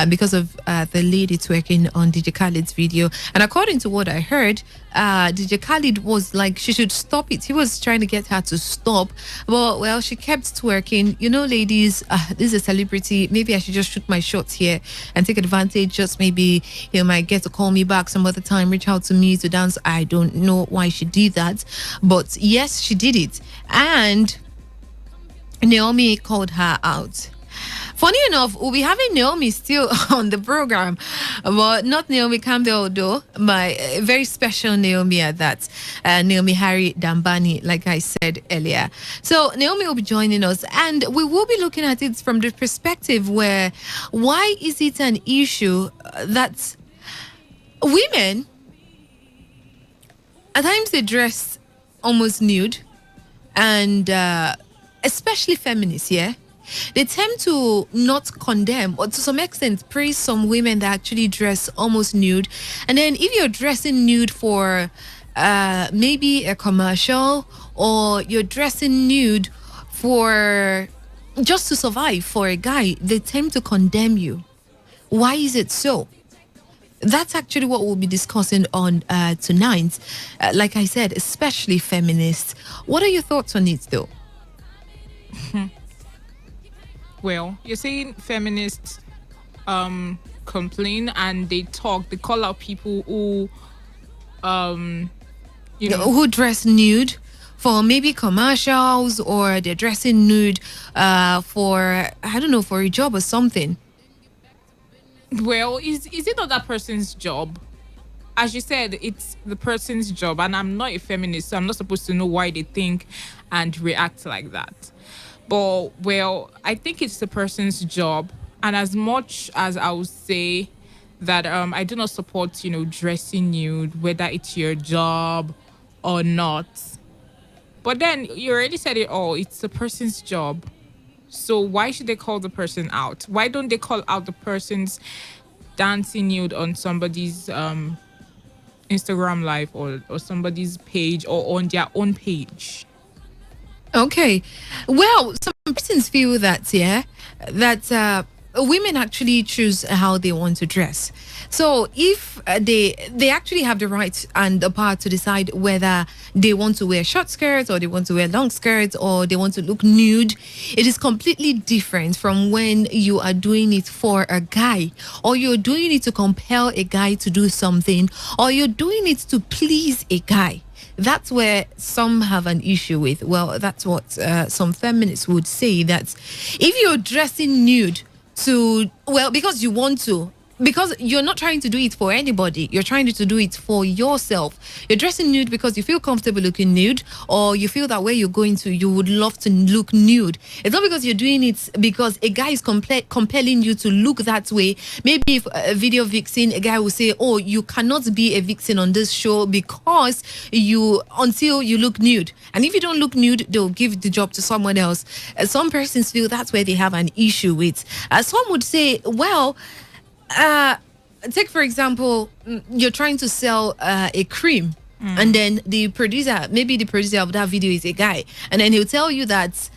because of the lady twerking on DJ Khaled's video. And according to what I heard, DJ Khaled was like, she should stop it. He was trying to get her to stop, but she kept twerking. Ladies, this is a celebrity. Maybe I should just shoot my shots here and take advantage. Just maybe he might get to call me back some other time, reach out to me to dance. I don't know why she did that, but yes, she did it. And Naomi called her out. Funny enough, we'll be having Naomi still on the program, but not Naomi Campbell, though. My very special Naomi at that. Naomi Harry Dambani, like I said earlier. So Naomi will be joining us, and we will be looking at it from the perspective where why is it an issue that women, at times they dress almost nude, and especially feminists, yeah? They tend to not condemn or to some extent praise some women that actually dress almost nude. And then if you're dressing nude for maybe a commercial, or you're dressing nude for just to survive for a guy, they tend to condemn you. Why is it so? That's actually what we'll be discussing on tonight. Like I said, especially feminists. What are your thoughts on it, though? Well, you're saying feminists complain and they call out people who who dress nude for maybe commercials, or they're dressing nude for, I don't know, for a job or something. Well, is it not that person's job? As you said, it's the person's job, and I'm not a feminist, so I'm not supposed to know why they think and react like that. But, well, I think it's the person's job. And as much as I would say that I do not support, dressing nude, whether it's your job or not. But then you already said it all. It's the person's job. So why should they call the person out? Why don't they call out the person's dancing nude on somebody's Instagram live or somebody's page or on their own page? Okay. Well, some persons feel that, that women actually choose how they want to dress. So if they actually have the right and the power to decide whether they want to wear short skirts, or they want to wear long skirts, or they want to look nude, it is completely different from when you are doing it for a guy, or you're doing it to compel a guy to do something, or you're doing it to please a guy. That's where some have an issue with. Well, that's what some feminists would say, that if you're dressing nude because you want to, because you're not trying to do it for anybody, you're trying to do it for yourself. You're dressing nude because you feel comfortable looking nude, or you feel that where you're going to, you would love to look nude. It's not because you're doing it because a guy is compelling you to look that way. Maybe if a video vixen, a guy will say, oh, you cannot be a vixen on this show because until you look nude. And if you don't look nude, they'll give the job to someone else. Some persons feel that's where they have an issue with. Some would say, well, take for example, you're trying to sell a cream, and then the producer of that video is a guy, and then he'll tell you that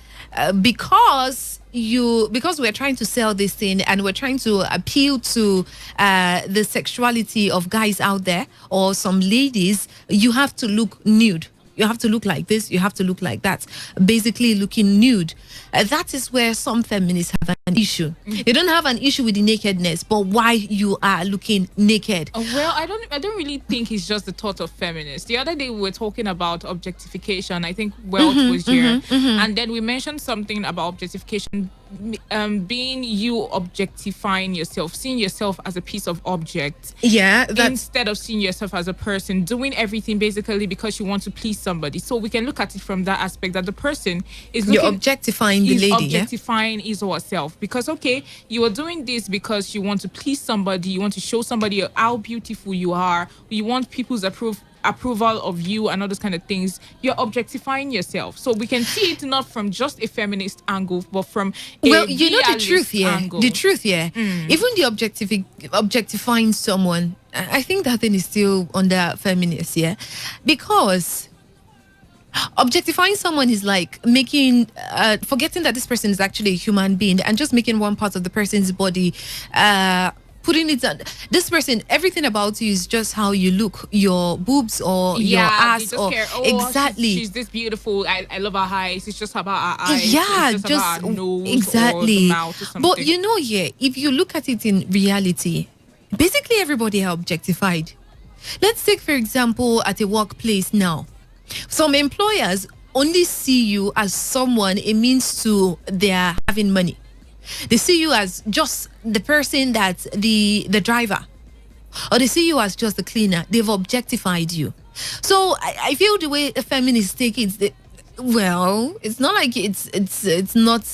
because we're trying to sell this thing and we're trying to appeal to the sexuality of guys out there or some ladies, you have to look nude. You have to look like this, you have to look like that. Basically looking nude. That is where some feminists have an issue. They don't have an issue with the nakedness, but why you are looking naked. Well, I don't really think it's just the thought of feminists. The other day we were talking about objectification. I think Wealth was here. And then we mentioned something about objectification being you objectifying yourself, seeing yourself as a piece of object. Yeah. Instead of seeing yourself as a person, doing everything basically because you want to please somebody. So we can look at it from that aspect, that the person is you're objectifying the lady, objectifying his or herself. Because you are doing this because you want to please somebody, you want to show somebody how beautiful you are, you want people's approval of you and all those kind of things. You're objectifying yourself. So we can see it not from just a feminist angle, but from the truth, angle. The truth, even the objectifying someone, I think that thing is still under feminist, because objectifying someone is like forgetting that this person is actually a human being and just making one part of the person's body, putting it on this person. Everything about you is just how you look, your boobs or your ass, or exactly. She's this beautiful. I love her eyes. It's just about her eyes. Yeah, it's just about her nose exactly. Or the mouth or something. But if you look at it in reality, basically everybody are objectified. Let's take, for example, at a workplace now. Some employers only see you as someone, it means to their having money. They see you as just the person that's the driver, or they see you as just the cleaner. They've objectified you. So I feel the way the feminists take it, well, it's not like it's not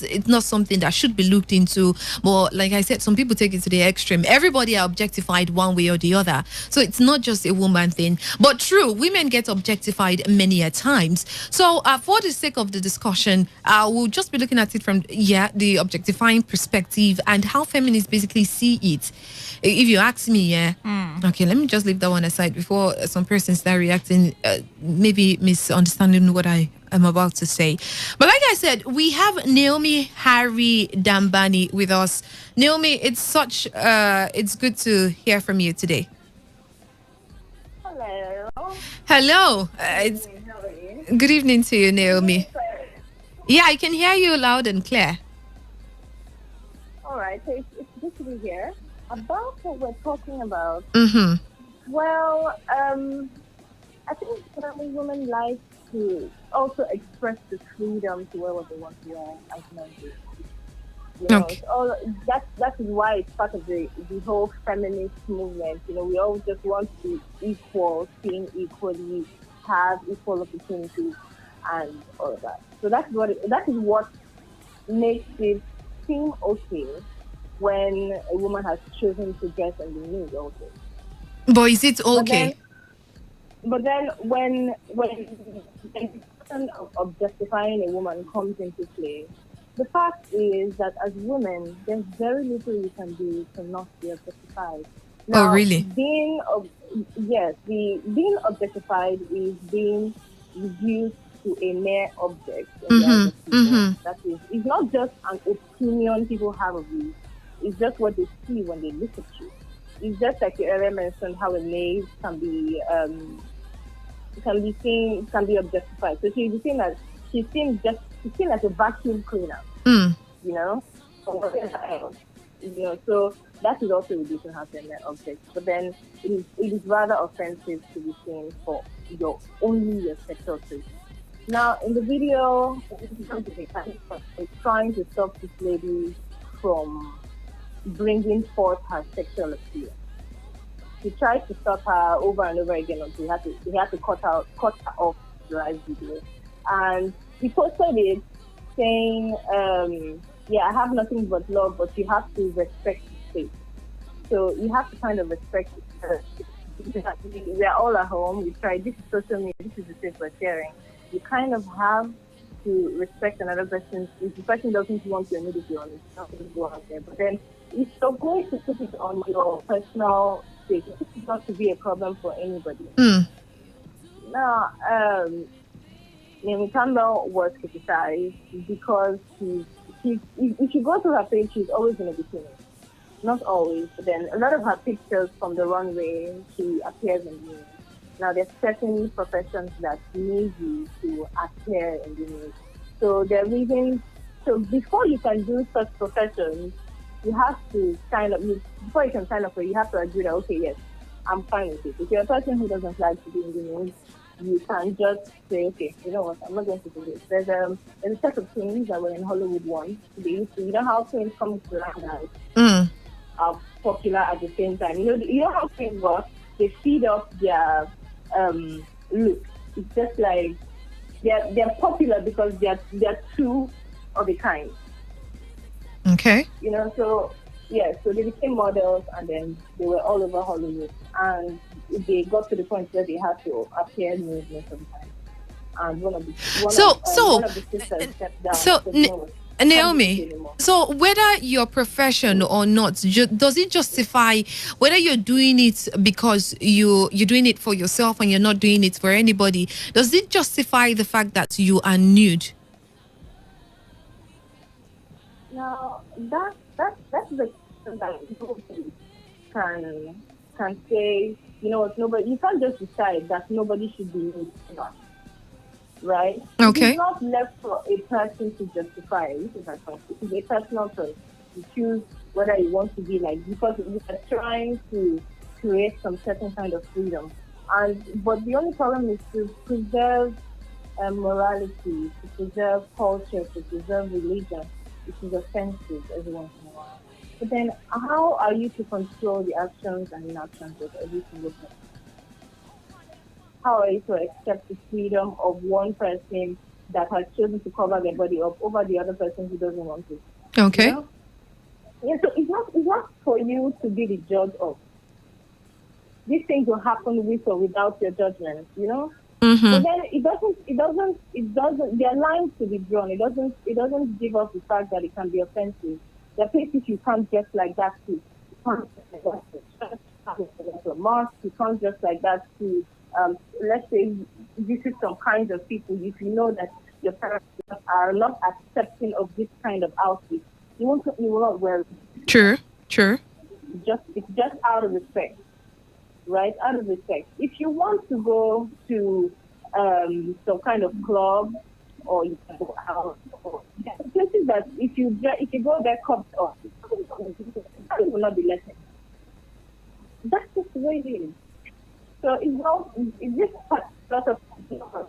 something that should be looked into. But like I said, some people take it to the extreme. Everybody are objectified one way or the other. So it's not just a woman thing. But true, women get objectified many a times. So for the sake of the discussion, we'll just be looking at it from the objectifying perspective and how feminists basically see it. If you ask me, okay, let me just leave that one aside before some persons start reacting, maybe misunderstanding what I'm about to say. But like I said, we have Naomi Harry Dambani with us. Naomi, it's good to hear from you today. Hello. Hello. How are you? Good evening to you, Naomi. Yeah, I can hear you loud and clear. All right, so it's good to be here. About what we're talking about, well, I think women like to also express the freedom to wear what they want to wear as men do. You know, Okay. that is why it's part of the whole feminist movement. You know, we all just want to equal, sing equally, have equal opportunities, and all of that. So that is what makes it seem okay when a woman has chosen to dress and be nude also. But is it okay? But then when the question of objectifying a woman comes into play, the fact is that as women, there's very little you can do to not be objectified. Now, really? Being objectified is being reduced to a mere object. In the eyes of people. That is, it's not just an opinion people have of you. It's just what they see when they look at you. It's just like you earlier mentioned how a maid can be objectified. So she's seen as a vacuum cleaner. You know, or whatever else. You know, so that is also reducing her to a mere object. But then it is rather offensive to be seen for your sexual trait. Now, in the video, it's trying to stop this lady from bringing forth her sexual appeal. He tried to stop her over and over again until he had to cut her off the live video. And he posted it saying, I have nothing but love, but you have to respect the space. So you have to kind of respect it. We are all at home. We try. This is social media. This is the space we're sharing. You kind of have to respect another person. If the person doesn't want to immediately on it, not going to go out there. But then if you're going to put it on your personal stage, this is not to be a problem for anybody. Now, Naomi Campbell was criticized because if you go to her page, she's always in a bikini. Not always, but then a lot of her pictures from the runway, she appears in nude. Now, there's certain professions that need you to appear in the nude. So there are reasons. So before you can do such professions, you have to sign up. Before you can sign up for it, you have to agree that, okay, yes, I'm fine with it. If you're a person who doesn't like to be in the nude, you can just say, okay, you know what, I'm not going to do this. There's a set of things that were in Hollywood once. You know how things come to life are popular at the same time. You know how things work? They feed off their look. It's just like they're popular because they're two of a kind. Okay. You know, so they became models and then they were all over Hollywood. And they got to the point where they had to appear nude sometimes. And one of the sisters stepped down. So Naomi, so whether your profession or not, does it justify whether you're doing it because you're doing it for yourself and you're not doing it for anybody? Does it justify the fact that you are nude? Now, that's the question that people can say, you know what, nobody. You can't just decide that nobody should be nude or not. Right? Okay. It's not left for a person to justify it. It's a personal choice. You choose whether you want to be like, because we are trying to create some certain kind of freedom. But the only problem is to preserve morality, to preserve culture, to preserve religion. it is offensive every once in a while. But then, how are you to control the actions and inactions of every single person? How are you to accept the freedom of one person that has chosen to cover their body up over the other person who doesn't want to? Okay. You know? Yeah, so it's not for you to be the judge of. These things will happen with or without your judgment, you know? Mm-hmm. But then it doesn't, there are lines to be drawn. It doesn't give us the fact that it can be offensive. There are places you can't just like that to. You can't just like that to church, you can't just like that to a mosque, you can't just like that to, let's say, visit some kinds of people. If you know that your parents are not accepting of this kind of outfit, you will not wear it. True. It's just out of respect, right? Out of respect. If you want to go to some kind of club, or you can go out, or places that if you go there cupped off, it will not be lessened. That's just the way it is. So it's just a lot of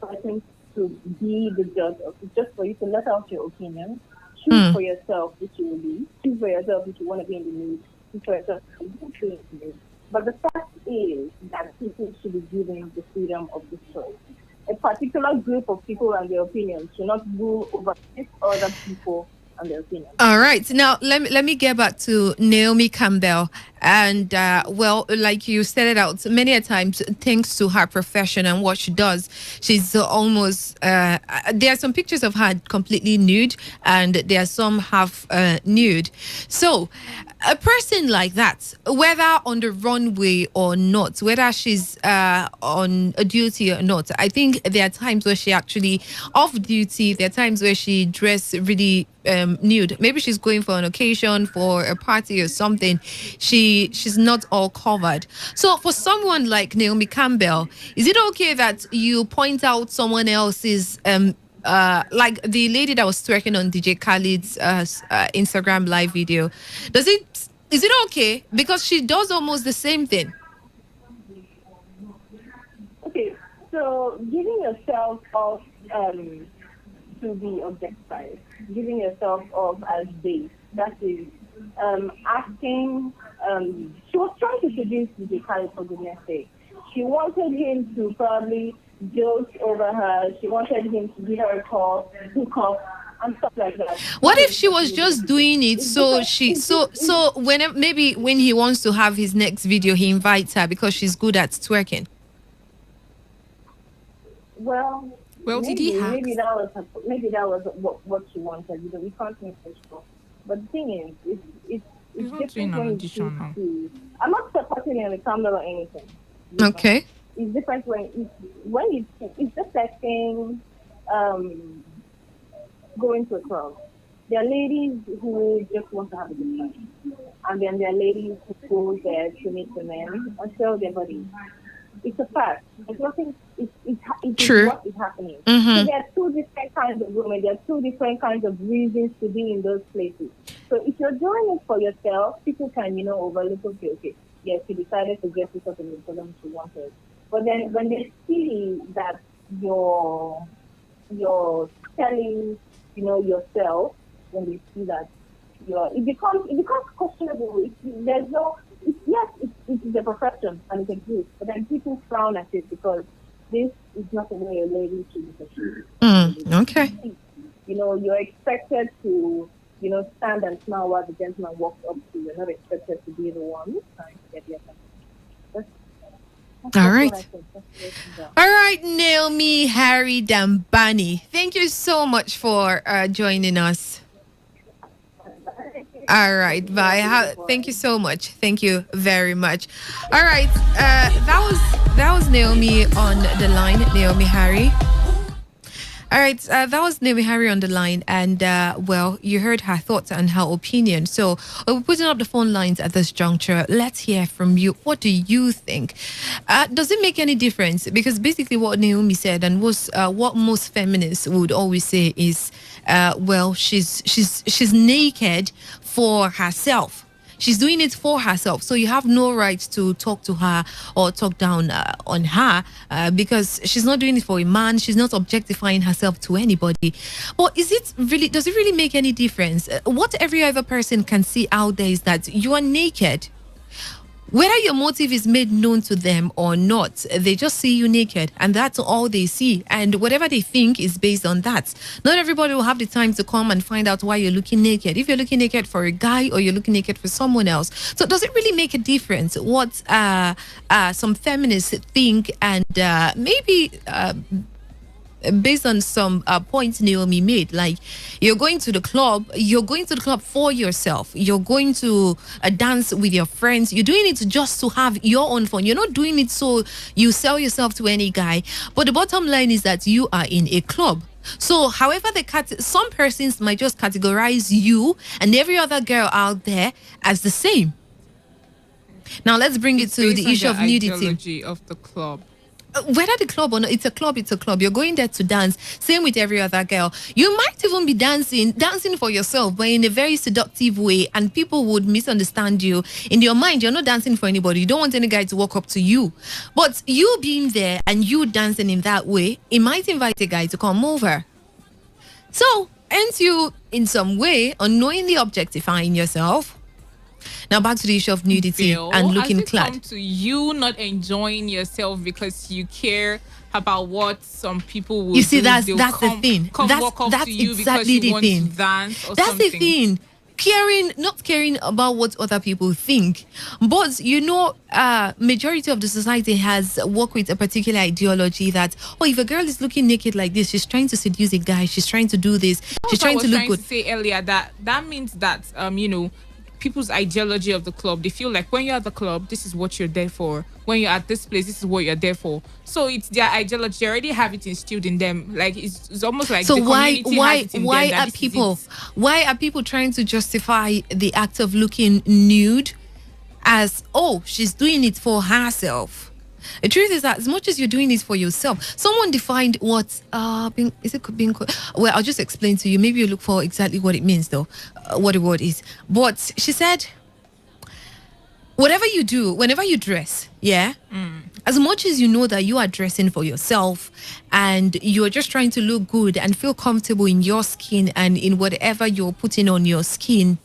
person to be the judge of. It's just for you to let out your opinion. Choose for yourself which you will be. Choose for yourself if you want to be in the mood. Choose for yourself if you want to be in the mood. But the fact is that people should be given the freedom of this choice. A particular group of people and their opinions should not rule over other people and their opinions. All right. Now, let me get back to Naomi Campbell. And, like you said it out, many a times, thanks to her profession and what she does, she's almost, there are some pictures of her completely nude, and there are some half nude. So, a person like that, whether on the runway or not, whether she's on a duty or not, I think there are times where she actually off duty. There are times where she dress really nude. Maybe she's going for an occasion, for a party or something. She's not all covered. So for someone like Naomi Campbell, is it okay that you point out someone else's like the lady that was twerking on DJ Khaled's Instagram live video? Is it okay? Because she does almost the same thing. Okay, so giving yourself off to be objectified, giving yourself off as base, that is asking, she was trying to seduce DJ Khaled for goodness sake. She wanted him to probably joke over her. She wanted him to give her a call, hook up, and stuff like that. What if she was just doing it so maybe when he wants to have his next video, he invites her because she's good at twerking? Well, maybe that was what she wanted. You know, we can't make for sure. But the thing is, it's different when you choose to. I'm not supporting any camera or anything. Okay. It's different when it's just like saying going to a club. There are ladies who just want to have a good time, and then there are ladies who go there to meet the men and sell their body. It's a fact. There's nothing. It's true. What is happening. Mm-hmm. So there are two different kinds of women. There are two different kinds of reasons to be in those places. So if you're doing it for yourself, people can, overlook. Okay. Yes, she decided to get this up in the program she wanted. But then when they see that you're selling, yourself, when they see that it becomes questionable. It is a profession and it exists, but then people frown at it because this is not the way a lady should be perceived. Okay. You're expected to, stand and smile while the gentleman walks up to you. You're not expected to be the one trying to get the attention. All right. All right, Naomi Harry Dambani. Thank you so much for joining us. All right, bye. Thank you so much. Thank you very much. All right, that was Naomi on the line. Naomi Harry. All right, that was Naomi Harry on the line, and you heard her thoughts and her opinion. So we're putting up the phone lines at this juncture. Let's hear from you. What do you think? Does it make any difference? Because basically, what Naomi said and was what most feminists would always say is, she's naked for herself. She's doing it for herself. So you have no right to talk to her or talk down on her because she's not doing it for a man. She's not objectifying herself to anybody. But does it really make any difference? What every other person can see out there is that you are naked. Whether your motive is made known to them or not, they just see you naked and that's all they see. And whatever they think is based on that. Not everybody will have the time to come and find out why you're looking naked. If you're looking naked for a guy or you're looking naked for someone else. So does it really make a difference what some feminists think and maybe... based on some points Naomi made, like you're going to the club for yourself. You're going to dance with your friends. You're doing it just to have your own fun. You're not doing it so you sell yourself to any guy. But the bottom line is that you are in a club. So however some persons might just categorize you and every other girl out there as the same. Now let's bring it to the issue of nudity. Ideology of the club. Whether the club or not, it's a club. You're going there to dance. Same with every other girl. You might even be dancing for yourself, but in a very seductive way, and people would misunderstand you. In your mind, you're not dancing for anybody. You don't want any guy to walk up to you. But you being there and you dancing in that way, it might invite a guy to come over. So, aren't you in some way unknowingly objectifying yourself? Now back to the issue of nudity and looking clad. Come to you not enjoying yourself because you care about what some people will. You see, do. that's the thing. That's exactly the thing. That's the thing. Not caring about what other people think. But majority of the society has worked with a particular ideology that if a girl is looking naked like this, she's trying to seduce a guy. She's trying to do this. She's trying to look good. To say earlier that means that people's ideology of the club, they feel like when you're at the club, this is what you're there for. When you're at this place, this is what you're there for. So it's their ideology. They already have it instilled in them. Like it's almost like so the community has it in them why are people trying to justify the act of looking nude as she's doing it for herself? The truth is that as much as you're doing it for yourself, someone defined what being. Well, I'll just explain to you. Maybe you look for exactly what it means, though, what the word is. But she said, whatever you do, whenever you dress, as much as you know that you are dressing for yourself and you're just trying to look good and feel comfortable in your skin and in whatever you're putting on your skin,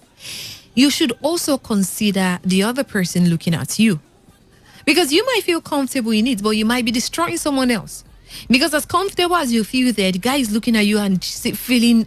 you should also consider the other person looking at you. Because you might feel comfortable in it, but you might be destroying someone else. Because as comfortable as you feel there, the guy is looking at you and feeling,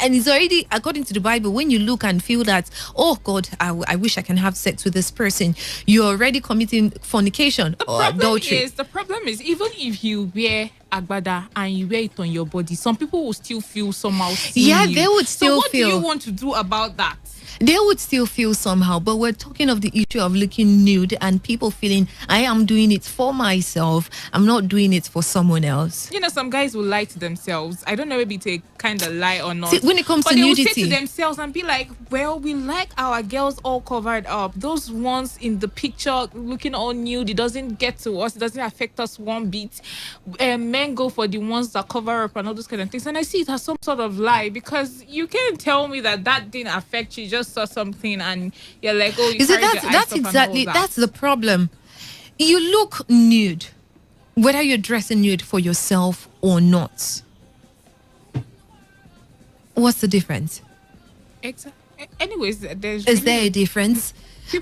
and it's already, according to the Bible, when you look and feel that, oh God, I wish I can have sex with this person, you're already committing fornication or adultery. The problem is, even if you wear agbada and you wear it on your body, some people will still feel somehow. They would still feel. So what do you want to do about that? They would still feel somehow, but we're talking of the issue of looking nude and people feeling, I am doing it for myself. I'm not doing it for someone else. Some guys will lie to themselves. I don't know maybe they kind of lie or not. See, when it comes to But nudity, they will say to themselves and be like, well, we like our girls all covered up. Those ones in the picture looking all nude, it doesn't get to us. It doesn't affect us one bit. Men go for the ones that cover up and all those kind of things. And I see it as some sort of lie because you can't tell me that didn't affect you. Just saw something and you're like, that's the problem. You look nude whether you're dressing nude for yourself or not. What's the difference? Exactly. Anyways, is there a difference?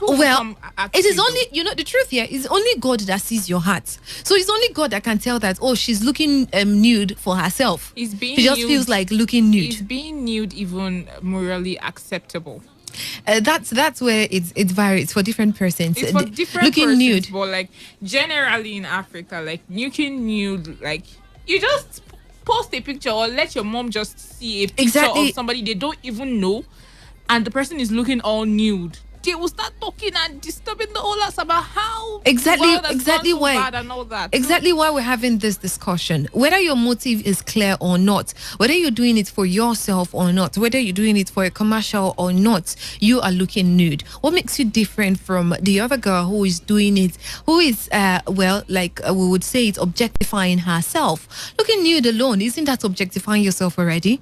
Well, it is only, the truth here is only God that sees your heart. So it's only God that can tell that, she's looking nude for herself. She just feels like looking nude. Is being nude even morally acceptable? That's where it varies for different persons. It's for different looking persons, nude. but like generally in Africa, like looking nude, like you just post a picture or let your mom just see a picture of somebody they don't even know, and the person is looking all nude. They will start talking and disturbing the whole house about how exactly why bad and all that. Exactly why we're having this discussion. Whether your motive is clear or not, whether you're doing it for yourself or not, whether you're doing it for a commercial or not, you are looking nude. What makes you different from the other girl who is doing it, who is we would say it's objectifying herself? Looking nude alone, isn't that objectifying yourself already?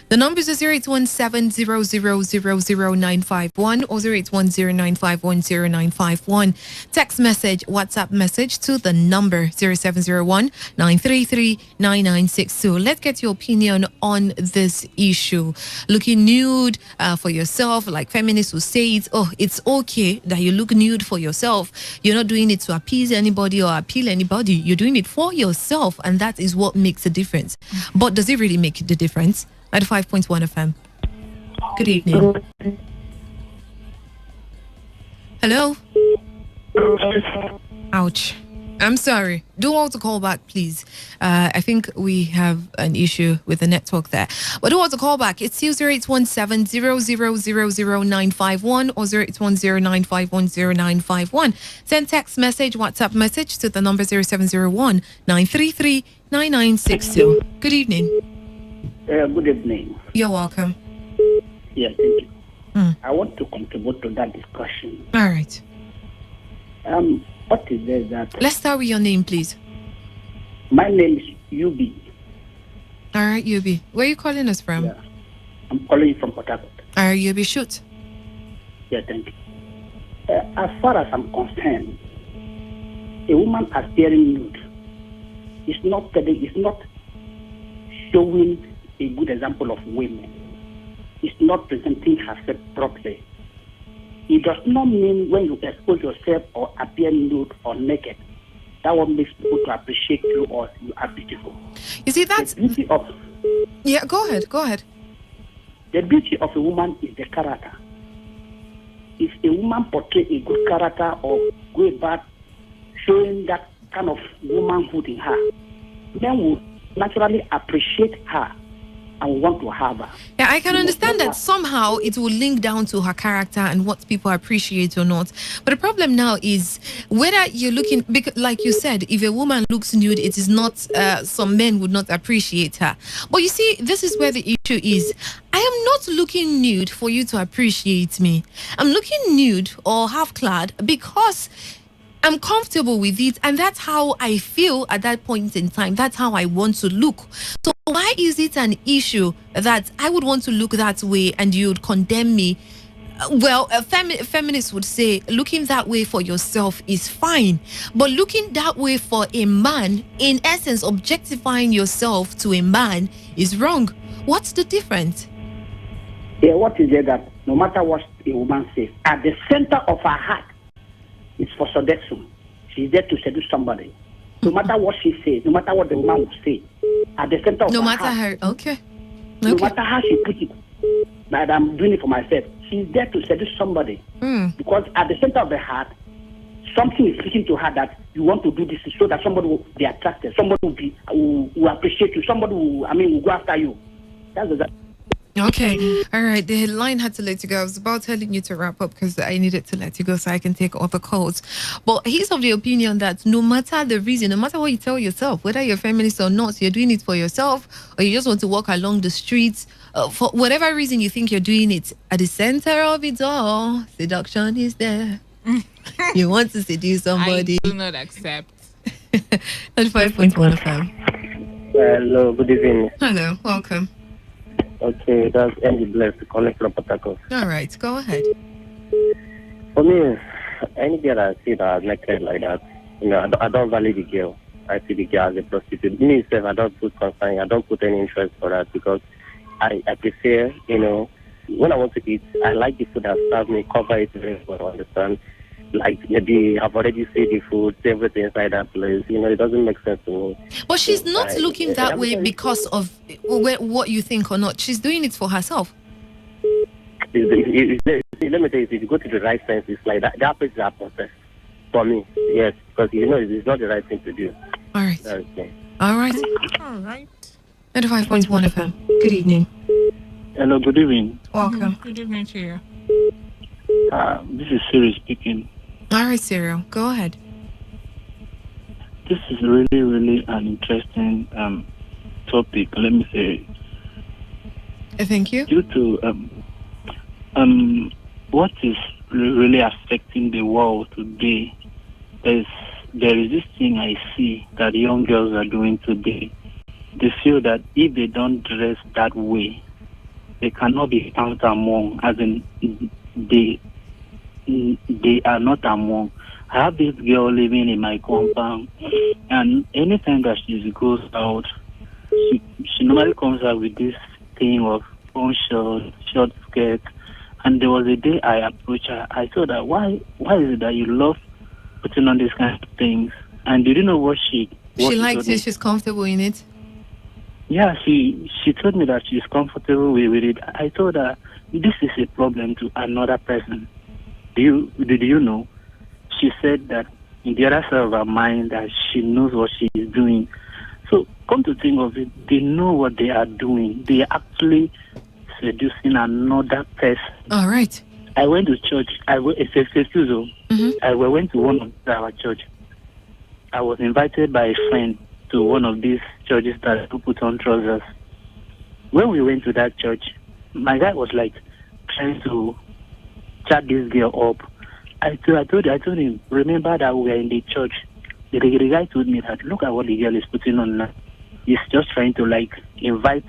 The numbers are 0817-0000951 or 0810951091. Text message, WhatsApp message to the number 0701-933-9962. Let's get your opinion on this issue. Looking nude for yourself, like feminists will say it's okay that you look nude for yourself. You're not doing it to appease anybody or appeal anybody. You're doing it for yourself, and that is what makes a difference. But does it really make the difference? 95.1 FM. Good evening. Hello? Ouch. I'm sorry. Do want to call back, please. I think we have an issue with the network there. But do want to call back. It's 0817-0000951 or 0810951091. Send text message, WhatsApp message to the number 0701-933-9962. Good evening. Good evening. You're welcome. Yes, thank you. I want to contribute to that discussion. All right. What is there that... Let's start with your name, please. My name is Yubi. All right, Yubi. Where are you calling us from? Yeah. I'm calling you from Port Harcourt. All right, Yubi, shoot. Yeah, thank you. As far as I'm concerned, a woman appearing nude is not showing a good example of women. It's not presenting herself properly. It does not mean when you expose yourself or appear nude or naked, that one makes people to appreciate you or you are beautiful. You see, that's... The beauty of... Yeah, go ahead. The beauty of a woman is the character. If a woman portrays a good character or go about showing that kind of womanhood in her, then we naturally appreciate her and want to have her. Yeah, I can understand that somehow it will link down to her character and what people appreciate or not. But the problem now is whether you're looking, because like you said, if a woman looks nude, it is not, some men would not appreciate her. But you see, this is where the issue is. I am not looking nude for you to appreciate me. I'm looking nude or half-clad because I'm comfortable with it, and that's how I feel at that point in time. That's how I want to look. So why is it an issue that I would want to look that way and you would condemn me? Well, feminists would say looking that way for yourself is fine, but looking that way for a man, in essence, objectifying yourself to a man is wrong. What's the difference? Yeah, what is it that no matter what a woman says, at the center of her heart, it's for seduction. She's there to seduce somebody. No matter what she says, no matter what the woman will say, at the center of her heart, okay. No matter how she puts it, that I'm doing it for myself, she's there to seduce somebody. Because at the center of the heart, something is speaking to her that you want to do this so that somebody will be attracted, somebody will appreciate you, somebody will go after you. That's exactly. Okay. All right. The line had to let you go. I was about telling you to wrap up because I needed to let you go so I can take other calls. But he's of the opinion that no matter the reason, no matter what you tell yourself, whether you're feminist or not, you're doing it for yourself or you just want to walk along the streets, for whatever reason you think you're doing it, at the center of it all, seduction is there. You want to seduce somebody. I do not accept. 95.1 FM. Hello, good evening. Hello, welcome. Okay, that's Andy Bless calling from Port Harcourt. All right, go ahead. For me, any girl I see that naked like that, I don't value the girl. I see the girl as a prostitute. Me myself, I don't put concern, I don't put any interest for that because I prefer, when I want to eat, I like the food that serves me, cover it very well, understand? Like maybe I've already seen the food, everything inside that place. It doesn't make sense to me. But she's not looking that way because of what you think or not. She's doing it for herself. Let me tell you, if you go to the right sense, it's like that place is a process. For me, yes, because it's not the right thing to do. All right. All right. 95.1 FM. Good evening. Hello, good evening. Welcome. Good evening to you. This is Siri speaking. All right, Cyril, go ahead. This is really, really an interesting topic. Let me say. Thank you. Due to what is really affecting the world today, there is this thing I see that young girls are doing today. they feel that if they don't dress that way, they cannot be counted among, as in they are not among. I have this girl living in my compound, and anytime that she goes out, she normally comes out with this thing of short skirt. And there was a day I approached her. I told her, why is it that you love putting on these kind of things? And did you know what she likes it? She's comfortable in it? Yeah, she told me that she's comfortable with it. I told her, this is a problem to another person. Did you know? She said that in the other side of her mind that she knows what she is doing. So come to think of it, they know what they are doing. They are actually seducing another person. All right. I went to church. I went to one of our church. I was invited by a friend to one of these churches that put on trousers. When we went to that church, my guy was like trying to chat this girl up. I told him, remember that we are in the church. The guy told me that look at what the girl is putting on now. He's just trying to like invite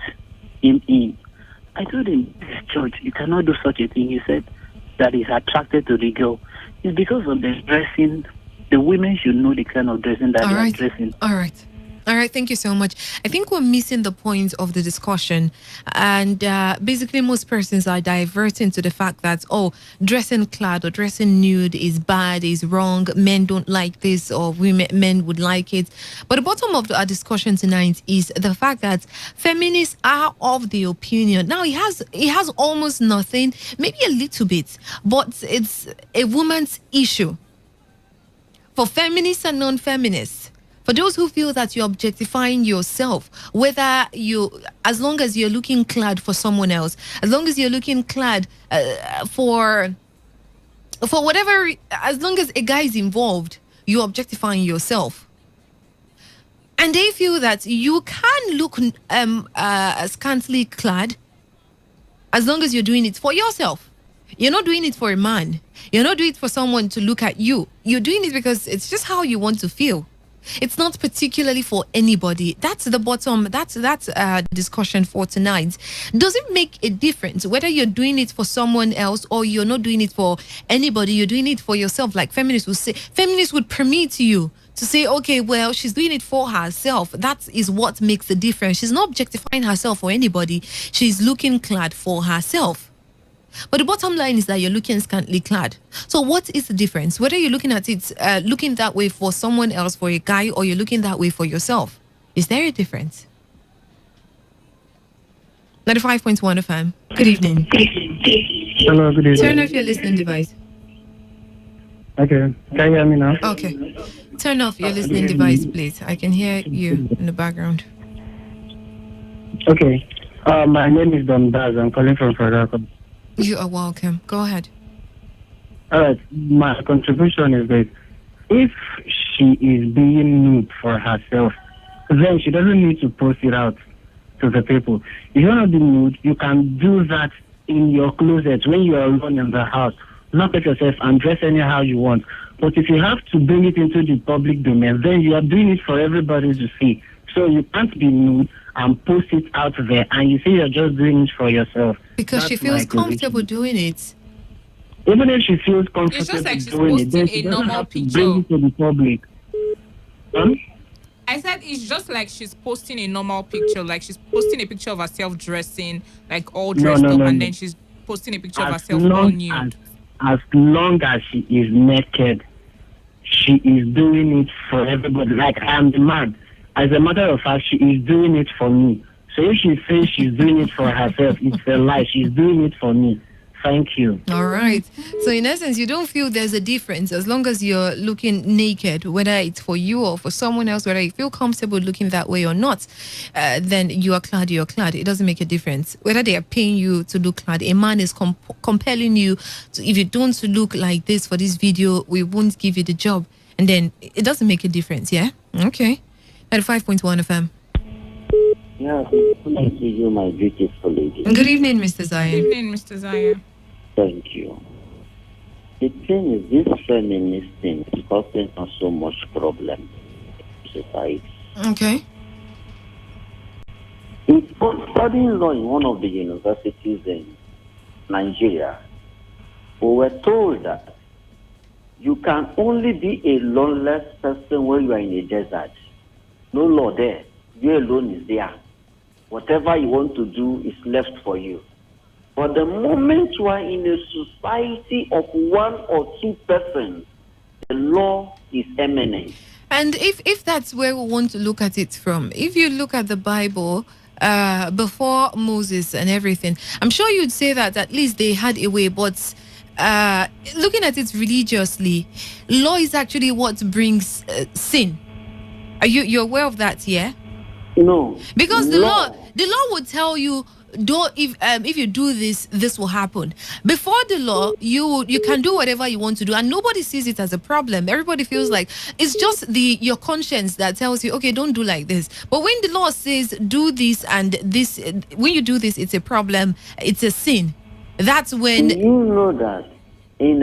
him in. I told him, this church, you cannot do such a thing. He said that he's attracted to the girl. It's because of the dressing. The women should know the kind of dressing that they are dressing. All right, thank you so much. I think we're missing the point of the discussion. And basically, most persons are diverting to the fact that, dressing clad or dressing nude is bad, is wrong. Men don't like this, or men would like it. But the bottom of our discussion tonight is the fact that feminists are of the opinion. Now, it has almost nothing, maybe a little bit, but it's a woman's issue. For feminists and non-feminists, for those who feel that you're objectifying yourself, as long as you're looking clad for someone else, as long as you're looking clad for whatever, as long as a guy is involved, you're objectifying yourself. And they feel that you can look scantily clad as long as you're doing it for yourself. You're not doing it for a man. You're not doing it for someone to look at you. You're doing it because it's just how you want to feel. It's not particularly for anybody. That's the bottom. That's the discussion for tonight. Does it make a difference whether you're doing it for someone else or you're not doing it for anybody? You're doing it for yourself. Like feminists would say, feminists would permit you to say, okay, well, she's doing it for herself. That is what makes the difference. She's not objectifying herself for anybody. She's looking clad for herself. But the bottom line is that you're looking scantily clad. So what is the difference? Whether you're looking at it, looking that way for someone else, for a guy, or you're looking that way for yourself. Is there a difference? 95.1 FM. Good evening. Hello, good evening. Turn off your listening device. Okay. Can you hear me now? Okay. Turn off your listening device, please. I can hear you in the background. Okay. My name is Daz. I'm calling from Florida. You are welcome. Go ahead. All right. My contribution is that if she is being nude for herself, then she doesn't need to post it out to the people. If you're not being nude, you can do that in your closet when you are alone in the house. Lock at yourself and dress anyhow you want. But if you have to bring it into the public domain, then you are doing it for everybody to see. So you can't be nude and post it out there, and you say you're just doing it for yourself. Because she feels comfortable doing it. Even if she feels comfortable it's just like she's doing it, then she doesn't have to bring it to the public. I said it's just like she's posting a normal picture, like she's posting a picture of herself dressing, like all dressed up, and then she's posting a picture of herself all nude. As long as she is naked, she is doing it for everybody. Like, I am the man. As a matter of fact, she is doing it for me. So if she says she's doing it for herself, it's a lie. She's doing it for me. Thank you. All right. So in essence, you don't feel there's a difference as long as you're looking naked, whether it's for you or for someone else, whether you feel comfortable looking that way or not, then you are clad, you're clad. It doesn't make a difference. Whether they are paying you to look clad, a man is compelling you to, if you don't look like this for this video, we won't give you the job. And then it doesn't make a difference, yeah? Okay. At 5.1 FM. Yeah, good to see you, my beautiful lady. Good evening, Mr. Zaya. Good evening, Mr. Zaya. Thank you. The thing is, this feminist thing is causing us so much problem in society. Okay. It's studying law in one of the universities in Nigeria. We were told that you can only be a lawless person when you are in a desert. No law there. You alone is there. Whatever you want to do is left for you. But the moment you are in a society of one or two persons, the law is eminent. And if that's where we want to look at it from, if you look at the Bible, before Moses and everything, I'm sure you'd say that at least they had a way, but looking at it religiously, law is actually what brings sin. You're aware of that, yeah? No. Because the law would tell you, don't if you do this, this will happen. Before the law, you can do whatever you want to do, and nobody sees it as a problem. Everybody feels like it's just your conscience that tells you, okay, don't do like this. But when the law says do this and this, when you do this, it's a problem, it's a sin. That's when you know that in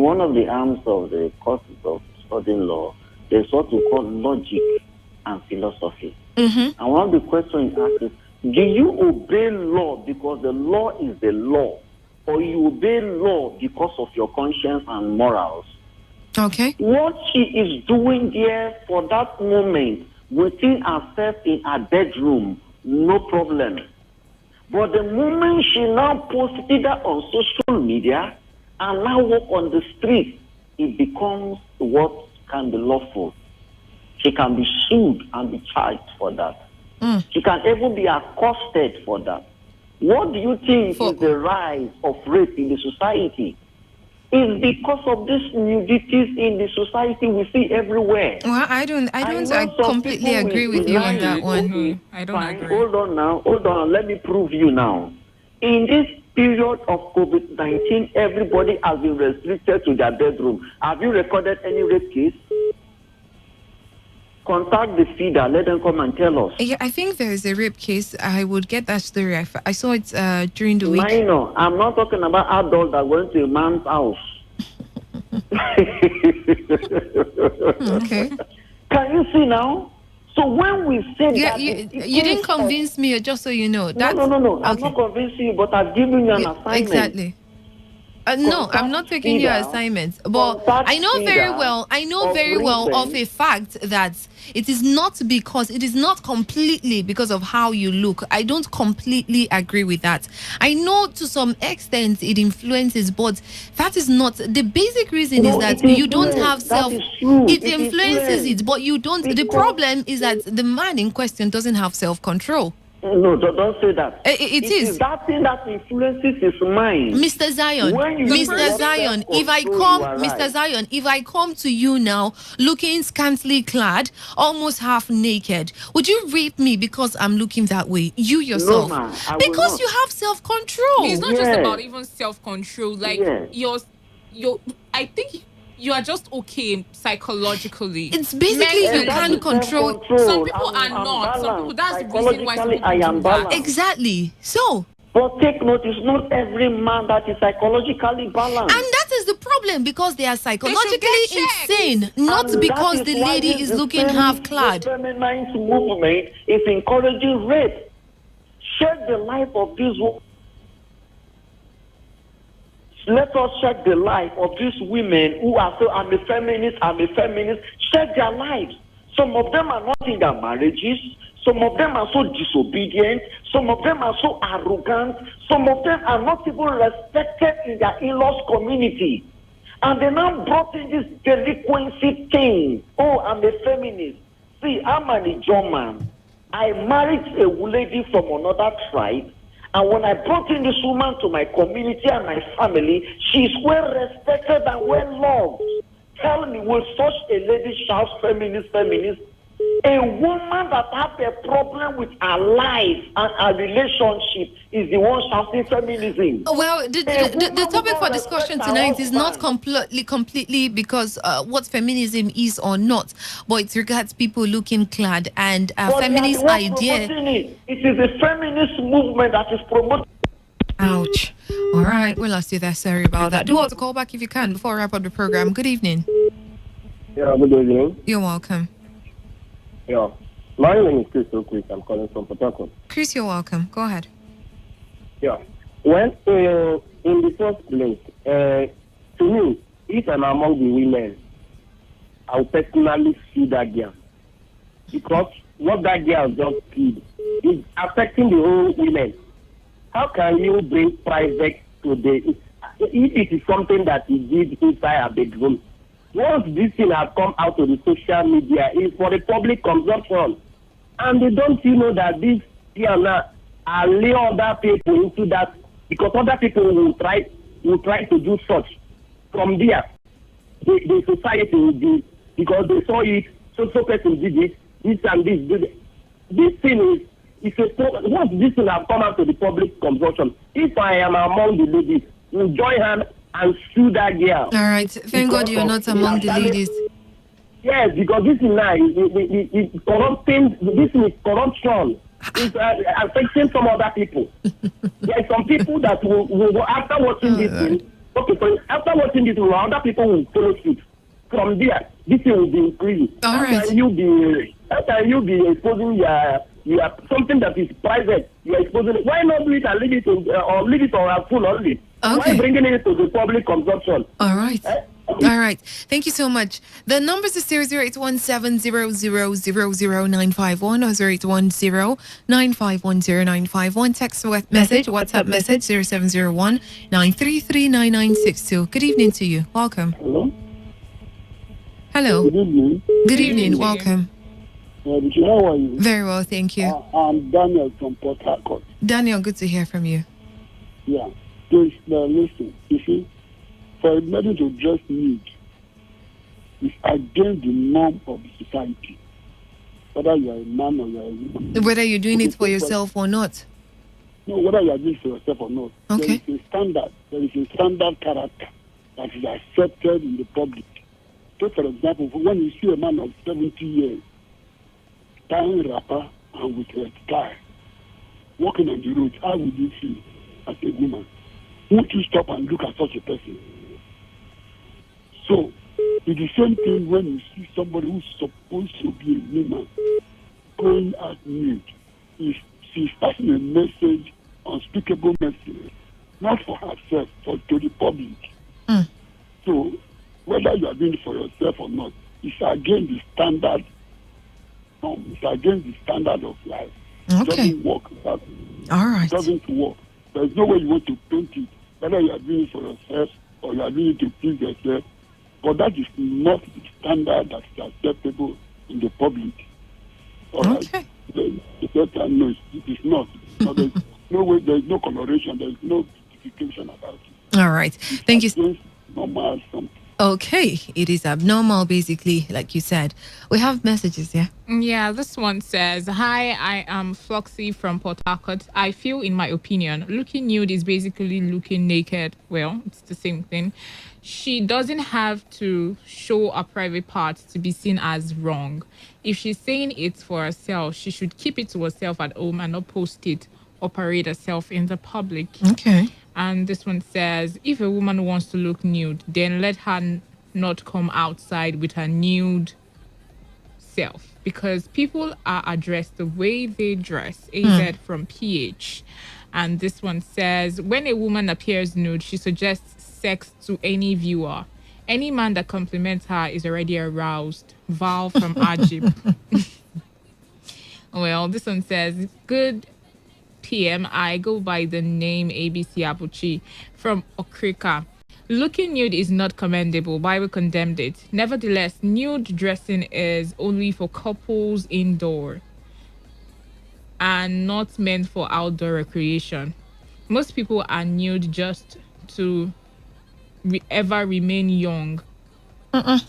one of the arms of the courses of studying law, there's what we call logic and philosophy. And one of the questions asked is, do you obey law because the law is the law, or you obey law because of your conscience and morals? Okay. What she is doing there for that moment within herself in her bedroom, no problem. But the moment she now posts either on social media and now walk on the street, it becomes what can be lawful. She can be sued and be charged for that. She can even be accosted for that. What do you think is the rise of rape in the society? It's because of these nudities in the society we see everywhere. Well, I completely agree with you on that one. I don't agree. Hold on. Let me prove you now. In this period of COVID-19, everybody has been restricted to their bedroom. Have you recorded any rape case? Contact the feeder. Let them come and tell us. Yeah, I think there is a rape case. I would get that story. I saw it during the week. Minor. I'm not talking about adults that went to a man's house. Okay. Can you see now? So when we say that... You didn't convince me, just so you know. No. I'm not convincing you, but I've given you an assignment. Exactly. No, I'm not taking your assignments, but I know very well of a fact that it is not completely because of how you look. I don't completely agree with that. I know to some extent it influences, but that is not the basic reason. Is that you don't have self. It influences it, but you don't. The problem is that the man in question doesn't have self-control. No, don't say that. It is that thing that influences his mind. Mr. Zion, if I come to you now looking scantily clad, almost half naked, would you rape me because I'm looking that way? You yourself. No, because you have self-control. It's not just about even self-control. Like I think you are just okay psychologically. It's basically you can't control. Some people are not. Some people, that's the reason why some people do that. Exactly. So. But take note, it's not every man that is psychologically balanced. And that is the problem, because they are psychologically insane, not because the lady is looking half-clad. The feminine movement is encouraging rape. Shed the life of these women. Let us check the life of these women who are so, I'm a feminist. Check their lives. Some of them are not in their marriages. Some of them are so disobedient. Some of them are so arrogant. Some of them are not even respected in their in-laws community. And they now brought in this delinquency thing. Oh, I'm a feminist. See, I'm an German. I married a lady from another tribe. And when I brought in this woman to my community and my family, she's well respected and well loved. Tell me, will such a lady shout feminist? A woman that has a problem with her life and her relationship is the one shouting feminism. Well, the topic for discussion tonight is not completely because what feminism is or not, but it regards people looking clad and feminist idea. It is a feminist movement that is promoting. Ouch. All right, we'll ask you that. Sorry about that. Do want to call back if you can before I wrap up the program. Good evening. Yeah, good evening. You're welcome. Yeah. My name is Chris. I'm calling from Port Harcourt. Chris, you're welcome. Go ahead. Yeah. Well, in the first place, to me, if I'm among the women, I'll personally sue that girl. Because what that girl just did is affecting the whole women. How can you bring private to the... If it is something that he did inside a bedroom, once this thing has come out to the social media, it's for the public consumption. And they don't know that this Diana will lay other people into that, because other people will try to do such. From there, the society will be, because they saw it, so person did it, this and this did it. This thing is once this thing has come out to the public consumption, if I am among the ladies, we'll join hands and sue that girl. All right. Thank God you're not among the ladies. Yes, because this is now is corrupting. This is corruption. It's affecting some other people. There are some people that will after watching this thing. Okay, so after watching this, other people will follow suit. From there, this thing will be increasing. All right. How can you be exposing your something that is private? You're exposing it. Why not do it and leave it on a phone only? Okay. Why bringing it to the public consumption? All right. All right. Thank you so much. The numbers is 0081700000951 or 0810951091. Text message, WhatsApp message 0701-933-9962. Good evening to you. Welcome. Hello. Hello. Good evening. Good evening. Welcome. How are you? Very well, thank you. I'm Daniel from Port Harcourt. Daniel, good to hear from you. Yeah. Please, listen. You see, for a lady to dress nude is against the norm of the society. Whether you are a man or you are a woman. Whether you're doing it for yourself or not. No, whether you are doing it for yourself or not. Okay. There is a standard. There is a standard character that is accepted in the public. Take, for example, when you see a man of 70 years, tying wrapper and with a tie, walking on the road, how would you feel as a woman? Won't you stop and look at such a person? So, it's the same thing when you see somebody who's supposed to be a woman going out nude. She's passing a message, unspeakable message, not for herself, but to the public. So, whether you are doing it for yourself or not, it's against the standard. It's against the standard of life. Okay. It doesn't work. All right. It doesn't work. There's no way you want to paint it, whether you are doing it for yourself or you are doing it to please yourself. But that is not the standard that is acceptable in the public. All right. The better knows it is not. So there's no way, there's no coloration, there's no justification about it. All right. Thank you. Normal something. Okay, it is abnormal, basically, like you said. We have messages, yeah? Yeah, this one says, hi, I am Floxy from Port Harcourt. I feel, in my opinion, looking nude is basically looking naked. Well, it's the same thing. She doesn't have to show a private part to be seen as wrong. If she's saying it's for herself, she should keep it to herself at home and not post it or parade herself in the public. Okay. And this one says, if a woman wants to look nude, then let her not come outside with her nude self. Because people are addressed the way they dress. AZ from PH. And this one says, when a woman appears nude, she suggests sex to any viewer. Any man that compliments her is already aroused. Val from Ajib. Well, this one says, good PM, I go by the name ABC Abuchi from Okrika. Looking nude is not commendable. Bible condemned it. Nevertheless, nude dressing is only for couples indoor and not meant for outdoor recreation. Most people are nude just to ever remain young.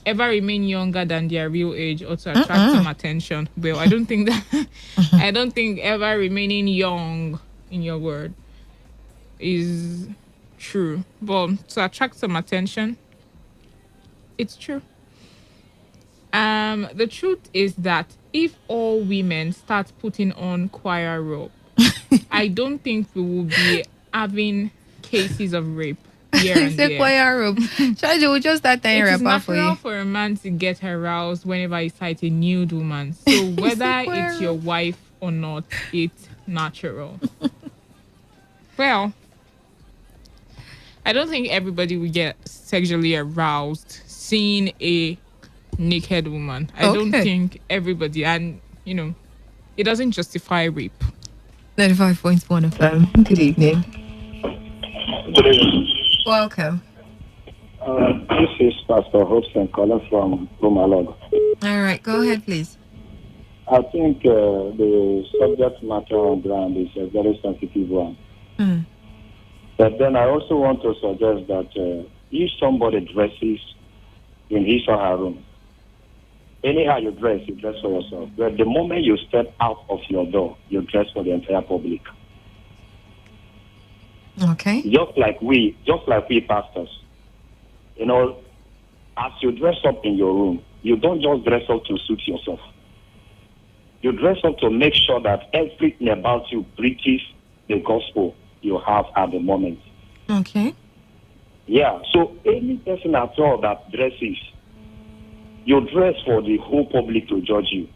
Ever remain younger than their real age or to attract some attention. Well, I don't think that I don't think ever remaining young in your word is true. But to attract some attention, it's true. The truth is that if all women start putting on choir robe, I don't think we will be having cases of rape. here and It's a there. choir room. Charlie will just start tying It is wrapper for natural you. for a man to get aroused whenever he sights a nude woman. So whether it's your wife or not, it's natural. Well, I don't think everybody will get sexually aroused seeing a naked woman. I don't think everybody, and it doesn't justify rape. 95.1 FM. Good evening. Good evening. Welcome. This is Pastor Hobson calling from Bumalog. All right, go ahead, please. I think the subject matter on ground is a very sensitive one. But then I also want to suggest that if somebody dresses in his or her room, anyhow you dress for yourself. But the moment you step out of your door, you dress for the entire public. Okay. Just like we pastors, as you dress up in your room, you don't just dress up to suit yourself. You dress up to make sure that everything about you preaches the gospel you have at the moment. Okay. Yeah, so any person at all that dresses, you dress for the whole public to judge you.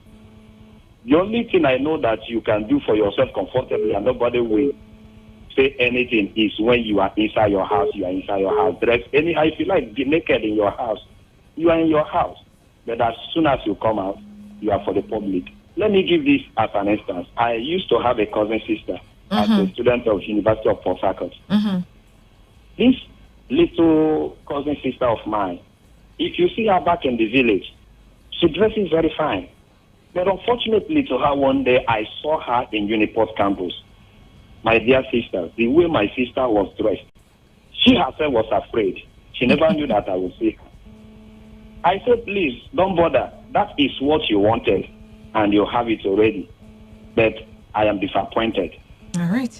The only thing I know that you can do for yourself comfortably and nobody will say anything is when you are inside your house, dress anyhow. If you like, be naked in your house, you are in your house. But as soon as you come out, you are for the public. Let me give this as an instance. I used to have a cousin sister as a student of University of Port Harcourt. This little cousin sister of mine, if you see her back in the village, she dresses very fine. But unfortunately to her, one day I saw her in Uniport campus. My dear sister, the way my sister was dressed, she herself was afraid. She never knew that I would see her. I said, please, don't bother. That is what you wanted, and you have it already. But I am disappointed. All right.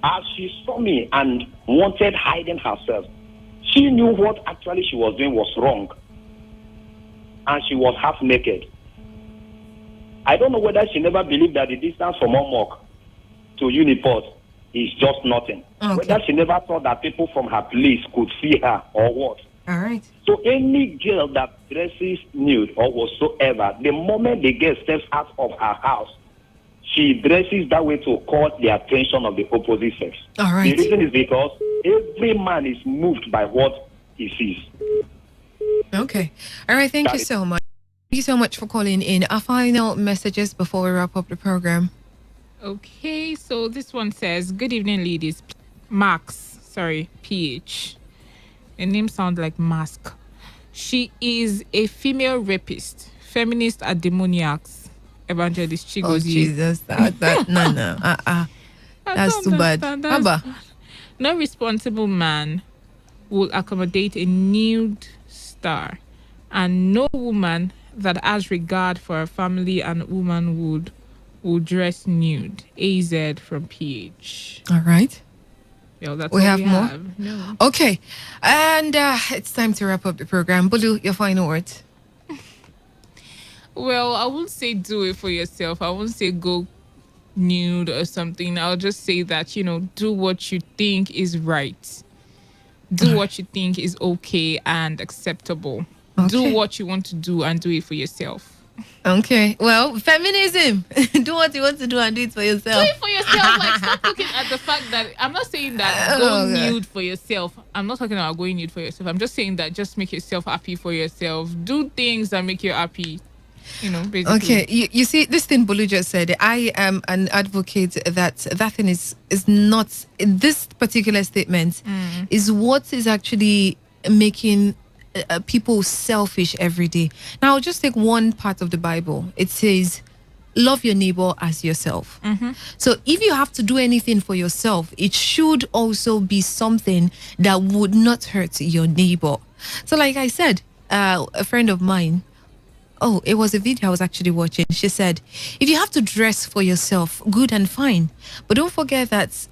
As she saw me and wanted hiding herself, she knew what actually she was doing was wrong. And she was half naked. I don't know whether she never believed that the distance from Omok to Uniport is just nothing. Okay. Whether she never thought that people from her place could see her or what. All right. So any girl that dresses nude or whatsoever, the moment the girl steps out of her house, she dresses that way to call the attention of the opposite sex. All right. The reason is because every man is moved by what he sees. Okay. All right. Thank you so much. Thank you so much for calling in. Our final messages before we wrap up the program. Okay, so this one says, good evening, ladies. PH. The name sounds like mask. She is a female rapist, feminist at demoniacs, evangelist Chigozie. Oh, Jesus. That's too bad. Abba. No responsible man will accommodate a nude star, and no woman that has regard for her family and womanhood will dress nude. AZ from PH. All right. Well, that's we all have we more. Have. No. Okay, and it's time to wrap up the program. Bulu, your final words. Well, I won't say do it for yourself. I won't say go nude or something. I'll just say that, do what you think is right. Do what you think is okay and acceptable. Okay. Do what you want to do and do it for yourself. Okay. Well, feminism. Do what you want to do and do it for yourself. Do it for yourself. Like, stop looking at the fact that I'm not saying that go nude for yourself. I'm not talking about going nude for yourself. I'm just saying that just make yourself happy for yourself. Do things that make you happy. Basically. Okay. You see, this thing Bolu just said, I am an advocate that thing is not, this particular statement is what is actually making people selfish every day. Now, I'll just take one part of the Bible. It says, love your neighbor as yourself. So if you have to do anything for yourself, it should also be something that would not hurt your neighbor. So like I said, a friend of mine, it was a video I was actually watching. She said, if you have to dress for yourself, good and fine. But don't forget that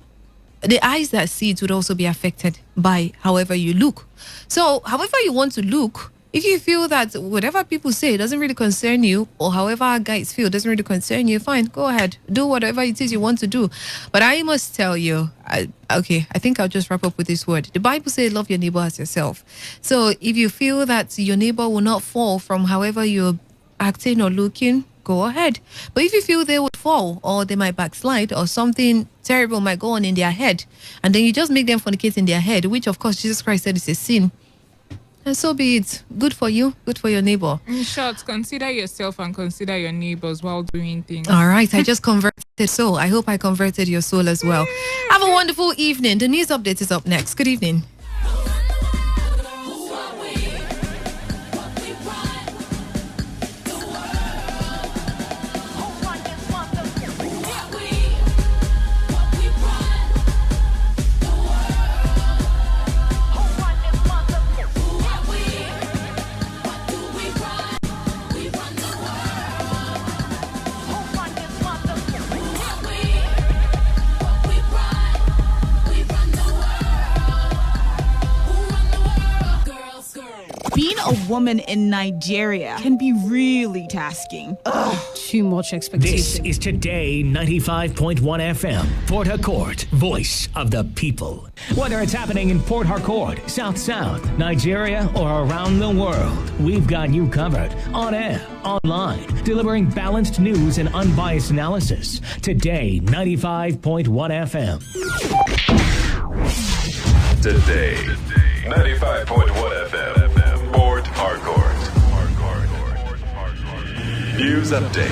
the eyes that see it would also be affected by however you look. So however you want to look, If you feel that whatever people say doesn't really concern you, or however our guys feel doesn't really concern you, fine, go ahead, do whatever it is you want to do. But I must tell you, I think I'll just wrap up with this word. The Bible says, love your neighbor as yourself. So if you feel that your neighbor will not fall from however you're acting or looking, go ahead. But if you feel they would fall, or they might backslide, or something terrible might go on in their head, and then you just make them fornicate in their head, which of course Jesus Christ said is a sin, and so be it. Good for you, good for your neighbor. In short, consider yourself and consider your neighbors while doing things. All right, I just converted soul. I hope I converted your soul as well. Have a wonderful evening. The news update is up next. Good evening. Being a woman in Nigeria can be really tasking. Too much expectation. This is Today 95.1 FM, Port Harcourt, voice of the people. Whether it's happening in Port Harcourt, South, Nigeria, or around the world, we've got you covered. On air, online, delivering balanced news and unbiased analysis. Today 95.1 FM. Today 95.1 FM. Port Harcourt. News update.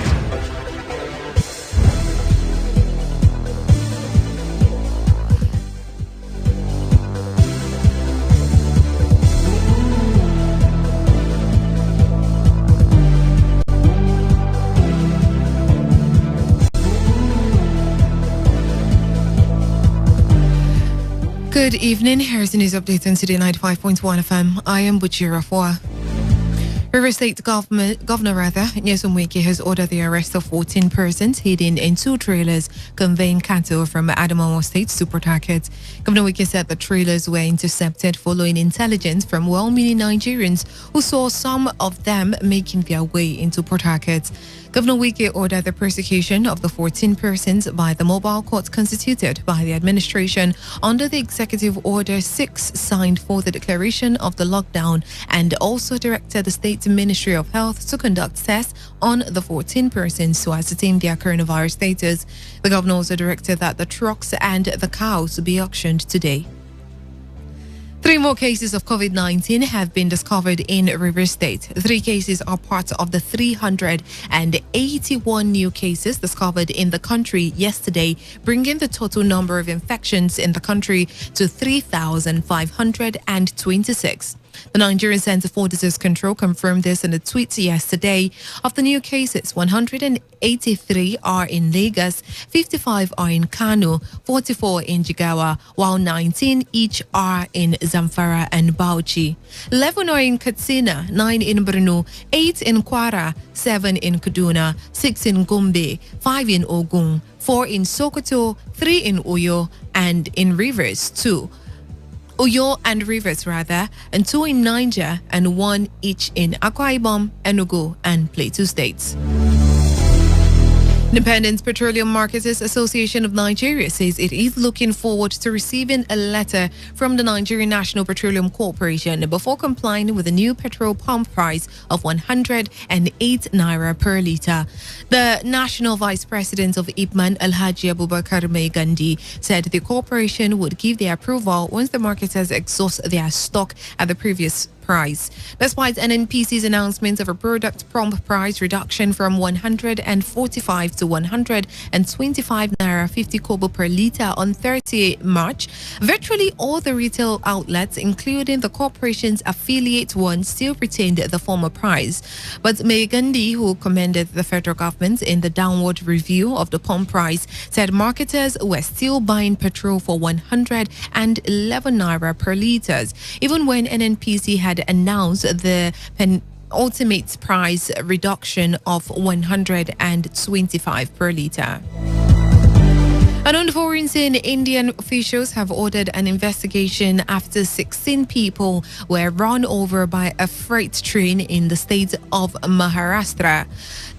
Good evening. Here's the news update on Today 95.1 FM. I am Butchira Foa. River State Governor Nyesom Wike has ordered the arrest of 14 persons hidden in 2 trailers conveying cattle from Adamawa State to Port Harcourt. Governor Wike said the trailers were intercepted following intelligence from well-meaning Nigerians who saw some of them making their way into Port Harcourt. Governor Wike ordered the prosecution of the 14 persons by the mobile court constituted by the administration under the Executive Order 6 signed for the declaration of the lockdown, and also directed the State Ministry of Health to conduct tests on the 14 persons to ascertain their coronavirus status. The governor also directed that the trucks and the cows be auctioned today. 3 more cases of COVID-19 have been discovered in River State. 3 cases are part of the 381 new cases discovered in the country yesterday, bringing the total number of infections in the country to 3,526. The Nigerian Center for Disease Control confirmed this in a tweet yesterday. Of the new cases, 183 are in Lagos, 55 are in Kano, 44 in Jigawa, while 19 each are in Zamfara and Bauchi. 11 are in Katsina, 9 in Borno, 8 in Kwara, 7 in Kaduna, 6 in Gombe, 5 in Ogun, 4 in Sokoto, 3 in Uyo, and in Rivers 2. Uyo and Rivers and 2 in Niger and 1 each in Akwa Ibom, Enugu, and Plateau states. Independent Petroleum Marketers Association of Nigeria says it is looking forward to receiving a letter from the Nigerian National Petroleum Corporation before complying with the new petrol pump price of 108 naira per litre. The National Vice President of IPMAN, Alhaji Abubakar Mai Gandhi, said the corporation would give their approval once the marketers exhaust their stock at the previous price. Despite NNPC's announcement of a product pump price reduction from 145 to 125 naira 50 kobo per litre on 30 March, virtually all the retail outlets, including the corporation's affiliate ones, still retained the former price. But Mai Gandhi, who commended the federal government in the downward review of the pump price, said marketers were still buying petrol for 111 naira per litre, even when NNPC had announced the ultimate price reduction of 125 per litre. And on the foreign scene, Indian officials have ordered an investigation after 16 people were run over by a freight train in the state of Maharashtra.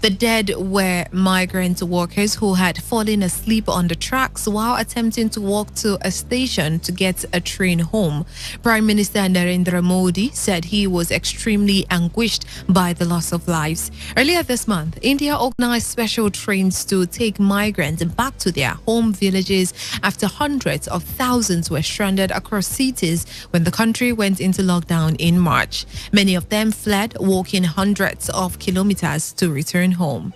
The dead were migrant workers who had fallen asleep on the tracks while attempting to walk to a station to get a train home. Prime Minister Narendra Modi said he was extremely anguished by the loss of lives. Earlier this month, India organized special trains to take migrants back to their home villages after hundreds of thousands were stranded across cities when the country went into lockdown in March. Many of them fled, walking hundreds of kilometers to return home.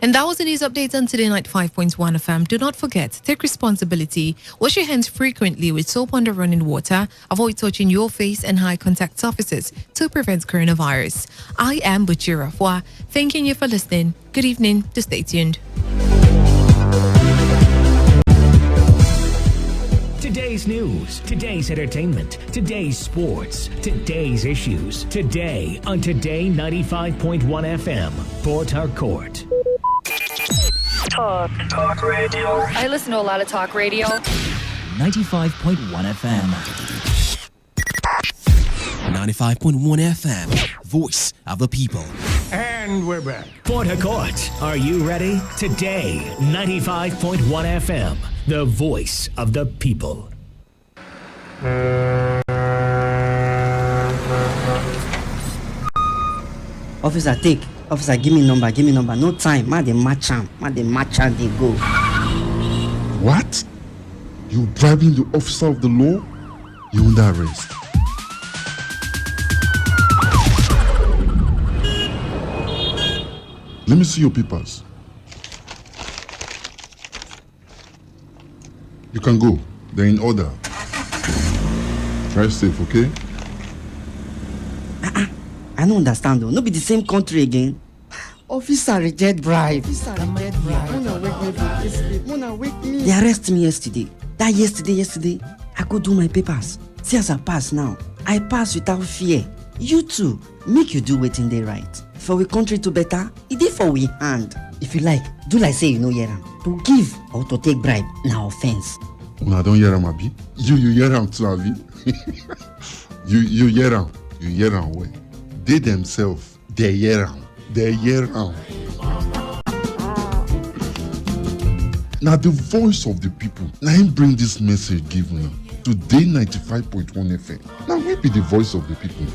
And that was the news update on Today 95.1 FM. Do not forget, take responsibility. Wash your hands frequently with soap under running water. Avoid touching your face and high contact surfaces to prevent coronavirus. I am Butchira Fwa. Thanking you for listening. Good evening. To stay tuned. Today's news, today's entertainment, today's sports, today's issues. Today on Today 95.1 FM, Port Harcourt. Talk radio. I listen to a lot of talk radio. 95.1 FM. 95.1 FM, voice of the people. And we're back. Port Harcourt, are you ready? Today, 95.1 FM, the voice of the people. Officer, take. Officer, give me number. No time. Ma, they match am, they go. What? You bribing the officer of the law? You under arrest. Let me see your papers. You can go. They're in order. Drive safe, okay? I don't understand though. No be the same country again. Officer reject bribe. They arrest me yesterday. That yesterday, I go do my papers. See as I pass now. I pass without fear. You too, make you do wetin dey right. For we country to better, it dey for we hand. If you like, do like say you no hear am. To give or to take bribe, na offense. Una don hear am, abi? You hear am too, abi? You hear am. You hear am well. They themselves, they hear am. Now the voice of the people. Now him bring this message give me. Today 95.1 FM. Now we be the voice of the people.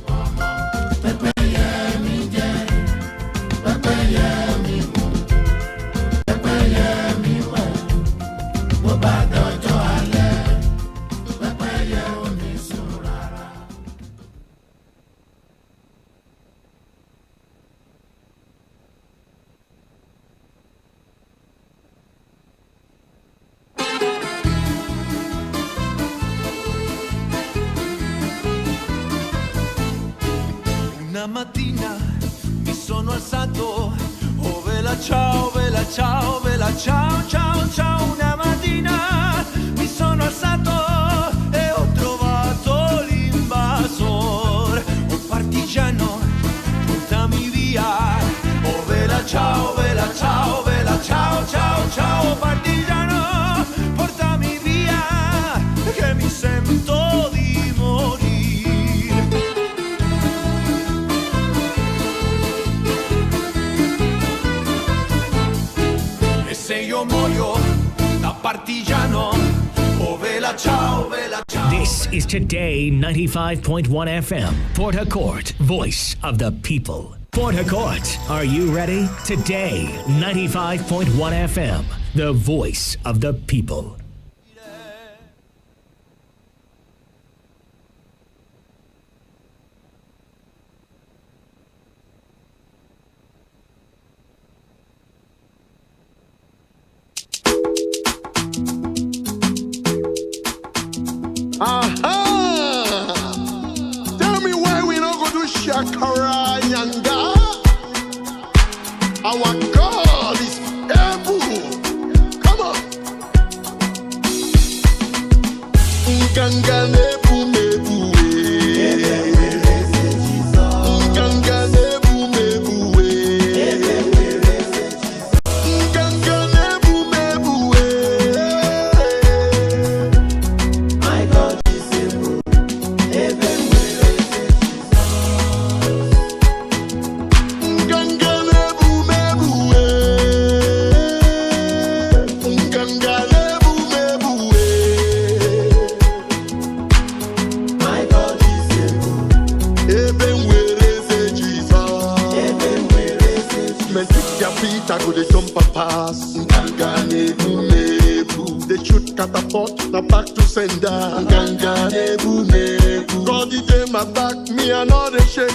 Una mattina mi sono alzato, oh vela ciao, vela ciao, vela ciao, ciao, ciao. Una mattina mi sono alzato e ho trovato l'invasor, un partigiano, portami via, oh vela ciao, vela ciao, vela ciao, ciao, ciao. Partigiano, portami via, che mi sento di morire. Se io muoio da partigiano, oh vela ciao, vela ciao. This is Today 95.1 FM, Port Harcourt, voice of the people. Port Harcourt, are you ready? Today 95.1 FM, the voice of the people. Aha! Tell me why we don't go to Shakara Nyanga. Our God is able. Come on. Nganga nebu nebu Nganga nebu nebu Nganga nebu nebu Their feet are good, they jump and pass. They shoot catapult, now back to sender. God, he take my back, me and all the shake.